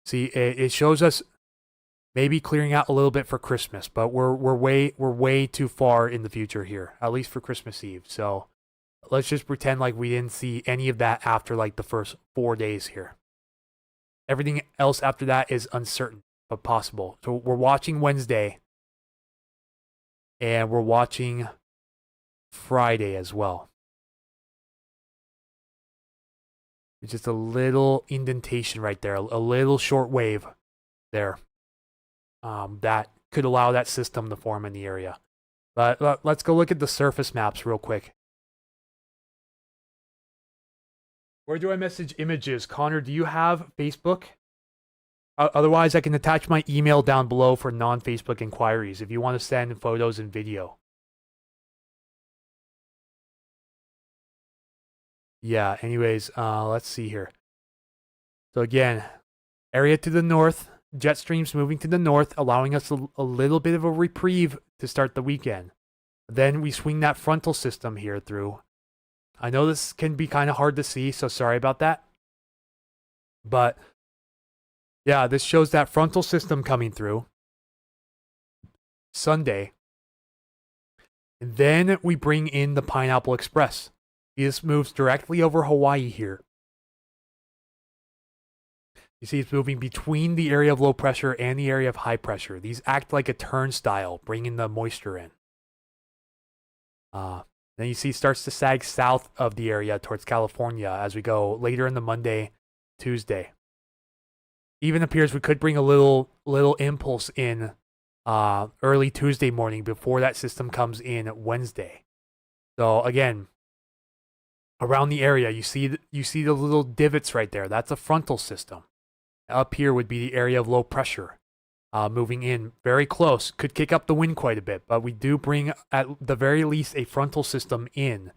See, it shows us maybe clearing out a little bit for Christmas, but we're way too far in the future here, at least for Christmas Eve. So let's just pretend like we didn't see any of that after like the first 4 days here. Everything else after that is uncertain, but possible. So we're watching Wednesday, and we're watching Friday as well. It's just a little indentation right there, a little short wave there. That could allow that system to form in the area. But let's go look at the surface maps real quick. Where do I message images? Connor, do you have Facebook? Otherwise, I can attach my email down below for non-Facebook inquiries if you want to send photos and video. Yeah, anyways, let's see here. So again, area to the north, jet streams moving to the north, allowing us a little bit of a reprieve to start the weekend. Then we swing that frontal system here through. I know this can be kind of hard to see, so sorry about that. But yeah, this shows that frontal system coming through Sunday. And then we bring in the Pineapple Express. This moves directly over Hawaii here. You see it's moving between the area of low pressure and the area of high pressure. These act like a turnstile, bringing the moisture in. Then you see it starts to sag south of the area towards California as we go later in the Monday, Tuesday. Even appears we could bring a little impulse in early Tuesday morning before that system comes in Wednesday. So again, around the area, you see the little divots right there. That's a frontal system. Up here would be the area of low pressure. Moving in very close, could kick up the wind quite a bit, but we do bring at the very least a frontal system in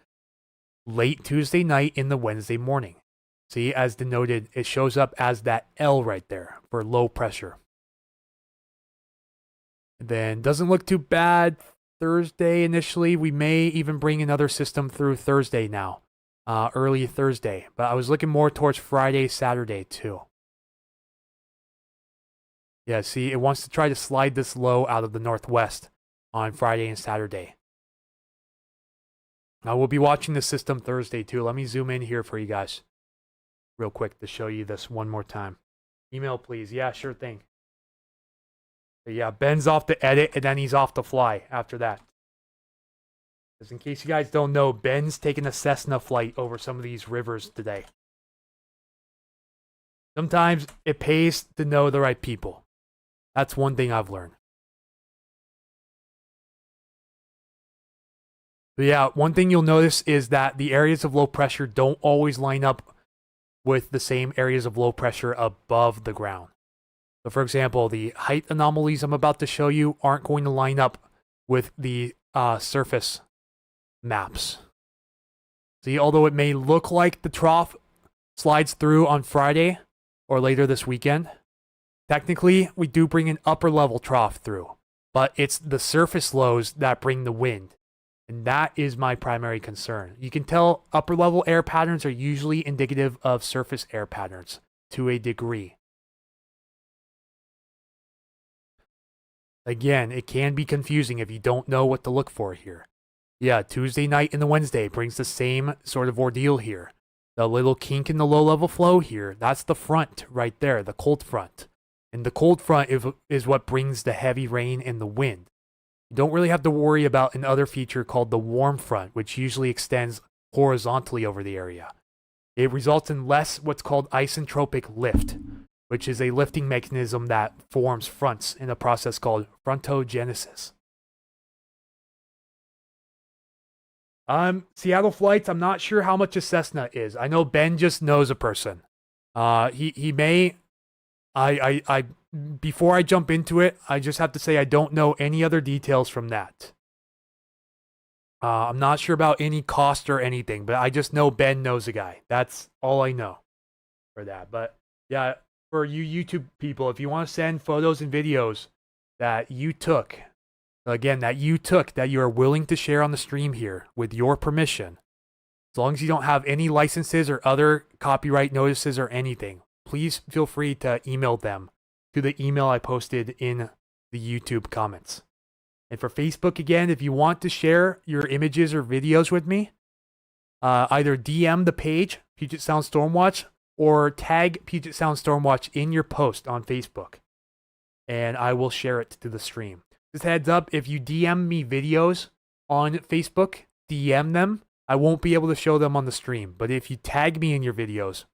late Tuesday night in the Wednesday morning. See, as denoted, it shows up as that L right there for low pressure. Then doesn't look too bad Thursday initially. We may even bring another system through Thursday now, early Thursday, but I was looking more towards Friday, Saturday too. Yeah, see, it wants to try to slide this low out of the northwest on Friday and Saturday. Now, we'll be watching the system Thursday, too. Let me zoom in here for you guys real quick to show you this one more time. Email, please. Yeah, sure thing. But yeah, Ben's off to edit, and then he's off to fly after that. Just in case you guys don't know, Ben's taking a Cessna flight over some of these rivers today. Sometimes it pays to know the right people. That's one thing I've learned. But yeah, one thing you'll notice is that the areas of low pressure don't always line up with the same areas of low pressure above the ground. So for example, the height anomalies I'm about to show you aren't going to line up with the surface maps. See, although it may look like the trough slides through on Friday or later this weekend, technically, we do bring an upper level trough through, but it's the surface lows that bring the wind. And that is my primary concern. You can tell upper level air patterns are usually indicative of surface air patterns to a degree. Again, it can be confusing if you don't know what to look for here. Yeah, Tuesday night and the Wednesday brings the same sort of ordeal here. The little kink in the low level flow here, that's the front right there, the cold front. And the cold front is what brings the heavy rain and the wind. You don't really have to worry about another feature called the warm front, which usually extends horizontally over the area. It results in less what's called isentropic lift, which is a lifting mechanism that forms fronts in a process called frontogenesis. Seattle flights, I'm not sure how much a Cessna is. I know Ben just knows a person. He may... Before I jump into it, I just have to say I don't know any other details from that. I'm not sure about any cost or anything, but I just know Ben knows a guy. That's all I know for that. But yeah, for you YouTube people, if you want to send photos and videos that you took, again, that you are willing to share on the stream here with your permission, as long as you don't have any licenses or other copyright notices or anything, please feel free to email them to the email I posted in the YouTube comments. And for Facebook, again, if you want to share your images or videos with me, either DM the page, Puget Sound Stormwatch, or tag Puget Sound Stormwatch in your post on Facebook, and I will share it to the stream. Just heads up, if you DM me videos on Facebook, DM them. I won't be able to show them on the stream, but if you tag me in your videos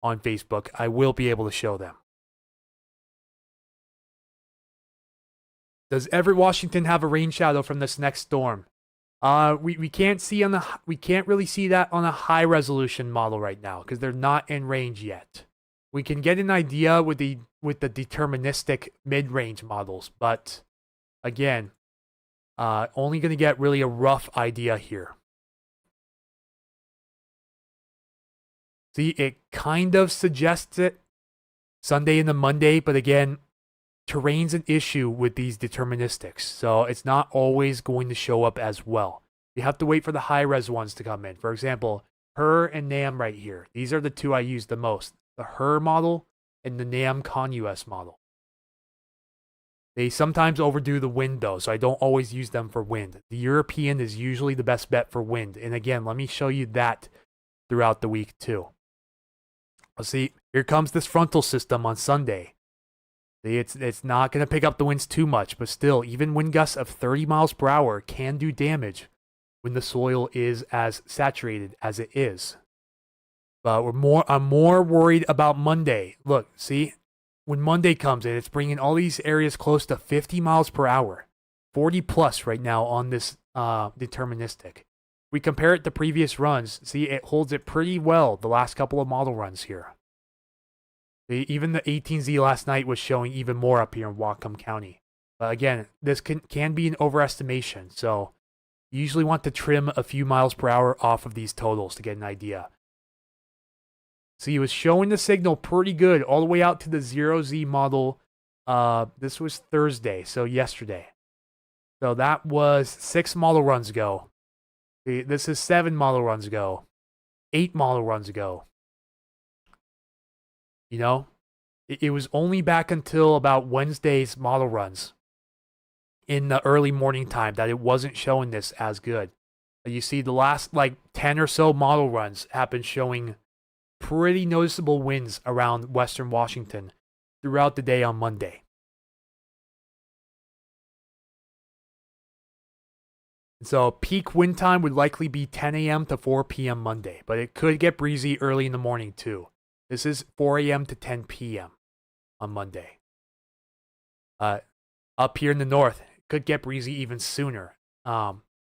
on Facebook, I will be able to show them. Does Everett, Washington have a rain shadow from this next storm? We can't see on the we can't really see that on a high resolution model right now because they're not in range yet. We can get an idea with the deterministic mid-range models, but again, only going to get really a rough idea here. See, it kind of suggests it Sunday and the Monday, but again, terrain's an issue with these deterministics, so it's not always going to show up as well. You have to wait for the high-res ones to come in. For example, HER and NAM right here. These are the two I use the most. The HER model and the NAM ConUS model. They sometimes overdo the wind though, so I don't always use them for wind. The European is usually the best bet for wind. And again, let me show you that throughout the week too. Let's see, here comes this frontal system on Sunday. See, it's not going to pick up the winds too much, but still, even wind gusts of 30 miles per hour can do damage when the soil is as saturated as it is. But I'm more worried about Monday. Look, see, when Monday comes in, it's bringing all these areas close to 50 miles per hour, 40 plus right now on this deterministic. We compare it to previous runs. See, it holds it pretty well the last couple of model runs here. Even the 18Z last night was showing even more up here in Whatcom County. But again, this can be an overestimation, so you usually want to trim a few miles per hour off of these totals to get an idea. So he was showing the signal pretty good all the way out to the 0Z model. This was Thursday, so yesterday. So that was 6 model runs ago. This is 7 model runs ago. 8 model runs ago. You know, it was only back until about Wednesday's model runs in the early morning time that it wasn't showing this as good. You see the last like 10 or so model runs have been showing pretty noticeable winds around Western Washington throughout the day on Monday. So peak wind time would likely be 10 a.m. to 4 p.m. Monday, but it could get breezy early in the morning too. This is 4 a.m. to 10 p.m. on Monday. Up here in the north, it could get breezy even sooner.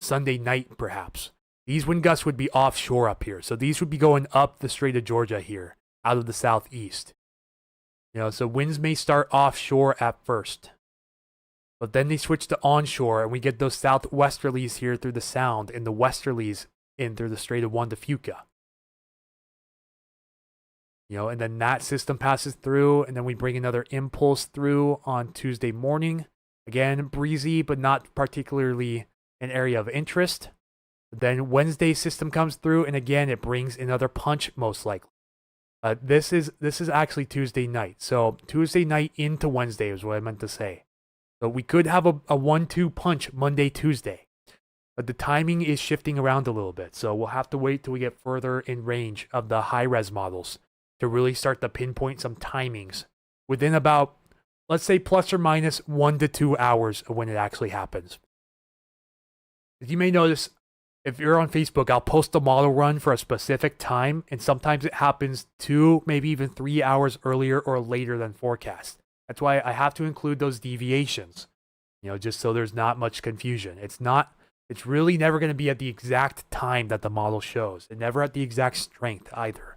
Sunday night, perhaps. These wind gusts would be offshore up here. So these would be going up the Strait of Georgia here, out of the southeast. You know, so winds may start offshore at first. But then they switch to onshore, and we get those southwesterlies here through the Sound, and the westerlies in through the Strait of Juan de Fuca. You know, and then that system passes through, and then we bring another impulse through on Tuesday morning. Again, breezy, but not particularly an area of interest. Then Wednesday system comes through, and again, it brings another punch, most likely. This is actually Tuesday night. So Tuesday night into Wednesday is what I meant to say. So we could have a 1-2 punch Monday, Tuesday. But the timing is shifting around a little bit. So we'll have to wait till we get further in range of the high-res models to really start to pinpoint some timings within about, let's say, plus or minus 1 to 2 hours of when it actually happens. As you may notice, if you're on Facebook, I'll post a model run for a specific time, and sometimes it happens 2, maybe even 3 hours earlier or later than forecast. That's why I have to include those deviations, you know, just so there's not much confusion. It's really never going to be at the exact time that the model shows, and never at the exact strength either.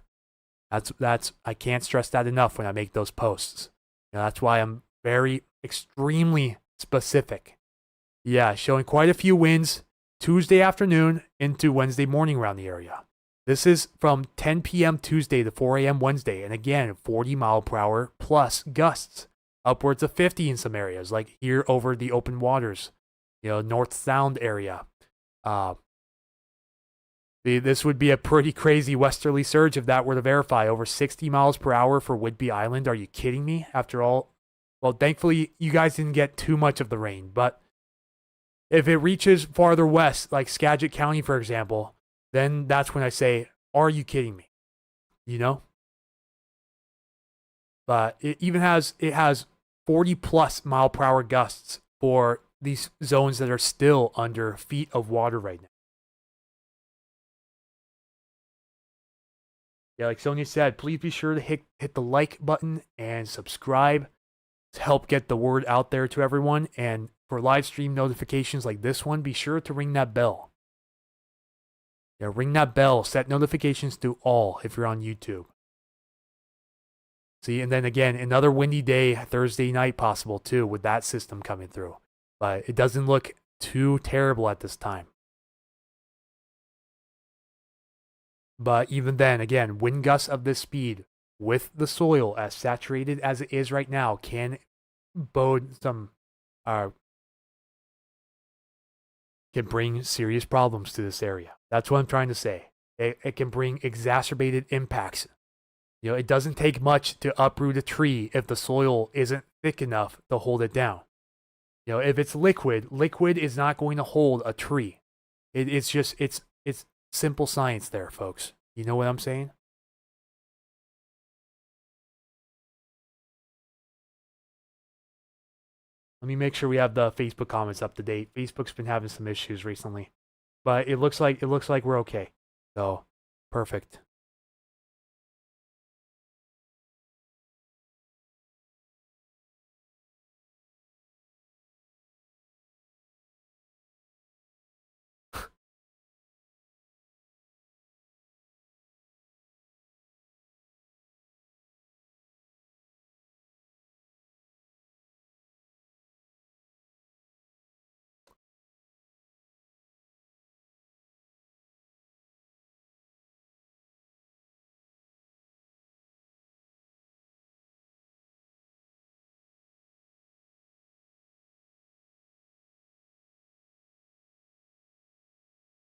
I can't stress that enough when I make those posts. You know, that's why I'm very extremely specific. Yeah, showing quite a few winds Tuesday afternoon into Wednesday morning around the area. This is from 10 p.m. Tuesday to 4 a.m. Wednesday, and again, 40 mile per hour plus gusts, upwards of 50 in some areas, like here over the open waters, you know, North Sound area. This would be a pretty crazy westerly surge if that were to verify. Over 60 miles per hour for Whidbey Island. Are you kidding me? After all, well, thankfully, you guys didn't get too much of the rain. But if it reaches farther west, like Skagit County, for example, then that's when I say, are you kidding me? You know? But it has 40 plus mile per hour gusts for these zones that are still under feet of water right now. Yeah, like Sonia said, please be sure to hit the like button and subscribe to help get the word out there to everyone. And for live stream notifications like this one, be sure to ring that bell. Yeah, ring that bell. Set notifications to all if you're on YouTube. See, and then again, another windy day, Thursday night possible too, with that system coming through. But it doesn't look too terrible at this time. But even then, again, wind gusts of this speed with the soil as saturated as it is right now can bode some, can bring serious problems to this area. That's what I'm trying to say. It can bring exacerbated impacts. It doesn't take much to uproot a tree if the soil isn't thick enough to hold it down. If it's liquid is not going to hold a tree. It's simple science there, folks. You know what I'm saying? Let me make sure we have the Facebook comments up to date. Facebook's been having some issues recently, but it looks like we're okay. So, perfect.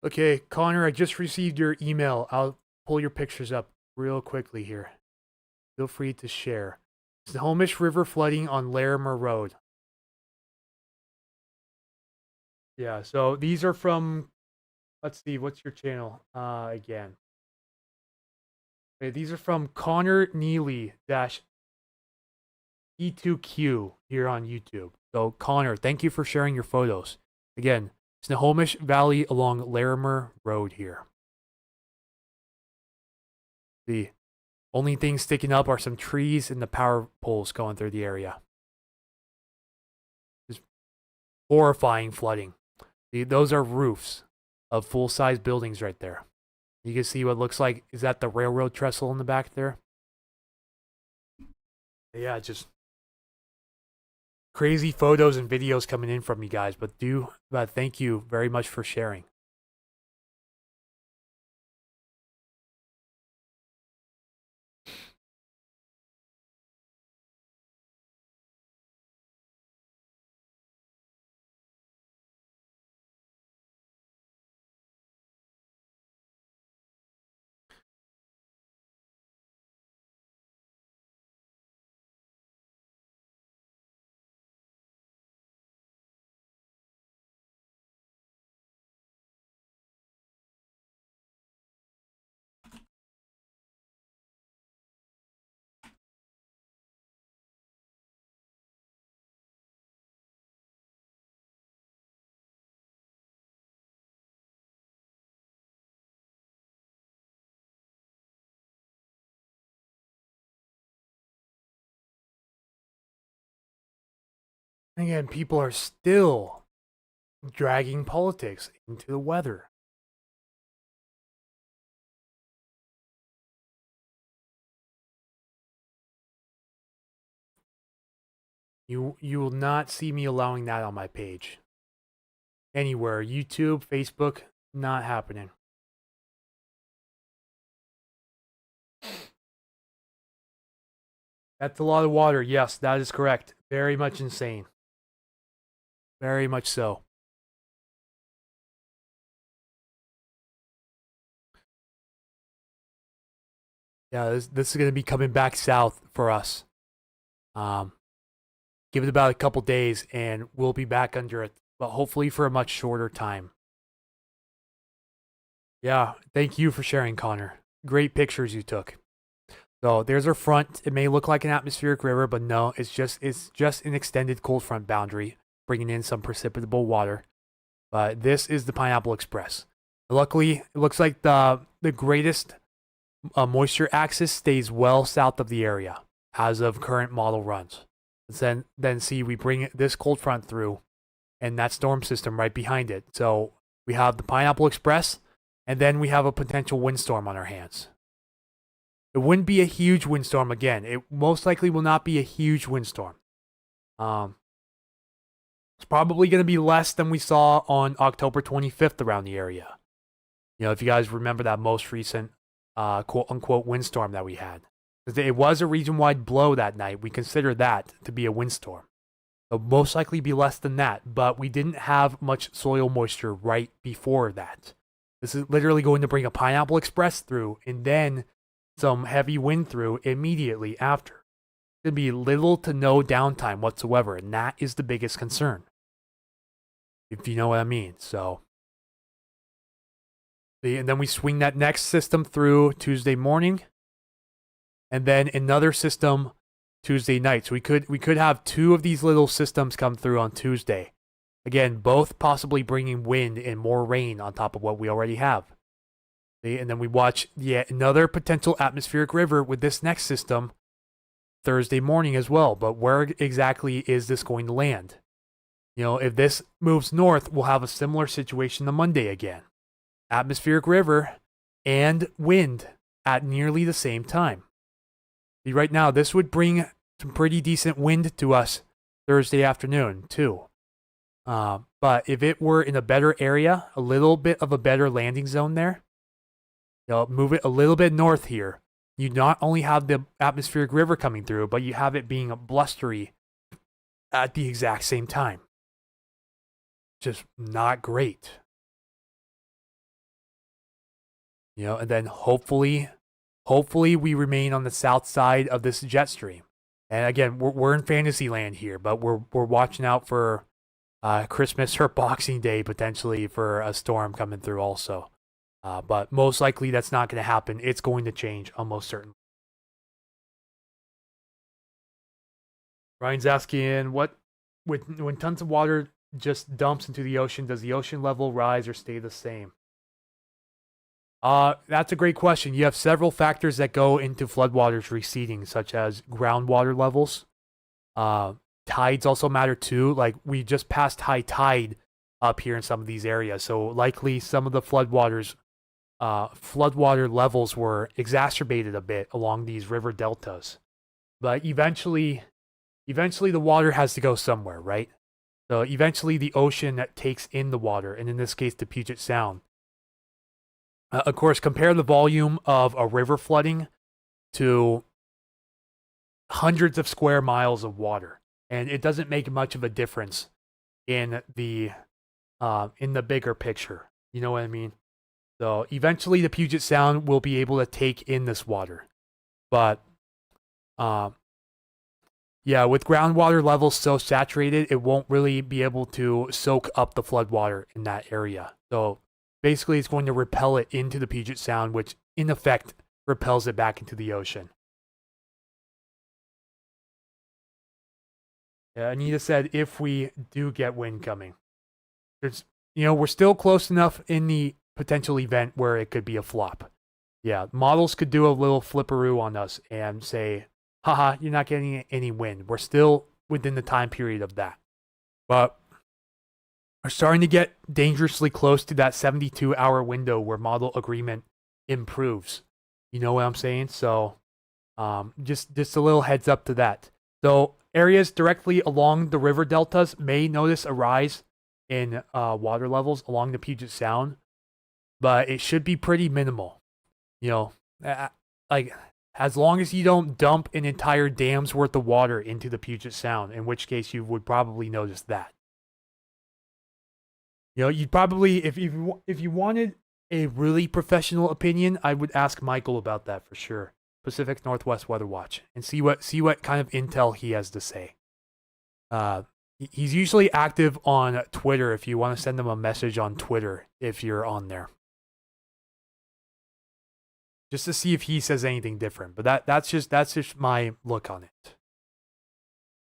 Okay, Connor, I just received your email. I'll pull your pictures up real quickly here. Feel free to share. Snohomish River flooding on Larimer Road. Yeah, so these are from, let's see, what's your channel again? Okay, these are from Connor Neely E2Q here on YouTube. So Connor, thank you for sharing your photos. Again, Snohomish Valley along Larimer Road here. The only things sticking up are some trees and the power poles going through the area. Just horrifying flooding. See, those are roofs of full-size buildings right there. You can see what looks like, is that the railroad trestle in the back there? Yeah, just crazy photos and videos coming in from you guys, but thank you very much for sharing. Again, people are still dragging politics into the weather. You will not see me allowing that on my page. Anywhere, YouTube, Facebook, not happening. That's a lot of water. Yes, that is correct. Very much insane. Very much so. Yeah, this is going to be coming back south for us. Give it about a couple days and we'll be back under it, but hopefully for a much shorter time. Yeah, thank you for sharing, Connor. Great pictures you took. So there's our front. It may look like an atmospheric river, but no, it's just an extended cold front boundary, bringing in some precipitable water. But this is the Pineapple Express. Luckily, it looks like the greatest moisture axis stays well south of the area as of current model runs. Then see, we bring this cold front through and that storm system right behind it. So we have the Pineapple Express and then we have a potential windstorm on our hands. It wouldn't be a huge windstorm again. It most likely will not be a huge windstorm. It's probably going to be less than we saw on October 25th around the area. If you guys remember that most recent quote-unquote windstorm that we had. It was a region-wide blow that night. We consider that to be a windstorm. It'll most likely be less than that, but we didn't have much soil moisture right before that. This is literally going to bring a Pineapple Express through and then some heavy wind through immediately after. There'll be little to no downtime whatsoever, and that is the biggest concern. If you know what I mean. So, and then we swing that next system through Tuesday morning, and then another system Tuesday night. So we could have two of these little systems come through on Tuesday. Again, both possibly bringing wind and more rain on top of what we already have. And then we watch yet another potential atmospheric river with this next system Thursday morning as well. But where exactly is this going to land? If this moves north, we'll have a similar situation on Monday again. Atmospheric river and wind at nearly the same time. See, right now, this would bring some pretty decent wind to us Thursday afternoon, too. But if it were in a better area, a little bit of a better landing zone there, move it a little bit north here. You not only have the atmospheric river coming through, but you have it being blustery at the exact same time. Just not great. And then hopefully we remain on the south side of this jet stream. And again, we're in fantasy land here, but we're watching out for Christmas or Boxing Day potentially for a storm coming through also. But most likely that's not going to happen. It's going to change almost certainly. Ryan's asking, when tons of water just dumps into the ocean, does the ocean level rise or stay the same? That's a great question. You have several factors that go into floodwaters receding, such as groundwater levels. Tides also matter too. Like we just passed high tide up here in some of these areas, so likely some of the floodwater levels were exacerbated a bit along these river deltas. But eventually the water has to go somewhere, right? So eventually the ocean takes in the water, and in this case, the Puget Sound. Of course, compare the volume of a river flooding to hundreds of square miles of water, and it doesn't make much of a difference in the bigger picture. You know what I mean? So eventually the Puget Sound will be able to take in this water. But yeah, with groundwater levels so saturated, it won't really be able to soak up the floodwater in that area. So basically it's going to repel it into the Puget Sound, which in effect repels it back into the ocean. Yeah, Anita said if we do get wind coming. We're still close enough in the potential event where it could be a flop. Yeah, models could do a little flipperoo on us and say, haha, you're not getting any wind. We're still within the time period of that. But we're starting to get dangerously close to that 72-hour window where model agreement improves. You know what I'm saying? So just a little heads up to that. So areas directly along the river deltas may notice a rise in water levels along the Puget Sound, but it should be pretty minimal. Like as long as you don't dump an entire dam's worth of water into the Puget Sound, in which case you would probably notice that. You'd probably, if you wanted a really professional opinion, I would ask Michael about that for sure. Pacific Northwest Weather Watch, and see what kind of intel he has to say. He's usually active on Twitter if you want to send him a message on Twitter if you're on there. Just to see if he says anything different. But that's just my look on it.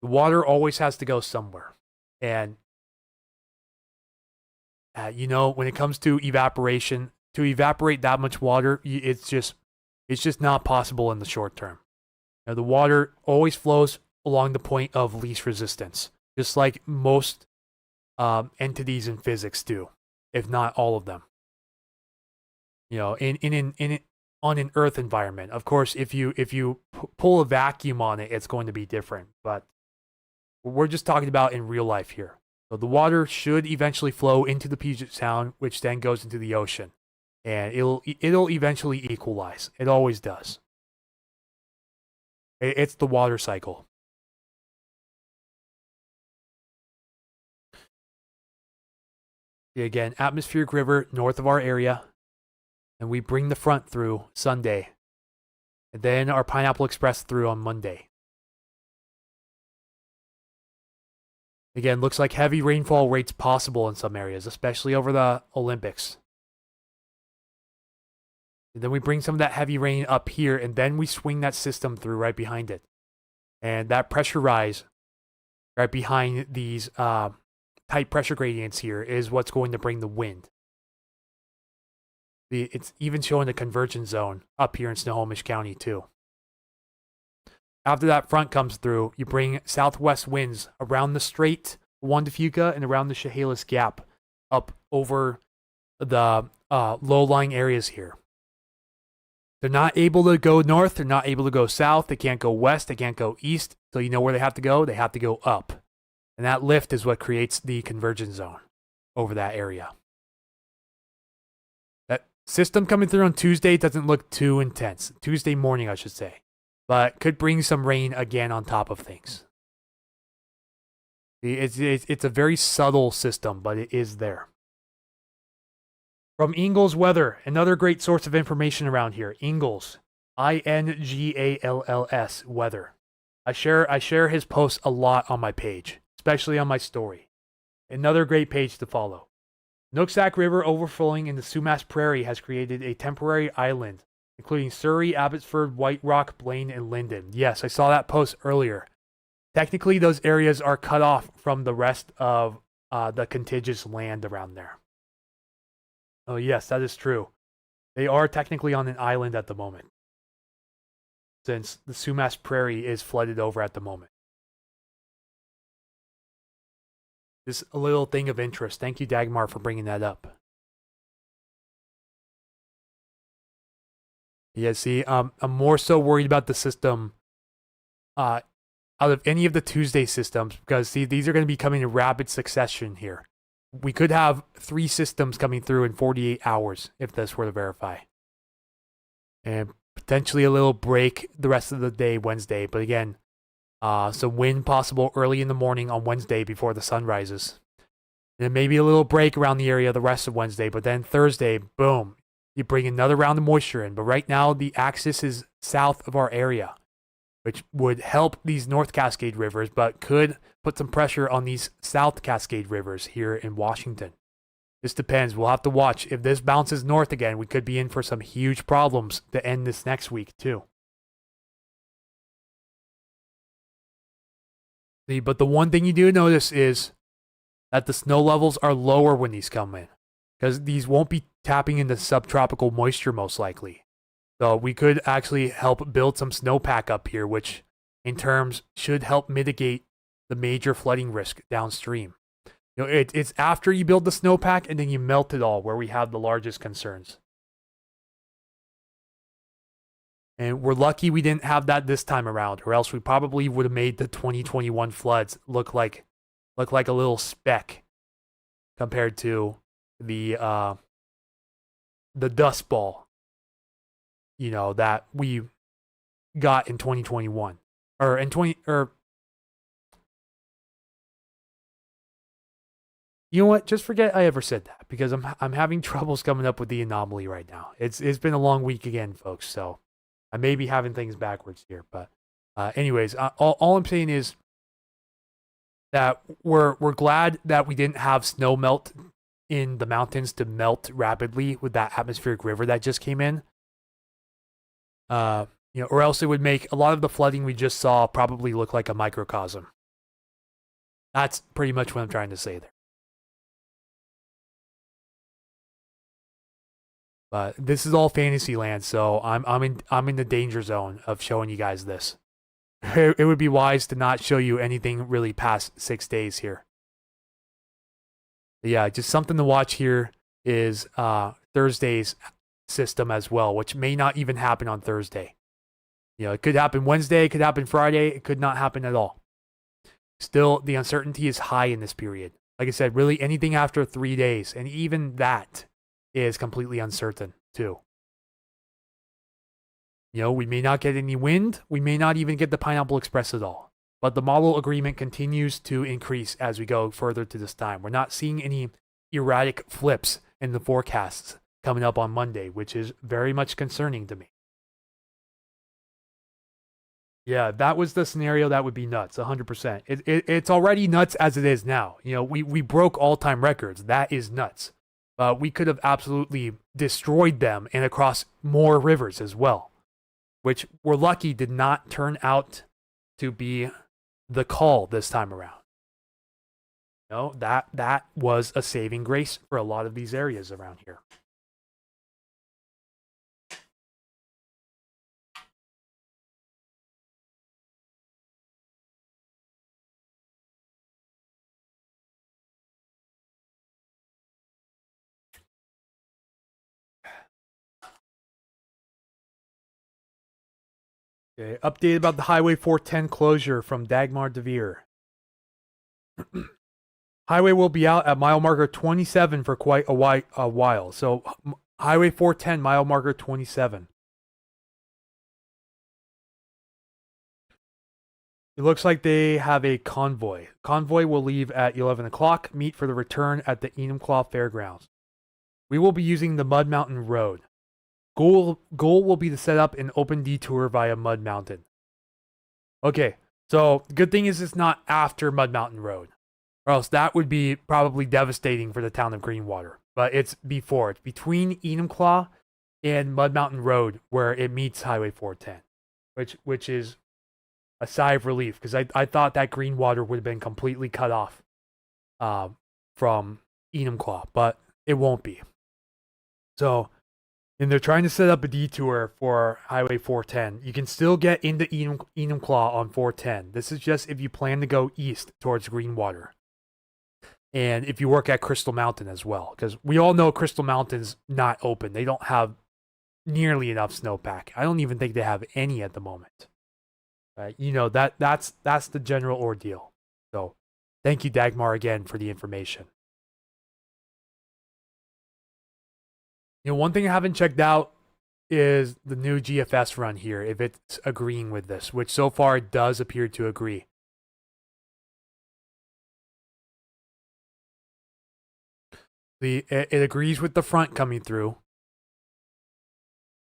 The water always has to go somewhere. And when it comes to evaporation, to evaporate that much water, it's just not possible in the short term. The water always flows along the point of least resistance, just like most entities in physics do, if not all of them. on an Earth environment. Of course, if you pull a vacuum on it, it's going to be different. But we're just talking about in real life here. So the water should eventually flow into the Puget Sound, which then goes into the ocean, and it'll eventually equalize. It always does. It's the water cycle. Again, atmospheric river north of our area, and we bring the front through Sunday, and then our Pineapple Express through on Monday. Again, looks like heavy rainfall rates possible in some areas, especially over the Olympics. And then we bring some of that heavy rain up here, and then we swing that system through right behind it. And that pressure rise right behind these tight pressure gradients here is what's going to bring the wind. It's even showing the convergence zone up here in Snohomish County too. After that front comes through, you bring southwest winds around the Strait, Juan de Fuca, and around the Chehalis Gap up over the low-lying areas here. They're not able to go north. They're not able to go south. They can't go west. They can't go east. So you know where they have to go? They have to go up. And that lift is what creates the convergence zone over that area. That system coming through on Tuesday doesn't look too intense. Tuesday morning, I should say. But could bring some rain again on top of things. It's a very subtle system, but it is there. From Ingalls Weather, another great source of information around here. Ingalls, Ingalls Weather. I share his posts a lot on my page, especially on my story. Another great page to follow. Nooksack River overflowing in the Sumas Prairie has created a temporary island, including Surrey, Abbotsford, White Rock, Blaine, and Linden. Yes, I saw that post earlier. Technically, those areas are cut off from the rest of the contiguous land around there. Oh, yes, that is true. They are technically on an island at the moment, since the Sumas Prairie is flooded over at the moment. Just a little thing of interest. Thank you, Dagmar, for bringing that up. Yeah, see, I'm more so worried about the system out of any of the Tuesday systems, because see, these are going to be coming in rapid succession here. We could have 3 systems coming through in 48 hours if this were to verify. And potentially a little break the rest of the day, Wednesday. But again, some wind possible early in the morning on Wednesday before the sun rises. And then maybe a little break around the area the rest of Wednesday. But then Thursday, boom, you bring another round of moisture in. But right now, the axis is south of our area, which would help these North Cascade rivers, but could put some pressure on these South Cascade rivers here in Washington. This depends. We'll have to watch. If this bounces north again, we could be in for some huge problems to end this next week, too. See, but the one thing you do notice is that the snow levels are lower when these come in, because these won't be tapping into subtropical moisture most likely. So we could actually help build some snowpack up here, which in terms should help mitigate the major flooding risk downstream. You know, it's after you build the snowpack and then you melt it all where we have the largest concerns. And we're lucky we didn't have that this time around, or else we probably would have made the 2021 floods look like a little speck compared to the dust ball, you know, that we got in 2021 or in 20 or you know what? Just forget I ever said that, because I'm having troubles coming up with the anomaly right now. It's been a long week again, folks. So I may be having things backwards here, but anyways, all I'm saying is that we're glad that we didn't have snow melt in the mountains to melt rapidly with that atmospheric river that just came in. You know, or else it would make a lot of the flooding we just saw probably look like a microcosm. That's pretty much what I'm trying to say there. But this is all fantasy land, so I'm in the danger zone of showing you guys this. It would be wise to not show you anything really past 6 days here. But yeah, just something to watch here is Thursday's system as well, which may not even happen on Thursday. It could happen Wednesday, it could happen Friday, it could not happen at all. Still, the uncertainty is high in this period. Like I said, really anything after 3 days, and even that is completely uncertain too. We may not get any wind, we may not even get the Pineapple Express at all. But the model agreement continues to increase as we go further to this time. We're not seeing any erratic flips in the forecasts coming up on Monday, which is very much concerning to me. Yeah, if that was the scenario, that would be nuts, 100%. It's already nuts as it is now. We broke all-time records. That is nuts. We could have absolutely destroyed them and across more rivers as well, which we're lucky did not turn out to be the call this time around. That was a saving grace for a lot of these areas around here. Okay, update about the Highway 410 closure from Dagmar DeVere. Highway will be out at mile marker 27 for quite a while. So Highway 410, mile marker 27. It looks like they have a convoy. Convoy will leave at 11 o'clock, meet for the return at the Enumclaw Fairgrounds. We will be using the Mud Mountain Road. Goal will be to set up an open detour via Mud Mountain. Okay, so the good thing is it's not after Mud Mountain Road, or else that would be probably devastating for the town of Greenwater. But it's before. It's between Enumclaw and Mud Mountain Road where it meets Highway 410, which is a sigh of relief, because I thought that Greenwater would have been completely cut off from Enumclaw, but it won't be. So, and they're trying to set up a detour for Highway 410. You can still get into Enumclaw on 410. This is just if you plan to go east towards Greenwater. And if you work at Crystal Mountain as well, because we all know Crystal Mountain's not open. They don't have nearly enough snowpack. I don't even think they have any at the moment. That's the general ordeal. So, thank you, Dagmar, again for the information. One thing I haven't checked out is the new GFS run here, if it's agreeing with this, which so far it does appear to agree. It agrees with the front coming through.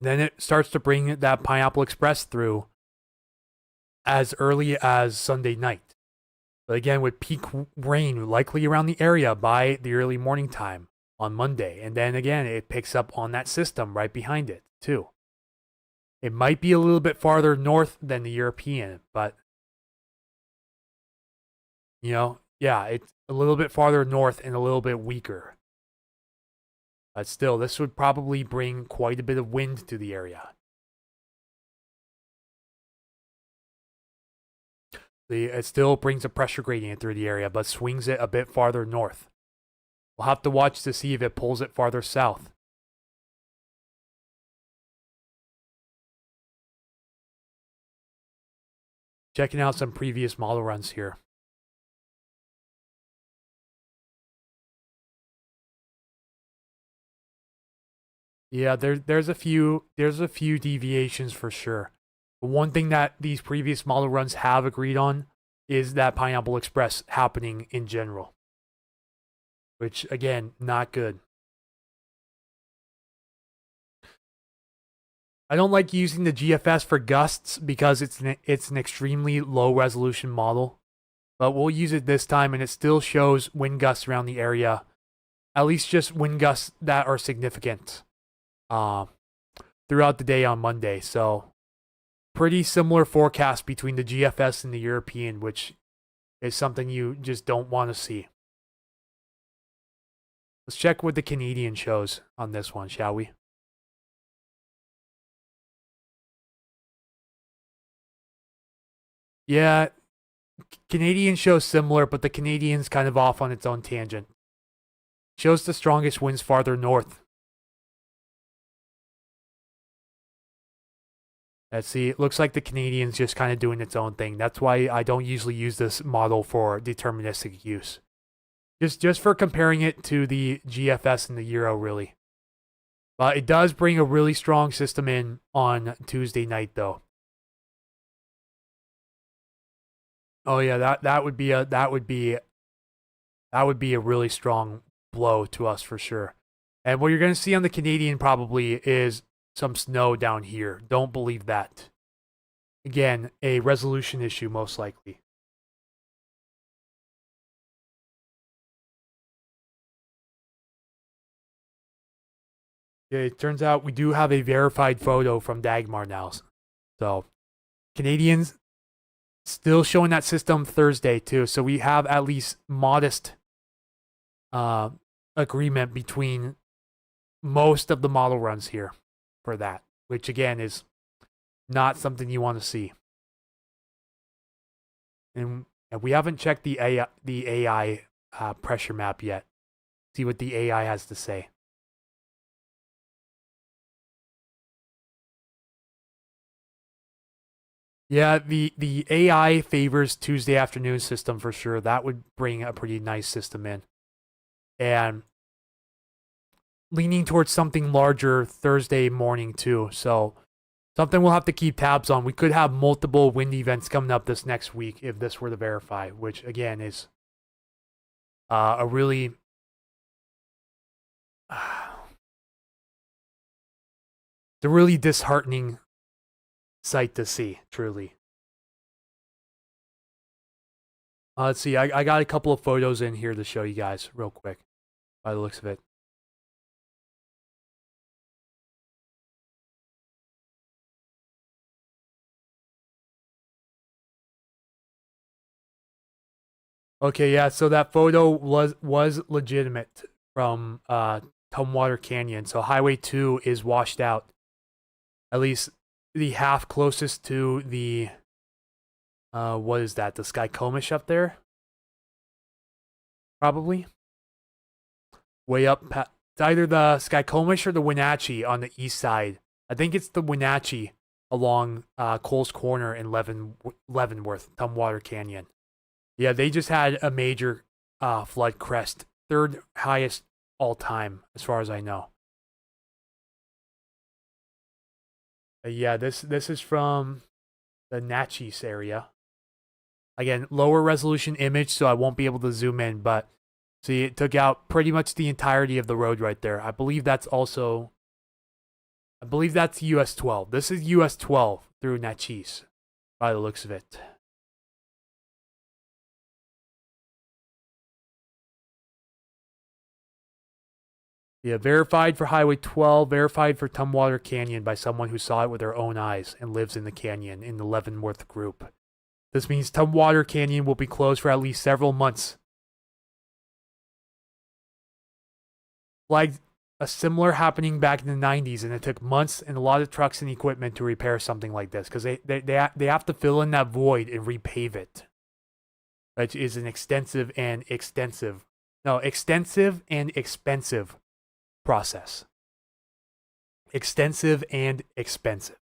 Then it starts to bring that Pineapple Express through as early as Sunday night. But again, with peak rain likely around the area by the early morning time on Monday. And then again, it picks up on that system right behind it, too. It might be a little bit farther north than the European, but, yeah, it's a little bit farther north and a little bit weaker. But still, this would probably bring quite a bit of wind to the area. It still brings a pressure gradient through the area, but swings it a bit farther north. We'll have to watch to see if it pulls it farther south. Checking out some previous model runs here. Yeah, there's a few deviations for sure. But one thing that these previous model runs have agreed on is that Pineapple Express happening in general. Which, again, not good. I don't like using the GFS for gusts because it's an extremely low resolution model. But we'll use it this time, and it still shows wind gusts around the area. At least just wind gusts that are significant throughout the day on Monday. So, pretty similar forecast between the GFS and the European, which is something you just don't want to see. Let's check what the Canadian shows on this one, shall we? Yeah, Canadian shows similar, but the Canadian's kind of off on its own tangent. Shows the strongest winds farther north. Let's see. It looks like the Canadian's just kind of doing its own thing. That's why I don't usually use this model for deterministic use. Just for comparing it to the GFS and the Euro, really. But it does bring a really strong system in on Tuesday night, though. Oh yeah, that would be a really strong blow to us for sure. And what you're going to see on the Canadian probably is some snow down here. Don't believe that. Again, a resolution issue most likely. It turns out we do have a verified photo from Dagmar now. So, Canadians still showing that system Thursday too. So we have at least modest agreement between most of the model runs here for that, which again is not something you want to see. And we haven't checked the AI pressure map yet. See what the AI has to say. Yeah, the AI favors Tuesday afternoon system for sure. That would bring a pretty nice system in. And leaning towards something larger Thursday morning too. So something we'll have to keep tabs on. We could have multiple wind events coming up this next week if this were to verify, which again is a really it's a really disheartening sight to see, truly. Let's see, I got a couple of photos in here to show you guys real quick by the looks of it. Okay, yeah, so that photo was legitimate from Tumwater Canyon. So Highway 2 is washed out. At least the half closest to the what is that? The Skycomish up there? Probably. Way up it's either the Skycomish or the Wenatchee on the east side. I think it's the Wenatchee along Cole's Corner in Leavenworth, Tumwater Canyon. Yeah, they just had a major flood crest, third highest all time, as far as I know. Yeah, this is from the Natchez area. Again, lower resolution image, so I won't be able to zoom in, but see, it took out pretty much the entirety of the road right there. I believe that's US 12. This is US 12 through Natchez, by the looks of it. Yeah, verified for Highway 12, verified for Tumwater Canyon by someone who saw it with their own eyes and lives in the canyon in the Leavenworth group. This means Tumwater Canyon will be closed for at least several months. Like a similar happening back in the 90s, and it took months and a lot of trucks and equipment to repair something like this because they have to fill in that void and repave it, which is an extensive and expensive process. Extensive and expensive.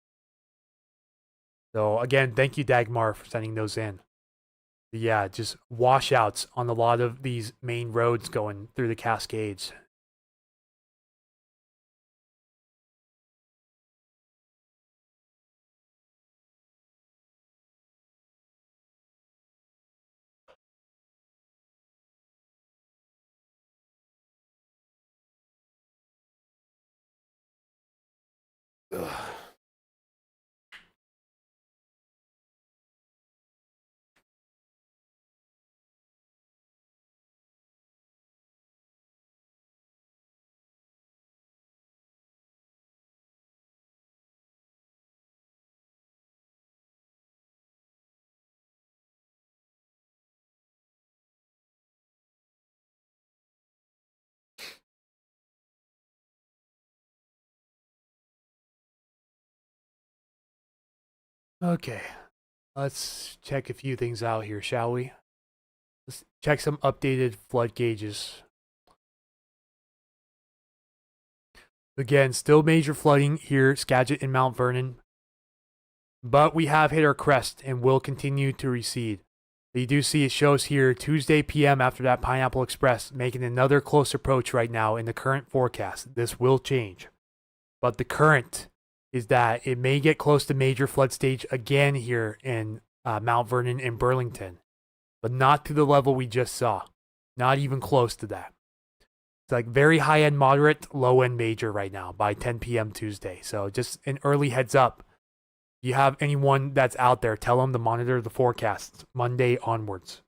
So again, thank you, Dagmar, for sending those in. But yeah, just washouts on a lot of these main roads going through the Cascades. Ugh. Okay, let's check a few things out here, shall we? Let's check some updated flood gauges. Again, still major flooding here, Skagit and Mount Vernon. but we have hit our crest and will continue to recede. You do see it shows here Tuesday p.m. after that Pineapple Express making another close approach right now in the current forecast. This will change. But the current is that it may get close to major flood stage again here in Mount Vernon and Burlington, but not to the level we just saw. Not even close to that. It's like very high-end moderate, low-end major right now by 10 p.m. Tuesday. So just an early heads up. If you have anyone that's out there, tell them to monitor the forecasts Monday onwards.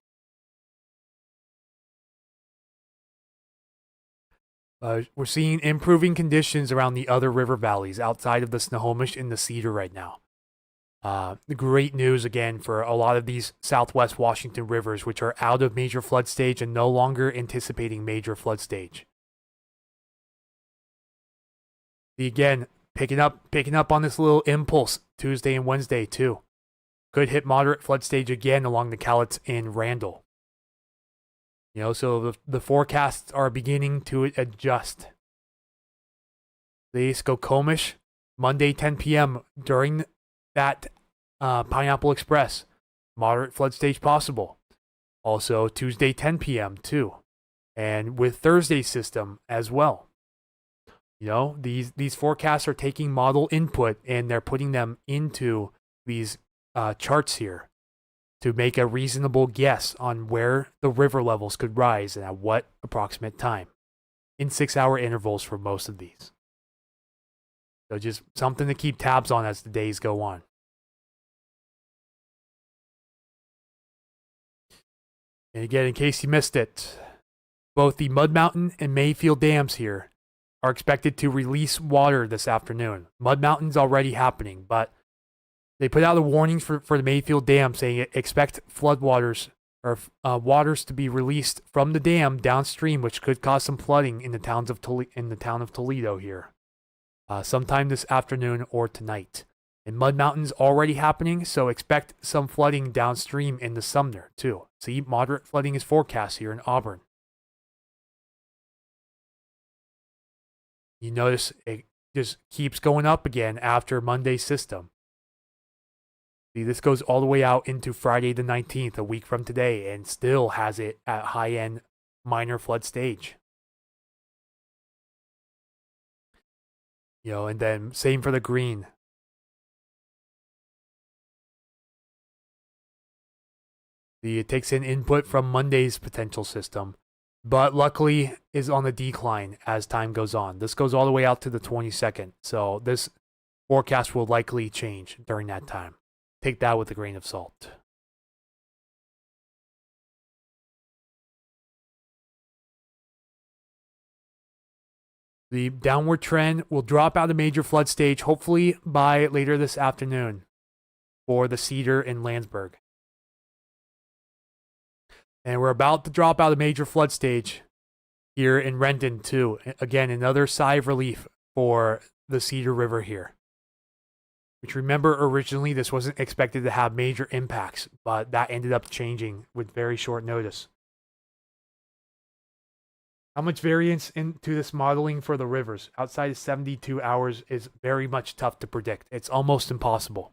We're seeing improving conditions around the other river valleys outside of the Snohomish and the Cedar right now. The great news again for a lot of these Southwest Washington rivers, which are out of major flood stage and no longer anticipating major flood stage. Again, picking up on this little impulse Tuesday and Wednesday too. Could hit moderate flood stage again along the Cowlitz and Randall. So the forecasts are beginning to adjust. The Skokomish, Monday 10 p.m. during that Pineapple Express, moderate flood stage possible. Also Tuesday 10 p.m. too, and with Thursday's system as well. These forecasts are taking model input and they're putting them into these charts here to make a reasonable guess on where the river levels could rise and at what approximate time in 6-hour intervals for most of these. So just something to keep tabs on as the days go on. And again, in case you missed it, both the Mud Mountain and Mayfield dams here are expected to release water this afternoon. Mud Mountain's already happening, but they put out a warning for the Mayfield Dam saying expect floodwaters or waters to be released from the dam downstream, which could cause some flooding in the town of Toledo here, sometime this afternoon or tonight. And Mud Mountain's already happening, so expect some flooding downstream in the Sumner too. See, moderate flooding is forecast here in Auburn. You notice it just keeps going up again after Monday's system. See, this goes all the way out into Friday the 19th, a week from today, and still has it at high-end minor flood stage. And then same for the green. It takes in input from Monday's potential system, but luckily is on the decline as time goes on. This goes all the way out to the 22nd, so this forecast will likely change during that time. Take that with a grain of salt. The downward trend will drop out of major flood stage hopefully by later this afternoon for the Cedar and Landsberg. And we're about to drop out of major flood stage here in Renton too. Again, another sigh of relief for the Cedar River here. Which, remember, originally this wasn't expected to have major impacts, but that ended up changing with very short notice. How much variance into this modeling for the rivers outside of 72 hours is very much tough to predict. It's almost impossible.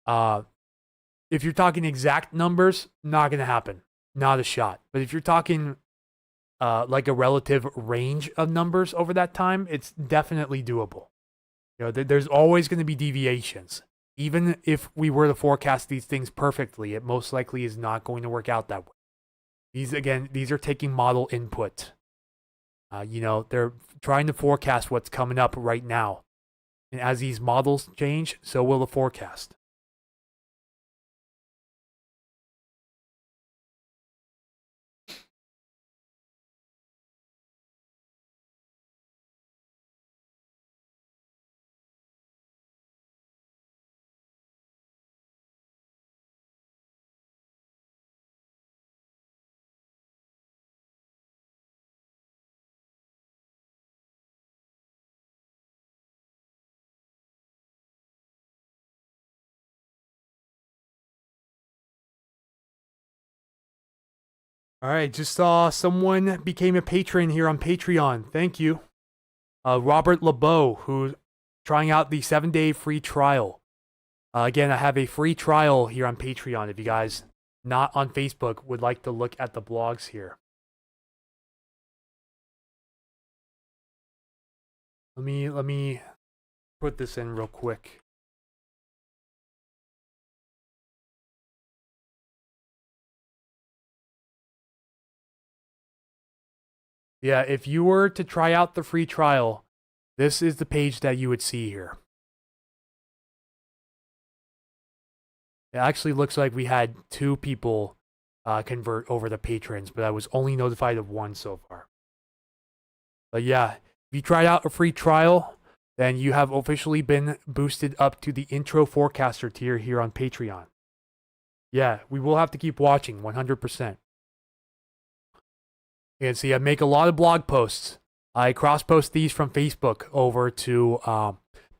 If you're talking exact numbers, not going to happen. Not a shot. But if you're talking like a relative range of numbers over that time, it's definitely doable. There's always going to be deviations. Even if we were to forecast these things perfectly, it most likely is not going to work out that way. These are taking model input. They're trying to forecast what's coming up right now. And as these models change, so will the forecast. All right, just saw someone became a patron here on Patreon. Thank you. Robert LeBeau, who's trying out the 7-day free trial Again, I have a free trial here on Patreon if you guys not on Facebook would like to look at the blogs here. Let me put this in real quick. Yeah, if you were to try out the free trial, this is the page that you would see here. It actually looks like we had 2 people convert over to patrons, but I was only notified of 1 so far. But yeah, if you tried out a free trial, then you have officially been boosted up to the intro forecaster tier here on Patreon. Yeah, we will have to keep watching 100%. You can see I make a lot of blog posts. I cross-post these from Facebook over to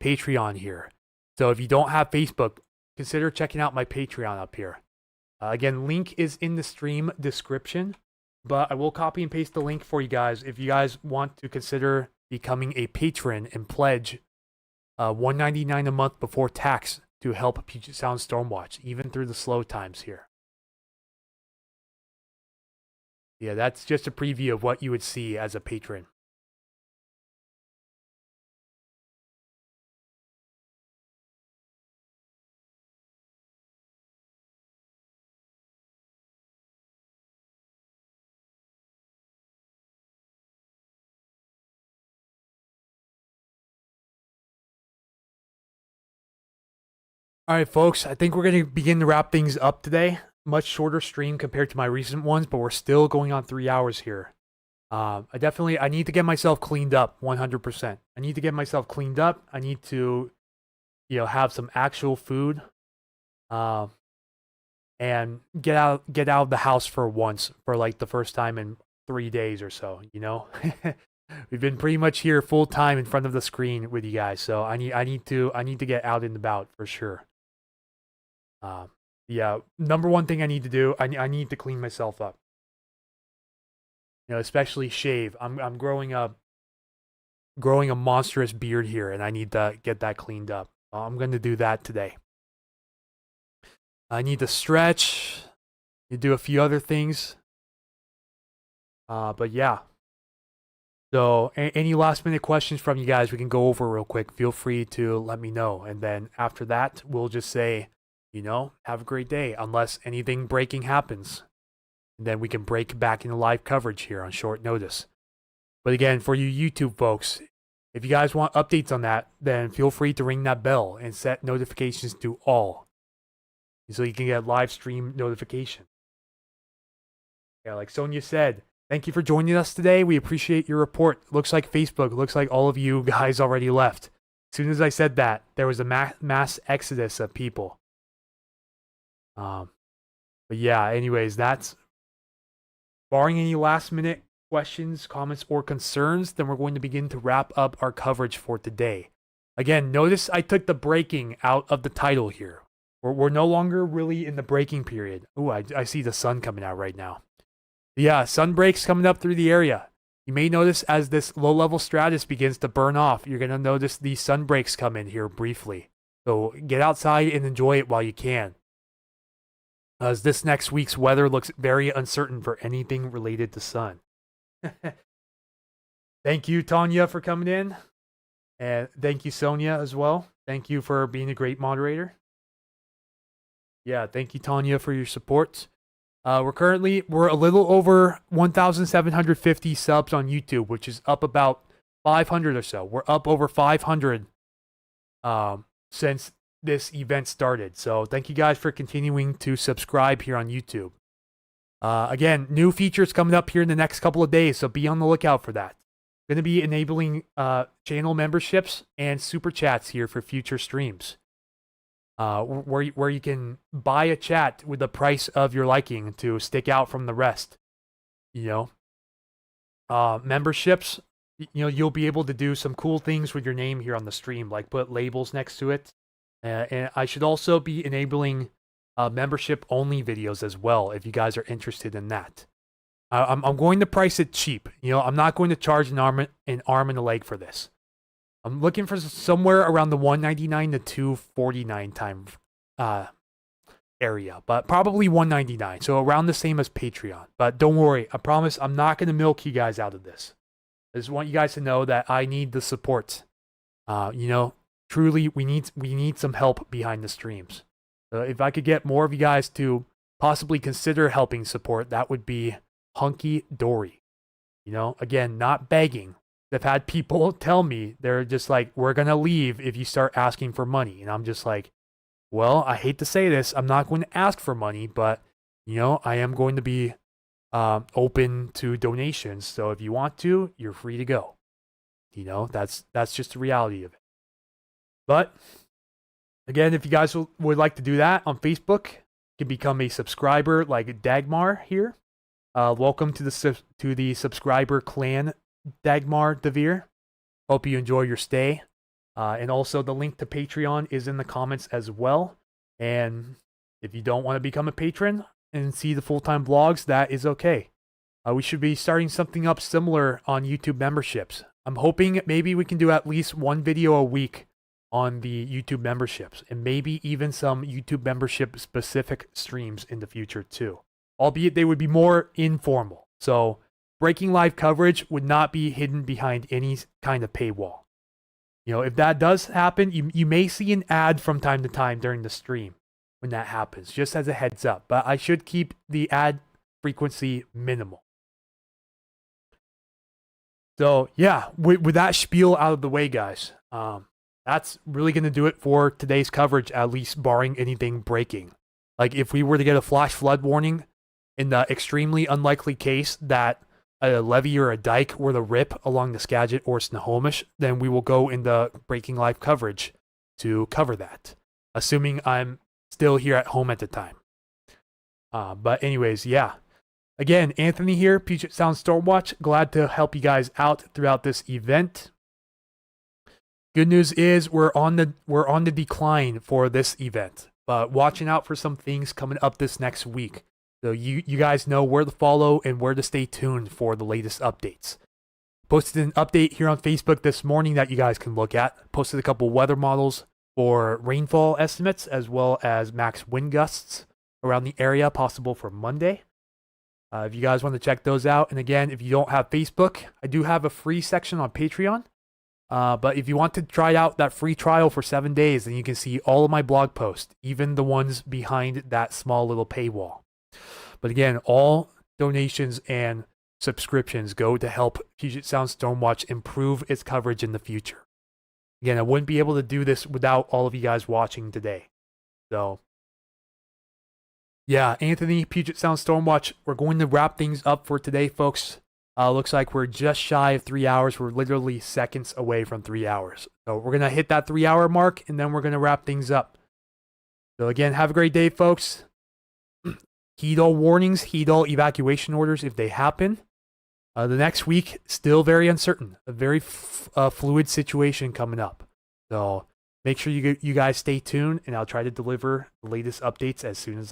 Patreon here. So if you don't have Facebook, consider checking out my Patreon up here. Again, link is in the stream description, but I will copy and paste the link for you guys if you guys want to consider becoming a patron and pledge $1.99 a month before tax to help Puget Sound Stormwatch, even through the slow times here. Yeah, that's just a preview of what you would see as a patron. All right, folks, I think we're going to begin to wrap things up today. Much shorter stream compared to my recent ones, but we're still going on 3 hours here. I need to get myself cleaned up 100%. I need to get myself cleaned up. I need to, have some actual food, and get out of the house for once, for like the first time in 3 days or so. We've been pretty much here full time in front of the screen with you guys, so I need to get out and about for sure. Yeah, number one thing I need to do, I need to clean myself up. Especially shave. I'm growing a monstrous beard here, and I need to get that cleaned up. I'm going to do that today. I need to stretch. You do a few other things. But yeah. So any last minute questions from you guys we can go over real quick. Feel free to let me know. And then after that, we'll just say, have a great day, unless anything breaking happens. And then we can break back into live coverage here on short notice. But again, for you YouTube folks, if you guys want updates on that, then feel free to ring that bell and set notifications to all, so you can get live stream notification. Yeah, like Sonia said, thank you for joining us today. We appreciate your report. Looks like all of you guys already left. As soon as I said that, there was a mass exodus of people. But yeah, anyways, that's barring any last minute questions, comments, or concerns, then we're going to begin to wrap up our coverage for today. Again, notice I took the breaking out of the title here. We're no longer really in the breaking period. Ooh, I see the sun coming out right now. Yeah, sun breaks coming up through the area. You may notice as this low-level stratus begins to burn off, you're going to notice these sun breaks come in here briefly. So get outside and enjoy it while you can, as this next week's weather looks very uncertain for anything related to sun. Thank you, Tanya, for coming in. And thank you, Sonia, as well. Thank you for being a great moderator. Yeah, thank you, Tanya, for your support. We're a little over 1,750 subs on YouTube, which is up about 500 or so. We're up over 500 since this event started. So thank you guys for continuing to subscribe here on YouTube. Again, new features coming up here in the next couple of days, so be on the lookout for that. Going to be enabling channel memberships and super chats here for future streams. Where you can buy a chat with the price of your liking to stick out from the rest. Memberships, you'll be able to do some cool things with your name here on the stream, like put labels next to it. And I should also be enabling membership only videos as well, if you guys are interested in that. I'm going to price it cheap. I'm not going to charge an arm and a leg for this. I'm looking for somewhere around the $199 to $249 area, but probably $1.99. So around the same as Patreon. But don't worry, I promise I'm not going to milk you guys out of this. I just want you guys to know that I need the support. Truly, we need some help behind the streams. So if I could get more of you guys to possibly consider helping support, that would be hunky dory. Again, not begging. I've had people tell me, they're just like, we're going to leave if you start asking for money. And I'm just like, well, I hate to say this. I'm not going to ask for money, but, I am going to be open to donations. So if you want to, you're free to go. That's just the reality of it. But again, if you guys would like to do that on Facebook, you can become a subscriber like Dagmar here. Welcome to the subscriber clan, Dagmar Devere. Hope you enjoy your stay. And also the link to Patreon is in the comments as well. And if you don't want to become a patron and see the full-time vlogs, that is okay. We should be starting something up similar on YouTube memberships. I'm hoping maybe we can do at least one video a week on the YouTube memberships, and maybe even some YouTube membership specific streams in the future too. Albeit they would be more informal. So breaking live coverage would not be hidden behind any kind of paywall. If that does happen, you may see an ad from time to time during the stream when that happens, just as a heads up. But I should keep the ad frequency minimal. So yeah, with that spiel out of the way, guys, that's really going to do it for today's coverage, at least barring anything breaking. Like if we were to get a flash flood warning, in the extremely unlikely case that a levee or a dike were to rip along the Skagit or Snohomish, then we will go into breaking live coverage to cover that, assuming I'm still here at home at the time. But anyways, yeah. Again, Anthony here, Puget Sound Stormwatch. Glad to help you guys out throughout this event. Good news is we're on the decline for this event, but watching out for some things coming up this next week. So you guys know where to follow and where to stay tuned for the latest updates. Posted an update here on Facebook this morning that you guys can look at. Posted a couple weather models for rainfall estimates as well as max wind gusts around the area possible for Monday. If you guys want to check those out. And again, if you don't have Facebook, I do have a free section on Patreon. But if you want to try out that free trial for 7 days, then you can see all of my blog posts, even the ones behind that small little paywall. But again, all donations and subscriptions go to help Puget Sound Stormwatch improve its coverage in the future. Again, I wouldn't be able to do this without all of you guys watching today. So, yeah, Anthony, Puget Sound Stormwatch, we're going to wrap things up for today, folks. Looks like we're just shy of 3 hours. We're literally seconds away from 3 hours. So we're going to hit that 3 hour mark, and then we're going to wrap things up. So again, have a great day, folks. Heed all warnings, heed all evacuation orders if they happen. The next week, still very uncertain. A very fluid situation coming up. So make sure you guys stay tuned, and I'll try to deliver the latest updates as soon as I